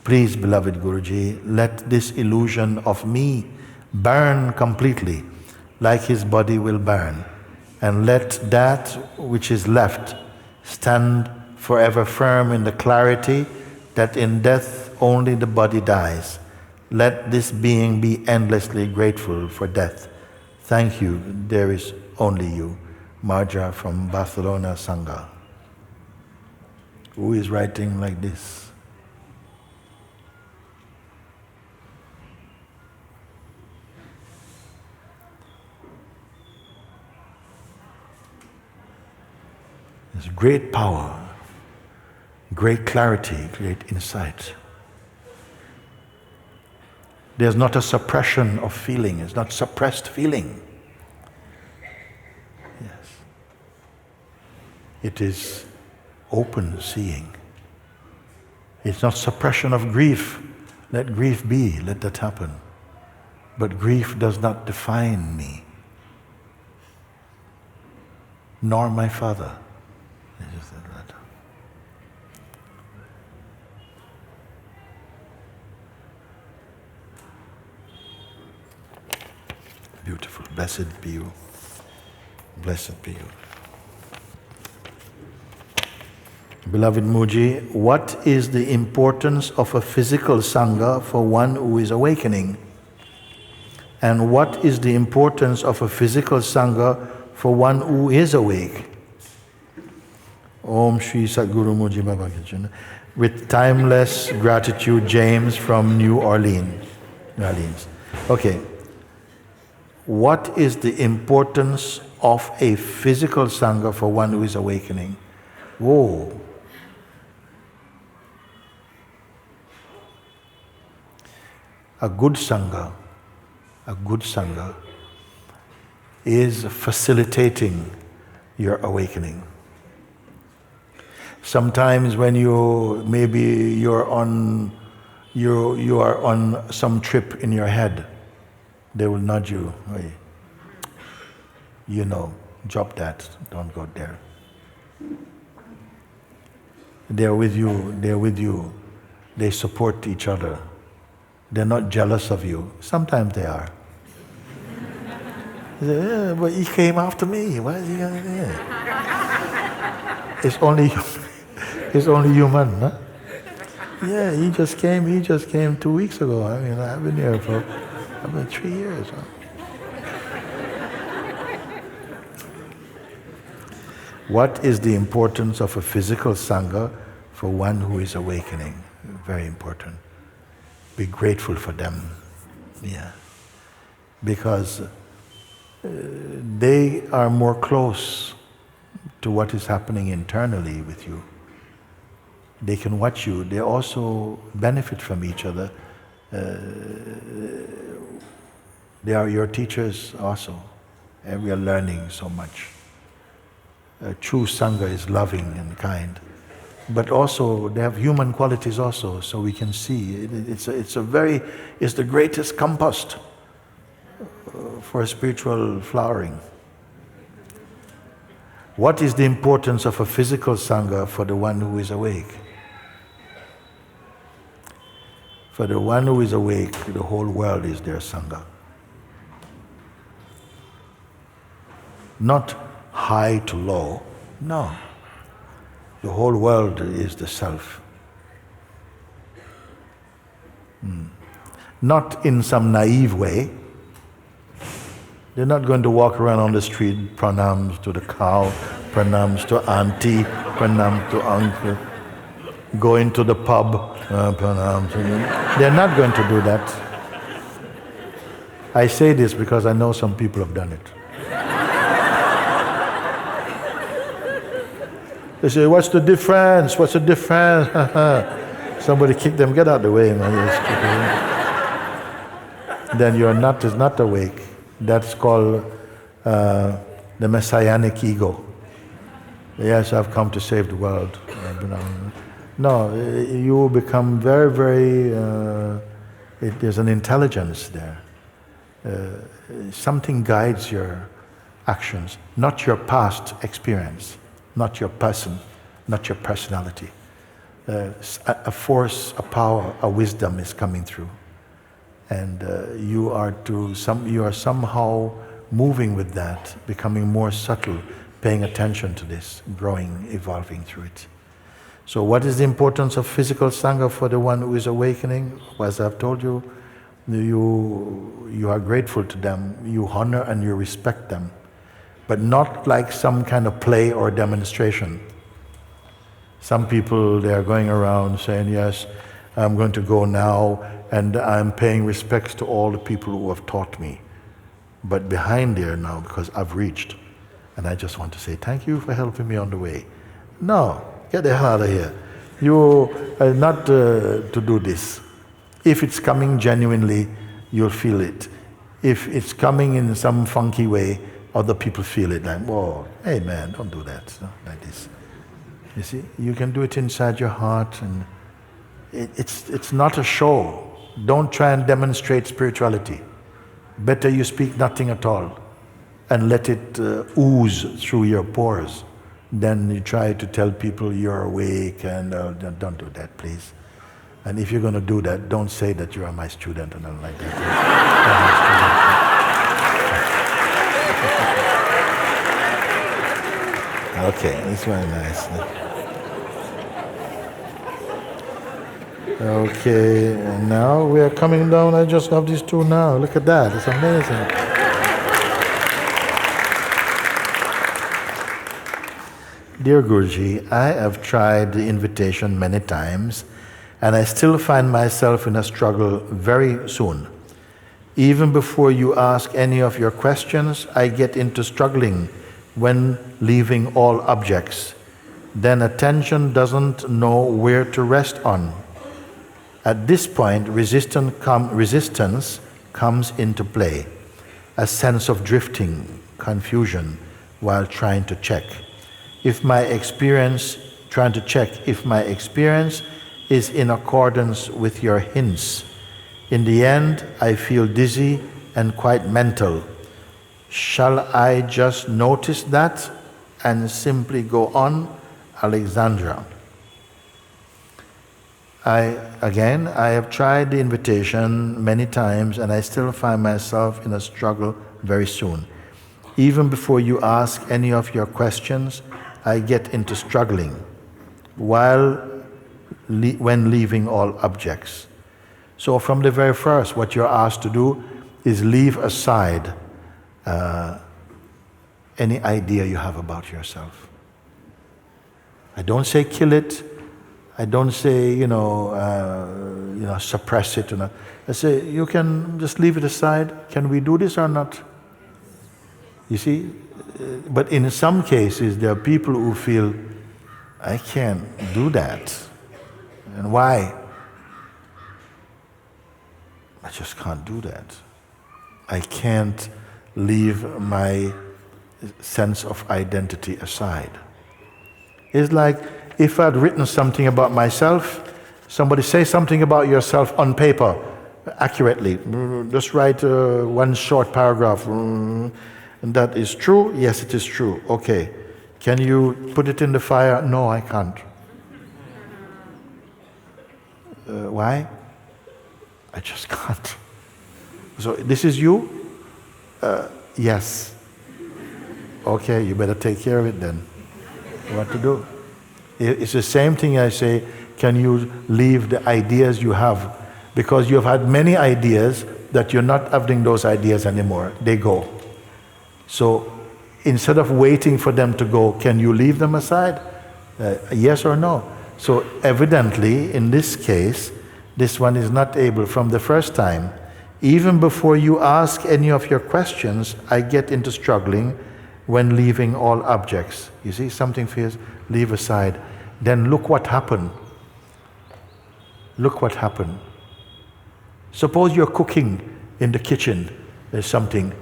Please, beloved Guruji, let this illusion of me burn completely, like his body will burn, and let that which is left stand forever firm in the clarity that in death only the body dies. Let this being be endlessly grateful for death. Thank you, there is only you. Marja from Barcelona, Sangha. Who is writing like this? There's great power, great clarity, great insight. There's not a suppression of feeling. It's not suppressed feeling. Yes. It is open seeing. It's not suppression of grief. Let grief be. Let that happen. But grief does not define me, nor my father. He just said that. Beautiful. Blessed be you. Blessed be you. Beloved Mooji, what is the importance of a physical Sangha for one who is awakening? And what is the importance of a physical Sangha for one who is awake? Om Shri Sadguru Moojibaba. With timeless gratitude, James from New Orleans. Okay. What is the importance of a physical Sangha for one who is awakening? Whoa. A good Sangha is facilitating your awakening. Sometimes when you are on some trip in your head, they will nudge you, hey, drop that, don't go there. They're with you, they support each other. They're not jealous of you. Sometimes they are. They say, yeah, but he came after me. Why is he going there? It's only human, huh? Yeah, he just came 2 weeks ago. I mean, I've been here for about 3 years. Huh? What is the importance of a physical Sangha for one who is awakening? Very important. Be grateful for them. Yeah. Because they are more close to what is happening internally with you. They can watch you. They also benefit from each other. They are your teachers also. And we are learning so much. True Sangha is loving and kind. But also, they have human qualities also, so we can see. It's the greatest compost for spiritual flowering. What is the importance of a physical Sangha for the one who is awake? For the one who is awake, the whole world is their Sangha. Not high to low, no. The whole world is the self. Not in some naive way. They're not going to walk around on the street, pranams to the cow, pranams to auntie, pranams to uncle, go into the pub, pranams to them. They're not going to do that. I say this because I know some people have done it. They say, what's the difference? What's the difference? Somebody kick them, get out of the way, man. Then you're not awake. That's called the messianic ego. Yes, I've come to save the world. No, you become very, very, there's an intelligence there. Something guides your actions, not your past experience. Not your person, not your personality. A force, a power, a wisdom is coming through. And you are somehow moving with that, becoming more subtle, paying attention to this, growing, evolving through it. So what is the importance of physical Sangha for the one who is awakening? As I've told you, you are grateful to them, you honor and you respect them. But not like some kind of play or demonstration. Some people, they are going around saying, yes, I'm going to go now and I'm paying respects to all the people who have taught me. But behind there now, because I've reached, and I just want to say, thank you for helping me on the way. No, get the hell out of here. You are not to do this. If it's coming genuinely, you'll feel it. If it's coming in some funky way, other people feel it like, whoa, hey man, don't do that, like this. You see, you can do it inside your heart, and it's not a show. Don't try and demonstrate spirituality. Better you speak nothing at all and let it ooze through your pores than you try to tell people you're awake and don't do that, please. And if you're going to do that, don't say that you are my student and I'm like that. Okay, that's very nice. Okay, and now we are coming down. I just have these two now. Look at that, it's amazing. Dear Guruji, I have tried the invitation many times and I still find myself in a struggle very soon. Even before you ask any of your questions, I get into struggling when leaving all objects. Then attention doesn't know where to rest on. At this point, resistance comes into play, a sense of drifting, confusion, while trying to check. Trying to check if my experience is in accordance with your hints. In the end, I feel dizzy and quite mental. Shall I just notice that and simply go on? Alexandra. I have tried the invitation many times and I still find myself in a struggle very soon. Even before you ask any of your questions, I get into struggling when leaving all objects. So from the very first, what you're asked to do is leave aside any idea you have about yourself. I don't say kill it. I don't say, suppress it. I say, you can just leave it aside. Can we do this or not? You see? But in some cases, there are people who feel, I can't do that. And why? I just can't do that. I can't leave my sense of identity aside. It's like if I'd written something about myself, somebody say something about yourself on paper, accurately. Just write one short paragraph. And that is true? Yes, it is true. Okay. Can you put it in the fire? No, I can't. Why? I just can't. So this is you? Yes. Okay, you better take care of it then. What to do? It's the same thing I say, can you leave the ideas you have? Because you've had many ideas that you're not having those ideas anymore. They go. So instead of waiting for them to go, can you leave them aside? Yes or no? So evidently, in this case, this one is not able from the first time. Even before you ask any of your questions, I get into struggling when leaving all objects. You see, something feels, leave aside. Then look what happened. Look what happened. Suppose you're cooking in the kitchen. There's something.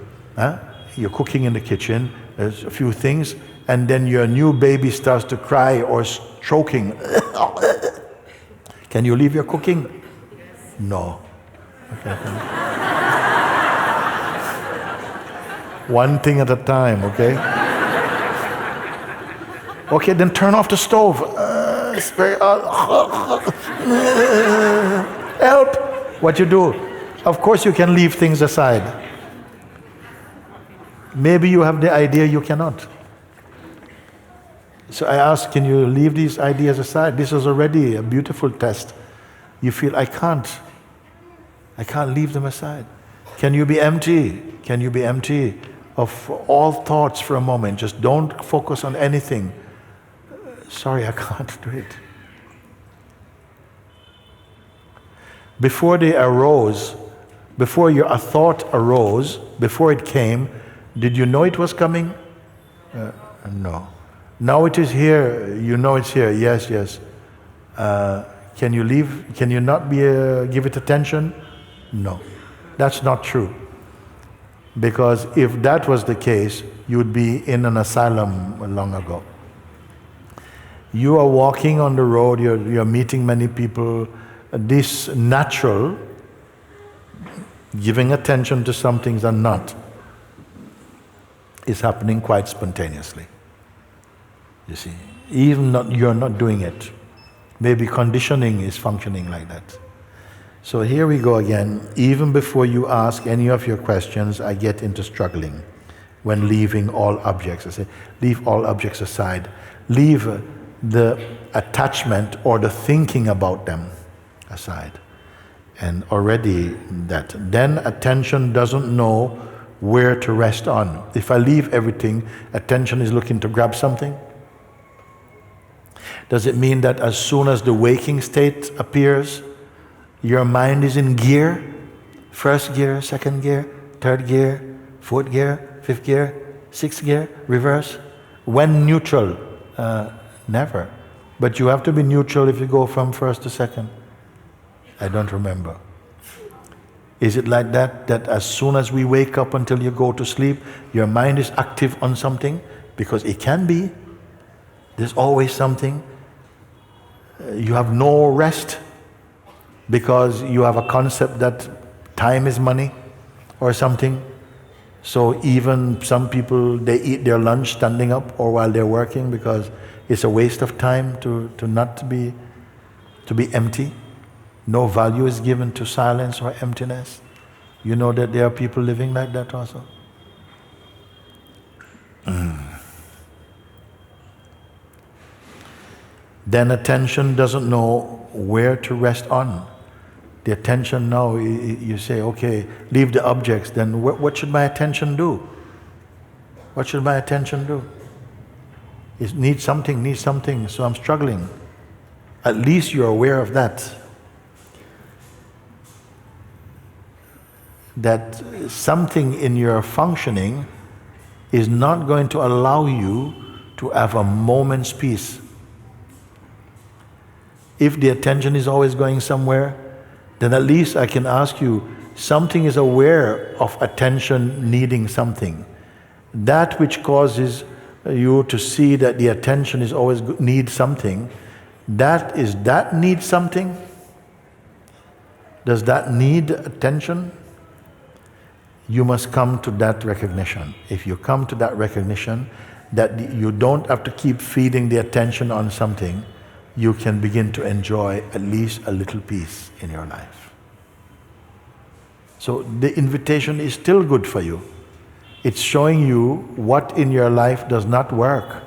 You're cooking in the kitchen. There's a few things. And then your new baby starts to cry or choking. Can you leave your cooking? No. Okay. One thing at a time, okay? Okay, then turn off the stove. It's very help! What you do? Of course you can leave things aside. Maybe you have the idea you cannot. So I ask, can you leave these ideas aside? This is already a beautiful test. You feel, I can't leave them aside. Can you be empty? Can you be empty of all thoughts for a moment? Just don't focus on anything. Sorry, I can't do it. Before they arose, before a thought arose, before it came, did you know it was coming? No. Now it is here. You know it's here. Yes, yes. Can you leave? Can you not give it attention? No. That's not true. Because if that was the case, you would be in an asylum long ago. You are walking on the road, you're meeting many people. This natural Giving attention to some things and not is happening quite spontaneously. You see, even you're not doing it. Maybe conditioning is functioning like that. So here we go again. Even before you ask any of your questions, I get into struggling when leaving all objects. I say, leave all objects aside. Leave the attachment or the thinking about them aside. And already that. Then attention doesn't know where to rest on. If I leave everything, attention is looking to grab something. Does it mean that as soon as the waking state appears, your mind is in gear? First gear, second gear, third gear, fourth gear, fifth gear, sixth gear, reverse? When neutral? Never. But you have to be neutral if you go from first to second. I don't remember. Is it like that, that as soon as we wake up until you go to sleep, your mind is active on something? Because it can be. There's always something. You have no rest because you have a concept that time is money or something. So even some people, they eat their lunch standing up or while they're working because it's a waste of time to be empty. No value is given to silence or emptiness. You know that there are people living like that also. Then attention doesn't know where to rest on. The attention now, you say, okay, leave the objects, then what should my attention do? What should my attention do? It needs something, so I'm struggling. At least you're aware of that. That something in your functioning is not going to allow you to have a moment's peace. If the attention is always going somewhere, then at least I can ask you, something is aware of attention needing something. That which causes you to see that the attention is always needs something, that needs something? Does that need attention? You must come to that recognition. If you come to that recognition, that you don't have to keep feeding the attention on something, you can begin to enjoy at least a little peace in your life. So the invitation is still good for you. It's showing you what in your life does not work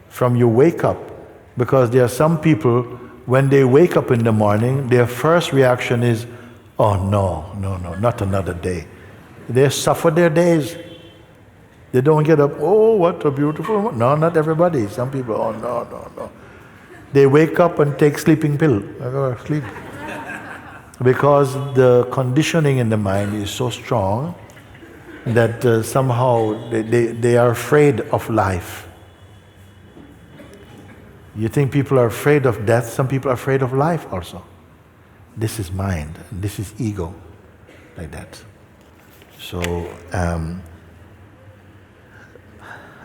from you wake up. Because there are some people, when they wake up in the morning, their first reaction is, oh no, not another day. They suffer their days. They don't get up, oh, what a beautiful, no, not everybody. Some people, oh no. They wake up and take sleeping pill. I go sleep. Because the conditioning in the mind is so strong that somehow they are afraid of life. You think people are afraid of death, some people are afraid of life also. This is mind, and this is ego, like that. So,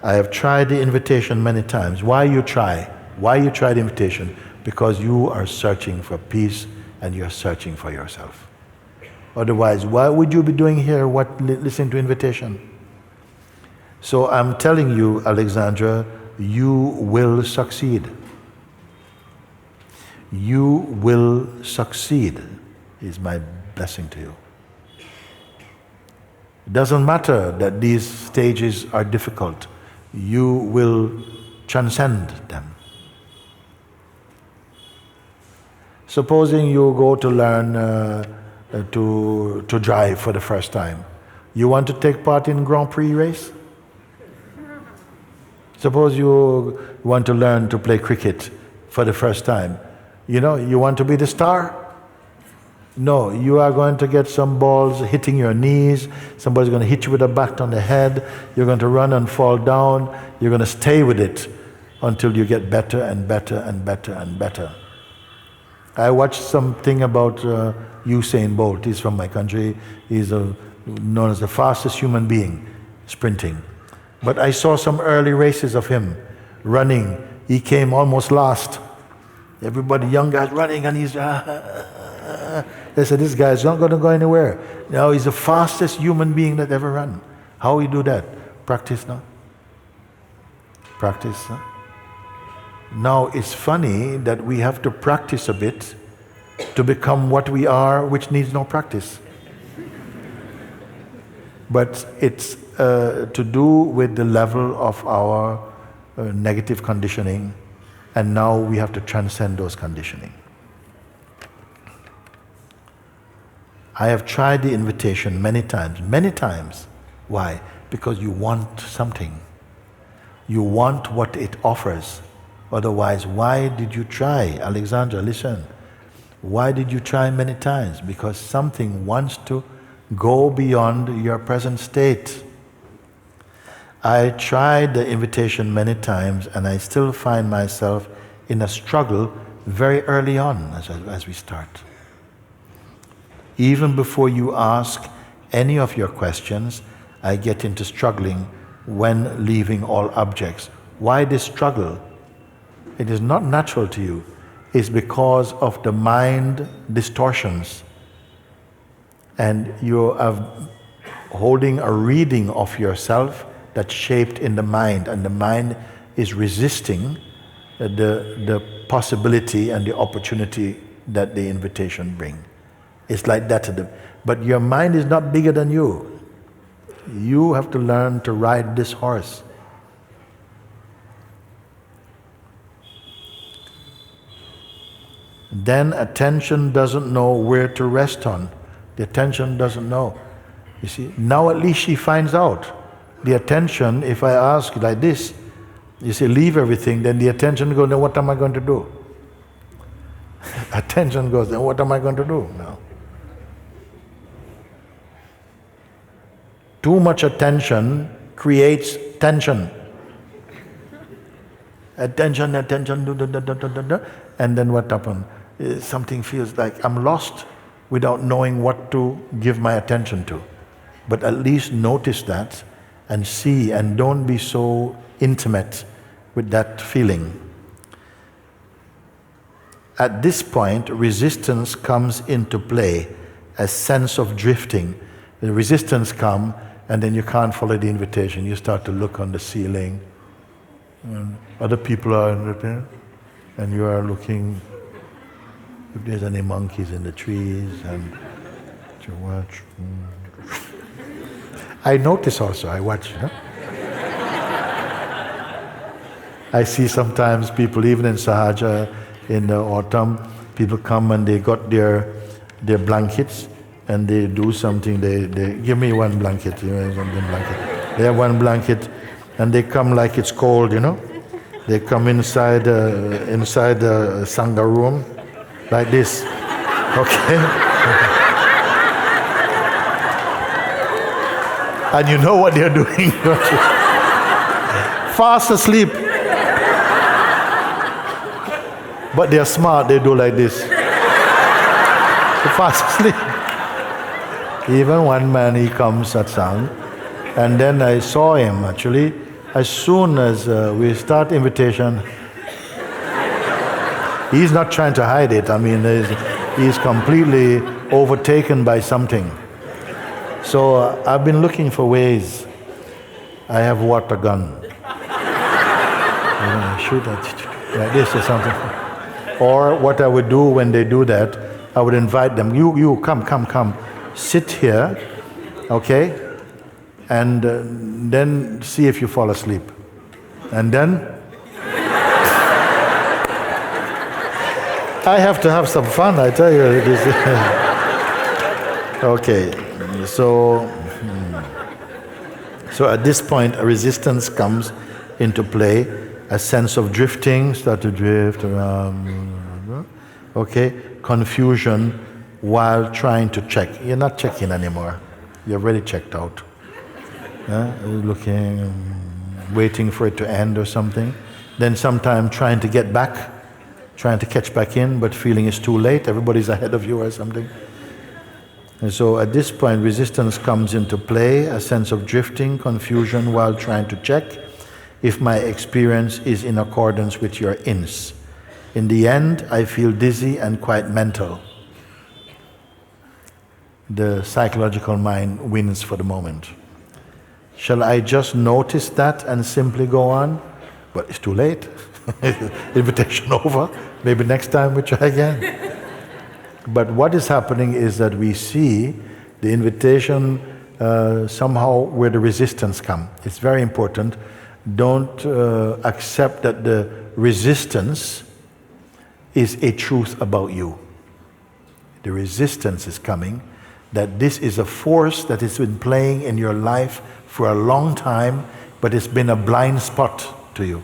I have tried the invitation many times. Why you try? Why you try the invitation? Because you are searching for peace and you are searching for yourself. Otherwise, why would you be doing here listening to invitation? So I'm telling you, Alexandra, you will succeed. You will succeed is my blessing to you. It doesn't matter that these stages are difficult. You will transcend them. Supposing you go to learn to drive for the first time. You want to take part in Grand Prix race? Suppose you want to learn to play cricket for the first time. You know, you want to be the star? No, you are going to get some balls hitting your knees. Somebody's going to hit you with a bat on the head. You're going to run and fall down. You're going to stay with it until you get better and better and better and better. I watched something about Usain Bolt. He's from my country. He's known as the fastest human being, sprinting. But I saw some early races of him running. He came almost last. Everybody, young guys running, and he's They said, this guy's not going to go anywhere. Now he's the fastest human being that ever run. How we do that? Practice now. Practice. Huh? Now it's funny that we have to practice a bit to become what we are, which needs no practice. But it's to do with the level of our negative conditioning, and now we have to transcend those conditioning. I have tried the invitation many times, many times. Why? Because you want something. You want what it offers. Otherwise, why did you try? Alexandra, listen. Why did you try many times? Because something wants to go beyond your present state. I tried the invitation many times, and I still find myself in a struggle very early on as we start. Even before you ask any of your questions, I get into struggling when leaving all objects. Why this struggle? It is not natural to you. It's because of the mind distortions. And you are holding a reading of yourself that's shaped in the mind, and the mind is resisting the possibility and the opportunity that the invitation brings. It's like that. But your mind is not bigger than you. You have to learn to ride this horse. Then attention doesn't know where to rest on. The attention doesn't know. You see, now at least she finds out. The attention, if I ask like this, you say leave everything, then the attention goes, then what am I going to do? Attention goes, then what am I going to do now? Too much attention creates tension. Attention, and then what happens? Something feels like I'm lost without knowing what to give my attention to. But at least notice that and see, and don't be so intimate with that feeling. At this point, resistance comes into play, a sense of drifting. The resistance comes, and then you can't follow the invitation. You start to look on the ceiling. And other people are in there, and you are looking if there's any monkeys in the trees, and you watch. I notice also, I watch. Huh? I see sometimes people, even in Sahaja, in the autumn, people come and they got their blankets, and they do something. They give me one blanket, They have one blanket, and they come like it's cold, They come inside the Sangha room, like this, okay? And you know what they're doing, don't you? Fast asleep. But they're smart, they do like this. Fast asleep. Even one man, he comes Satsang, and then I saw him actually, as soon as we start invitation, he's not trying to hide it. I mean, he's completely overtaken by something. So I've been looking for ways. I have water gun. Shoot that like this or something. Or what I would do when they do that, I would invite them. You come. Sit here, okay? And then see if you fall asleep. And then I have to have some fun, I tell you. Okay, so at this point, a resistance comes into play, a sense of drifting, start to drift around, okay? Confusion while trying to check. You're not checking anymore. You're already checked out. You're looking, waiting for it to end or something. Then sometime trying to get back, trying to catch back in, but feeling it's too late, everybody's ahead of you or something. And so at this point, resistance comes into play, a sense of drifting, confusion while trying to check if my experience is in accordance with your ins. In the end, I feel dizzy and quite mental. the psychological mind wins for the moment. Shall I just notice that and simply go on? But it's too late. Invitation over. Maybe next time we try again. But what is happening is that we see the invitation somehow where the resistance comes. It's very important. Don't accept that the resistance is a truth about you. The resistance is coming, that this is a force that has been playing in your life for a long time, but it's been a blind spot to you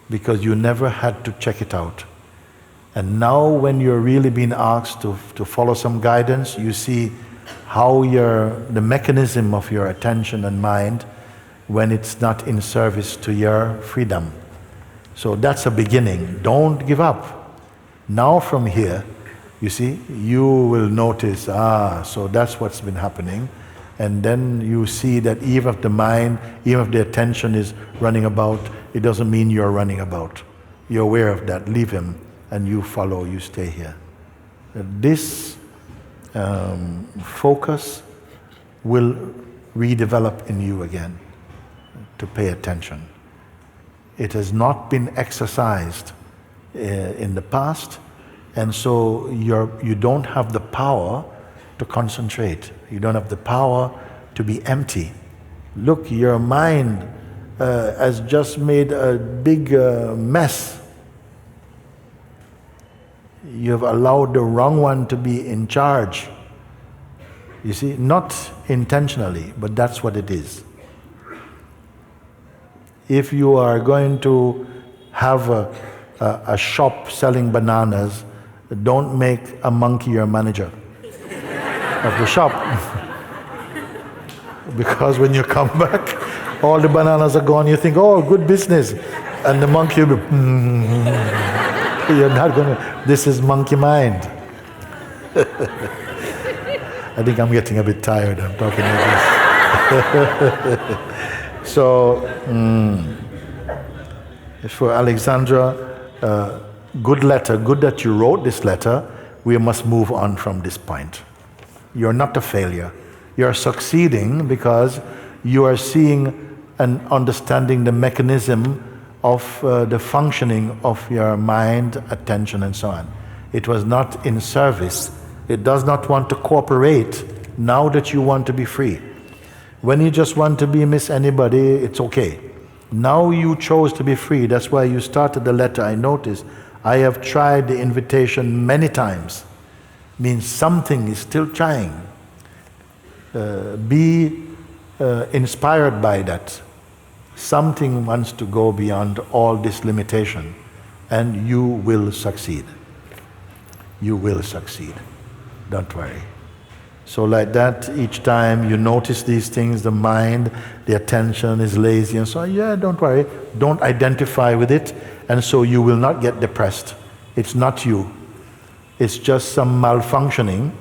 because you never had to check it out. And now when you're really being asked to follow some guidance, you see how the mechanism of your attention and mind, when it's not in service to your freedom. So that's a beginning. Don't give up. Now from here, you see, you will notice, so that's what's been happening. And then you see that even if the mind, even if the attention is running about, it doesn't mean you're running about. You're aware of that. Leave him and you follow, you stay here. This focus will redevelop in you again to pay attention. It has not been exercised in the past, and so you don't have the power to concentrate. You don't have the power to be empty. Look, your mind has just made a big mess. You have allowed the wrong one to be in charge. You see, not intentionally, but that's what it is. If you are going to have a shop selling bananas, don't make a monkey your manager of the shop. Because when you come back, all the bananas are gone, you think, oh, good business. And the monkey will be, you're not going to, this is monkey mind. I think I'm getting a bit tired, I'm talking like this. So, for Alexandra, good letter, good that you wrote this letter. We must move on from this point. You're not a failure. You're succeeding because you are seeing and understanding the mechanism of the functioning of your mind, attention, and so on. It was not in service. It does not want to cooperate now that you want to be free. When you just want to be Miss Anybody, it's okay. Now you chose to be free. That's why you started the letter. I noticed. I have tried the invitation many times. Means something is still trying. Be inspired by that. Something wants to go beyond all this limitation, and you will succeed. You will succeed. Don't worry. So like that, each time you notice these things, the mind, the attention is lazy and so on, yeah, don't worry. Don't identify with it, and so you will not get depressed. It's not you. It's just some malfunctioning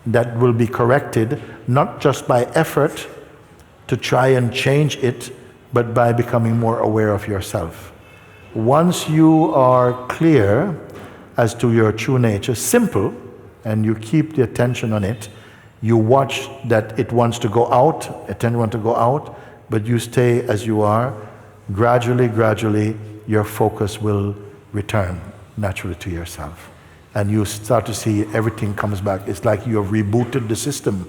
that will be corrected, not just by effort to try and change it, but by becoming more aware of yourself. Once you are clear as to your true nature, simple, and you keep the attention on it, you watch that it wants to go out, attention wants to go out, but you stay as you are. Gradually, your focus will return naturally to yourself. And you start to see everything comes back. It's like you have rebooted the system.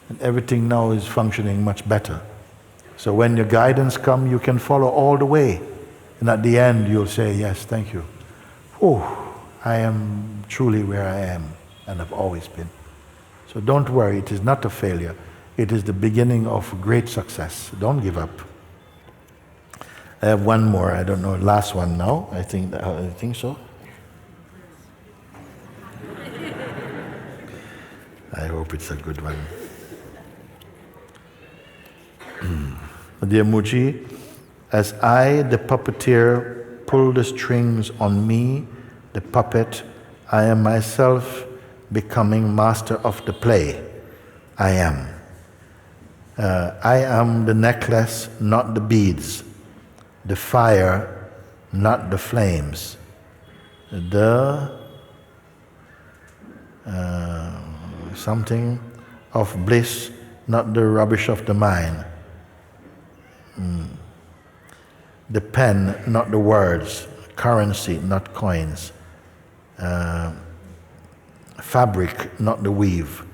And everything now is functioning much better. So when your guidance comes, you can follow all the way. And at the end, you'll say, yes, thank you. Oh, I am truly where I am, and I've always been. So don't worry, it is not a failure. It is the beginning of great success. Don't give up. I have one more, I don't know, last one now. I think so. I hope it's a good one. Dear Mooji, as I, the puppeteer, pull the strings on me, the puppet, I am myself becoming master of the play. I am. I am the necklace, not the beads, the fire, not the flames, something of bliss, not the rubbish of the mind. The pen, not the words. Currency, not coins. Fabric, not the weave.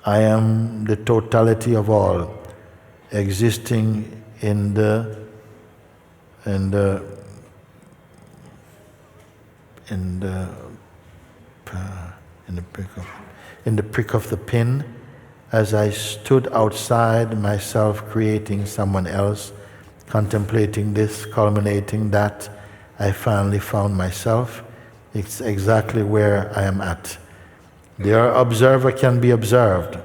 I am the totality of all, existing in the prick of the pin. As I stood outside myself, creating someone else, contemplating this, culminating that, I finally found myself. It's exactly where I am at. The observer can be observed.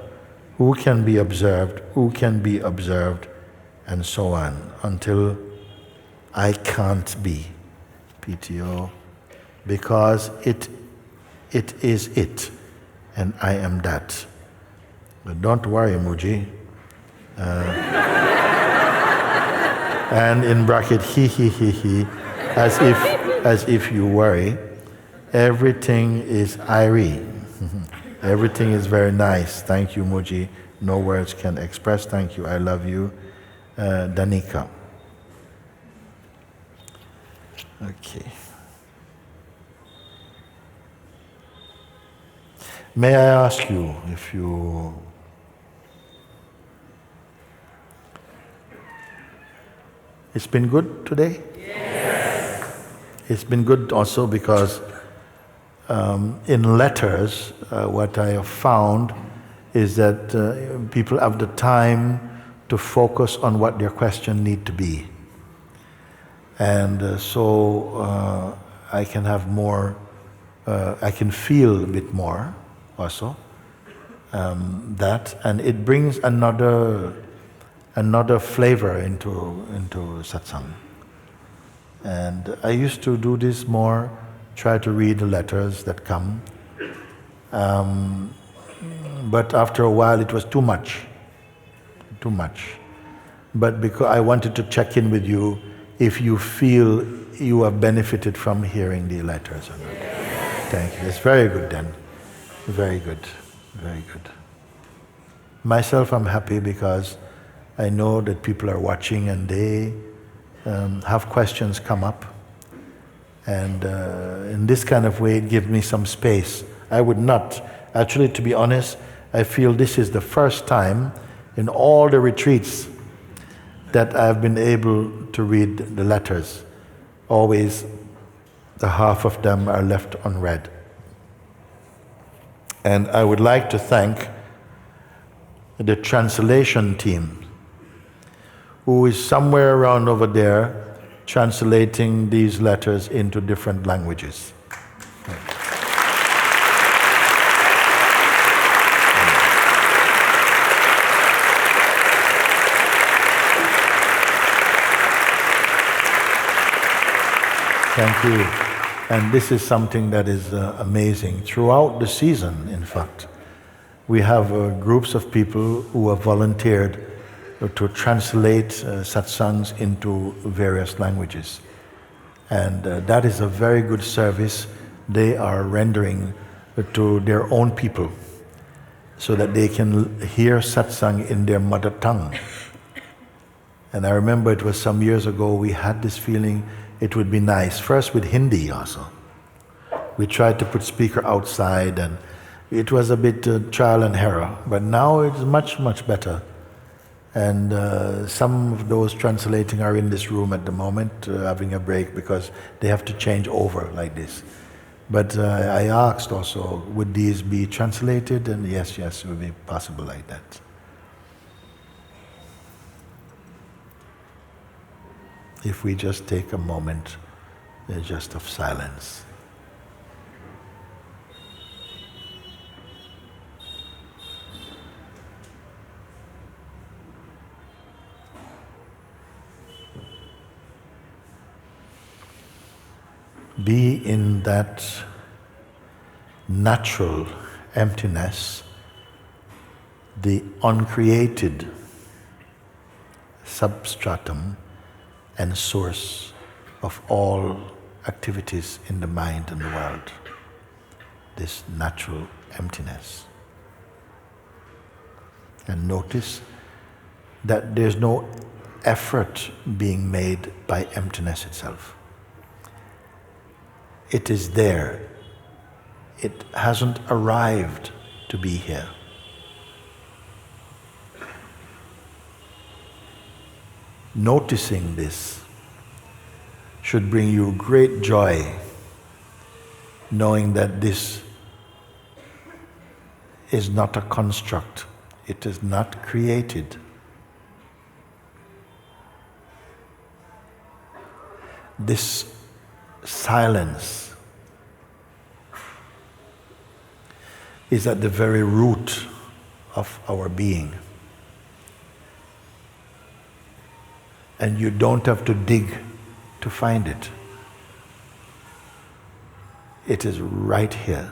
Who can be observed? Who can be observed? And so on, until I can't be. PTO. Because it is it, and I am that. But don't worry, Mooji. And in bracket, he, as if you worry. Everything is Irie. Everything is very nice. Thank you, Mooji. No words can express. Thank you. I love you, Danica. Okay. May I ask you if you it's been good today? Yes. It's been good also because in letters, what I have found is that people have the time to focus on what their question need to be. And so I can have more, I can feel a bit more also, that, and it brings another flavor into satsang. And I used to do this more, try to read the letters that come, but after a while it was too much. But because I wanted to check in with you if you feel you have benefited from hearing the letters or not. Thank you. It's very good then. Very good. Very good. Myself, I'm happy because I know that people are watching and they have questions come up. And in this kind of way, it gives me some space. I would not. Actually, to be honest, I feel this is the first time in all the retreats that I've been able to read the letters. Always, the half of them are left unread. And I would like to thank the translation team, who is somewhere around over there translating these letters into different languages. Thank you. And this is something that is amazing. Throughout the season, in fact, we have groups of people who have volunteered to translate satsangs into various languages. And that is a very good service they are rendering to their own people so that they can hear satsang in their mother tongue. And I remember it was some years ago, we had this feeling it would be nice. First with Hindi also. We tried to put speaker outside and it was a bit trial and error, but now it's much, much better. And some of those translating are in this room at the moment, having a break because they have to change over like this. But I asked also, would these be translated? And yes, it would be possible like that. If we just take a moment just of silence. Be in that natural emptiness, the uncreated substratum and source of all activities in the mind and the world. This natural emptiness. And notice that there's no effort being made by emptiness itself. It is there. It hasn't arrived to be here. Noticing this should bring you great joy, knowing that this is not a construct. It is not created. This silence is at the very root of our being. And you don't have to dig to find it. It is right here.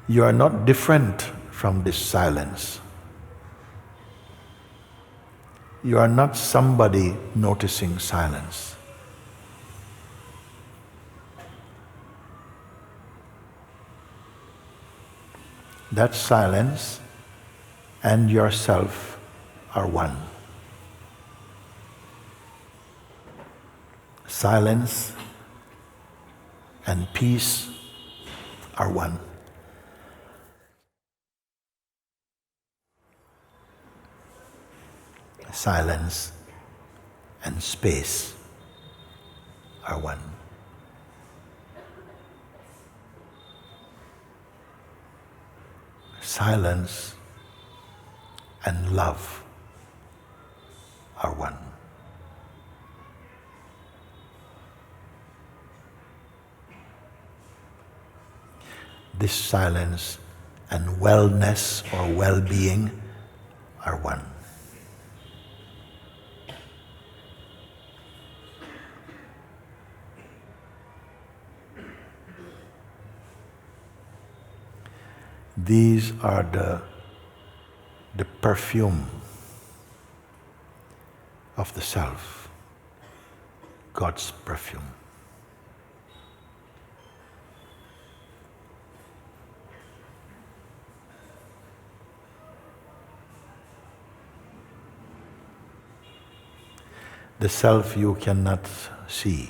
You are not different from this silence. You are not somebody noticing silence. That silence and yourself are one. Silence and peace are one. Silence and space are one. Silence and love are one. This silence and wellness or well-being are one. These are the perfume of the self, God's perfume. The self you cannot see.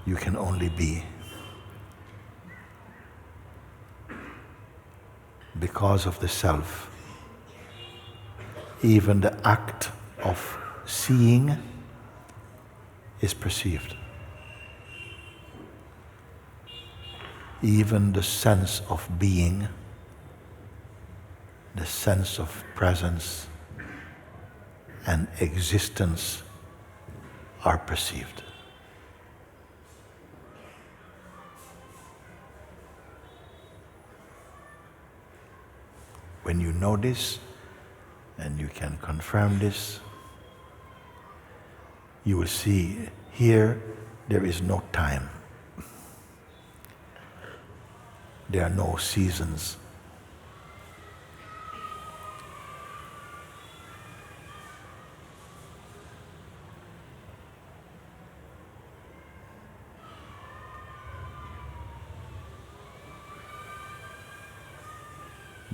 You can only be. Because of the self, even the act of seeing is perceived. Even the sense of being, the sense of presence and existence are perceived. When you know this, and you can confirm this, you will see here there is no time. There are no seasons.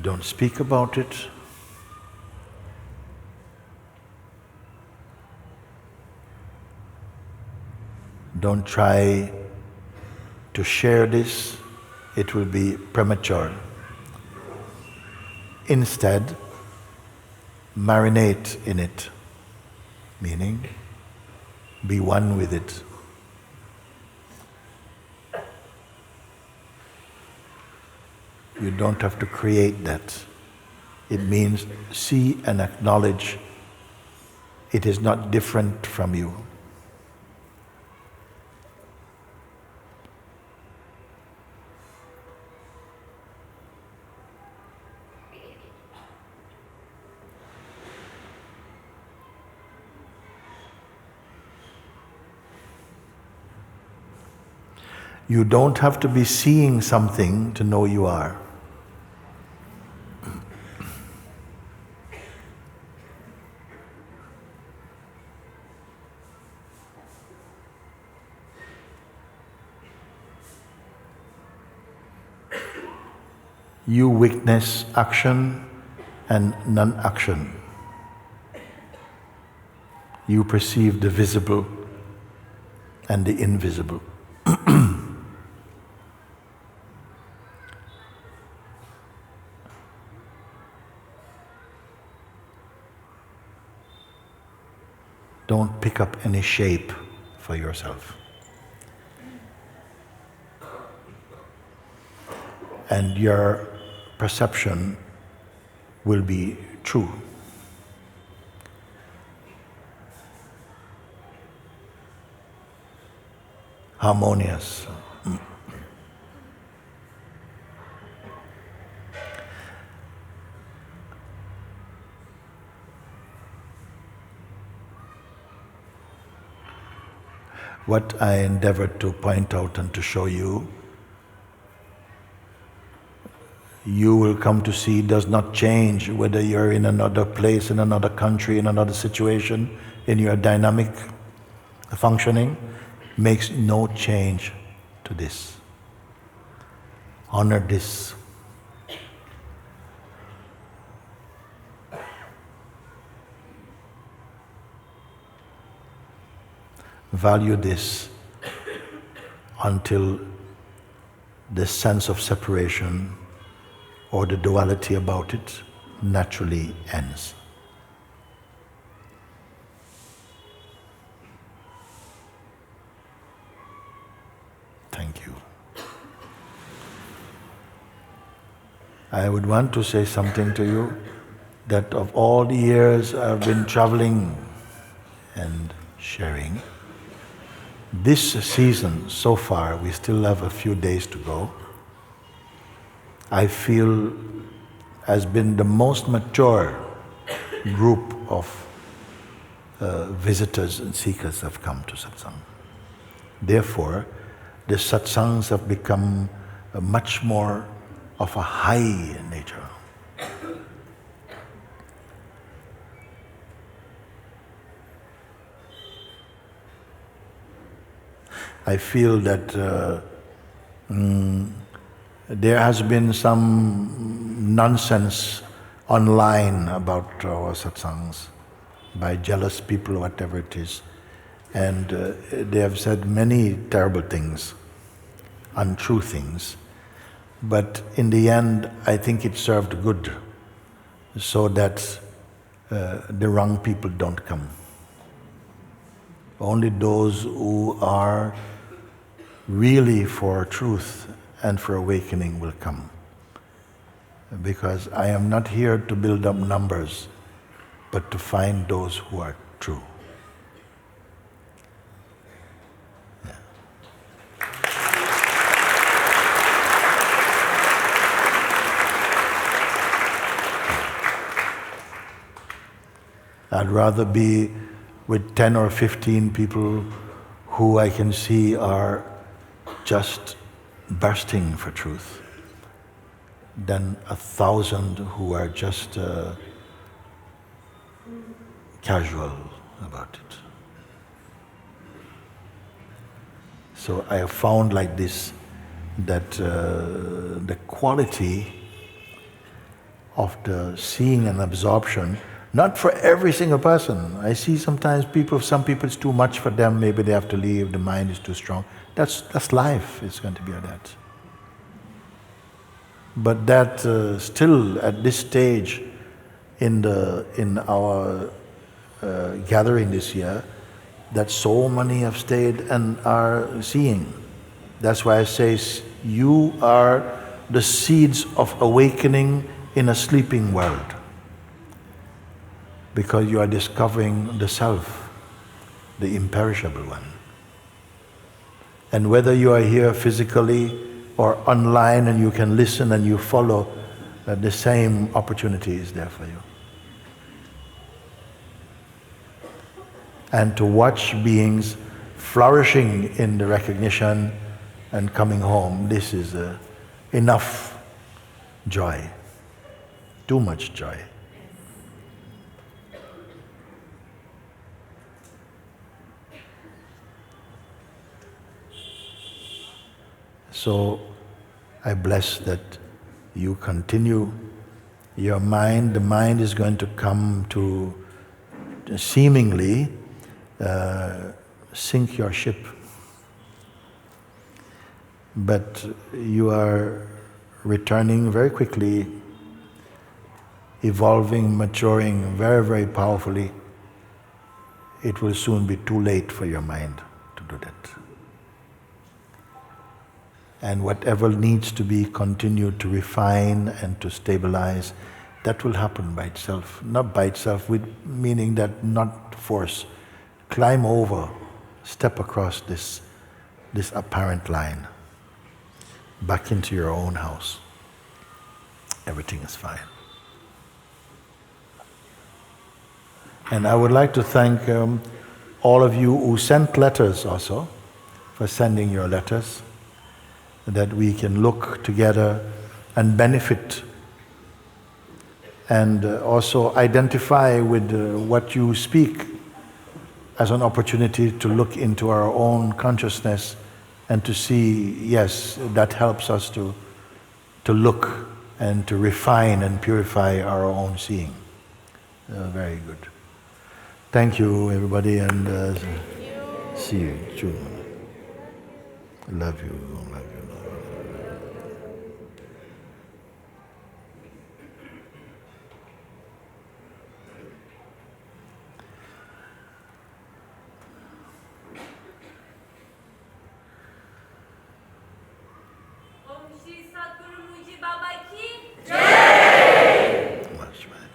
Don't speak about it. Don't try to share this. It will be premature. Instead, marinate in it, meaning be one with it. You don't have to create that. It means see and acknowledge it is not different from you. You don't have to be seeing something to know you are. You witness action and non-action. You perceive the visible and the invisible. Don't pick up any shape for yourself. And your perception will be true. Harmonious. What I endeavored to point out and to show you, you will come to see does not change whether you're in another place, in another country, in another situation, in your dynamic functioning, makes no change to this. Honor this. Value this until the sense of separation or the duality about it naturally ends. Thank you. I would want to say something to you that of all the years I've been traveling and sharing, this season so far, we still have a few days to go, I feel has been the most mature group of visitors and seekers have come to Satsang. Therefore, the Satsangs have become much more of a high nature. I feel that there has been some nonsense online about our satsangs by jealous people, whatever it is. And they have said many terrible things, untrue things. But in the end, I think it served good so that the wrong people don't come. Only those who are really for truth and for awakening will come. Because I am not here to build up numbers, but to find those who are true. Yeah. I'd rather be with 10 or 15 people who I can see are just bursting for truth than 1,000 who are just casual about it. So I have found like this that the quality of the seeing and absorption, not for every single person. I see sometimes some people it's too much for them, maybe they have to leave, the mind is too strong. That's life, it's going to be like that. But that still at this stage in our gathering this year, that so many have stayed and are seeing. That's why I say you are the seeds of awakening in a sleeping world. Because you are discovering the self, the imperishable one. And whether you are here physically or online and you can listen and you follow, the same opportunity is there for you. And to watch beings flourishing in the recognition and coming home, this is enough joy, too much joy. So I bless that you continue your mind, the mind is going to come to seemingly sink your ship. But you are returning very quickly, evolving, maturing very, very powerfully. It will soon be too late for your mind to do that. And whatever needs to be continued to refine and to stabilize, that will happen by itself. Not by itself, with meaning that not force. Climb over, step across this apparent line, back into your own house. Everything is fine. And I would like to thank all of you who sent letters also, for sending your letters, that we can look together and benefit and also identify with what you speak as an opportunity to look into our own consciousness and to see, yes, that helps us to look and to refine and purify our own seeing. Very good. Thank you, everybody, and see you soon. Love you, love you. Moojibaba ki Much, man.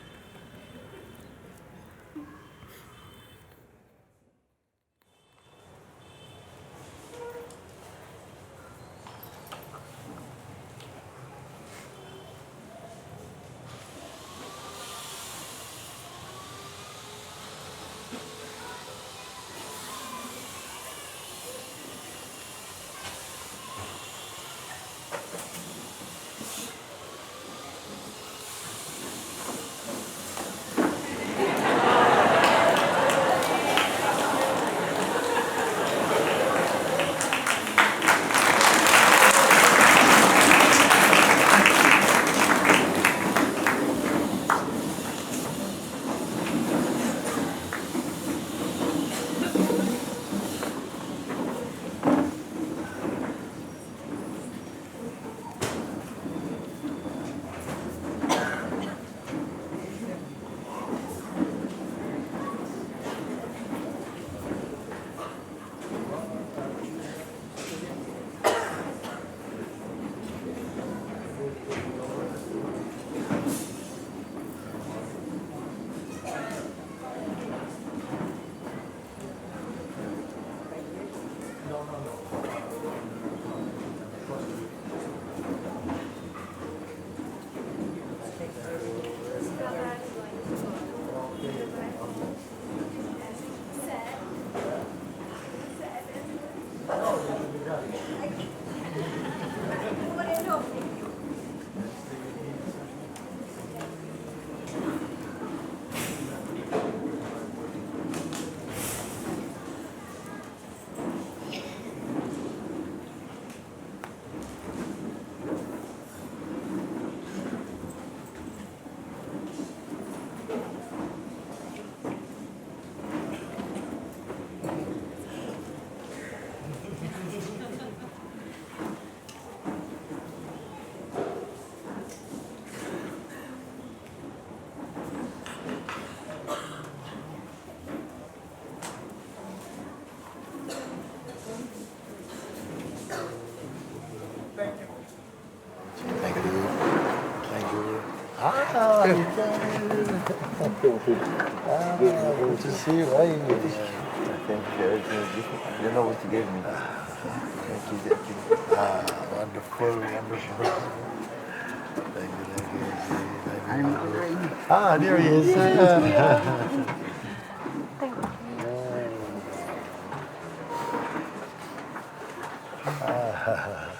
Good to see you. How are you? Thank you. You don't know what you gave me. Thank you. Wonderful, wonderful. Thank you. I'm ordering. There he is. Thank you.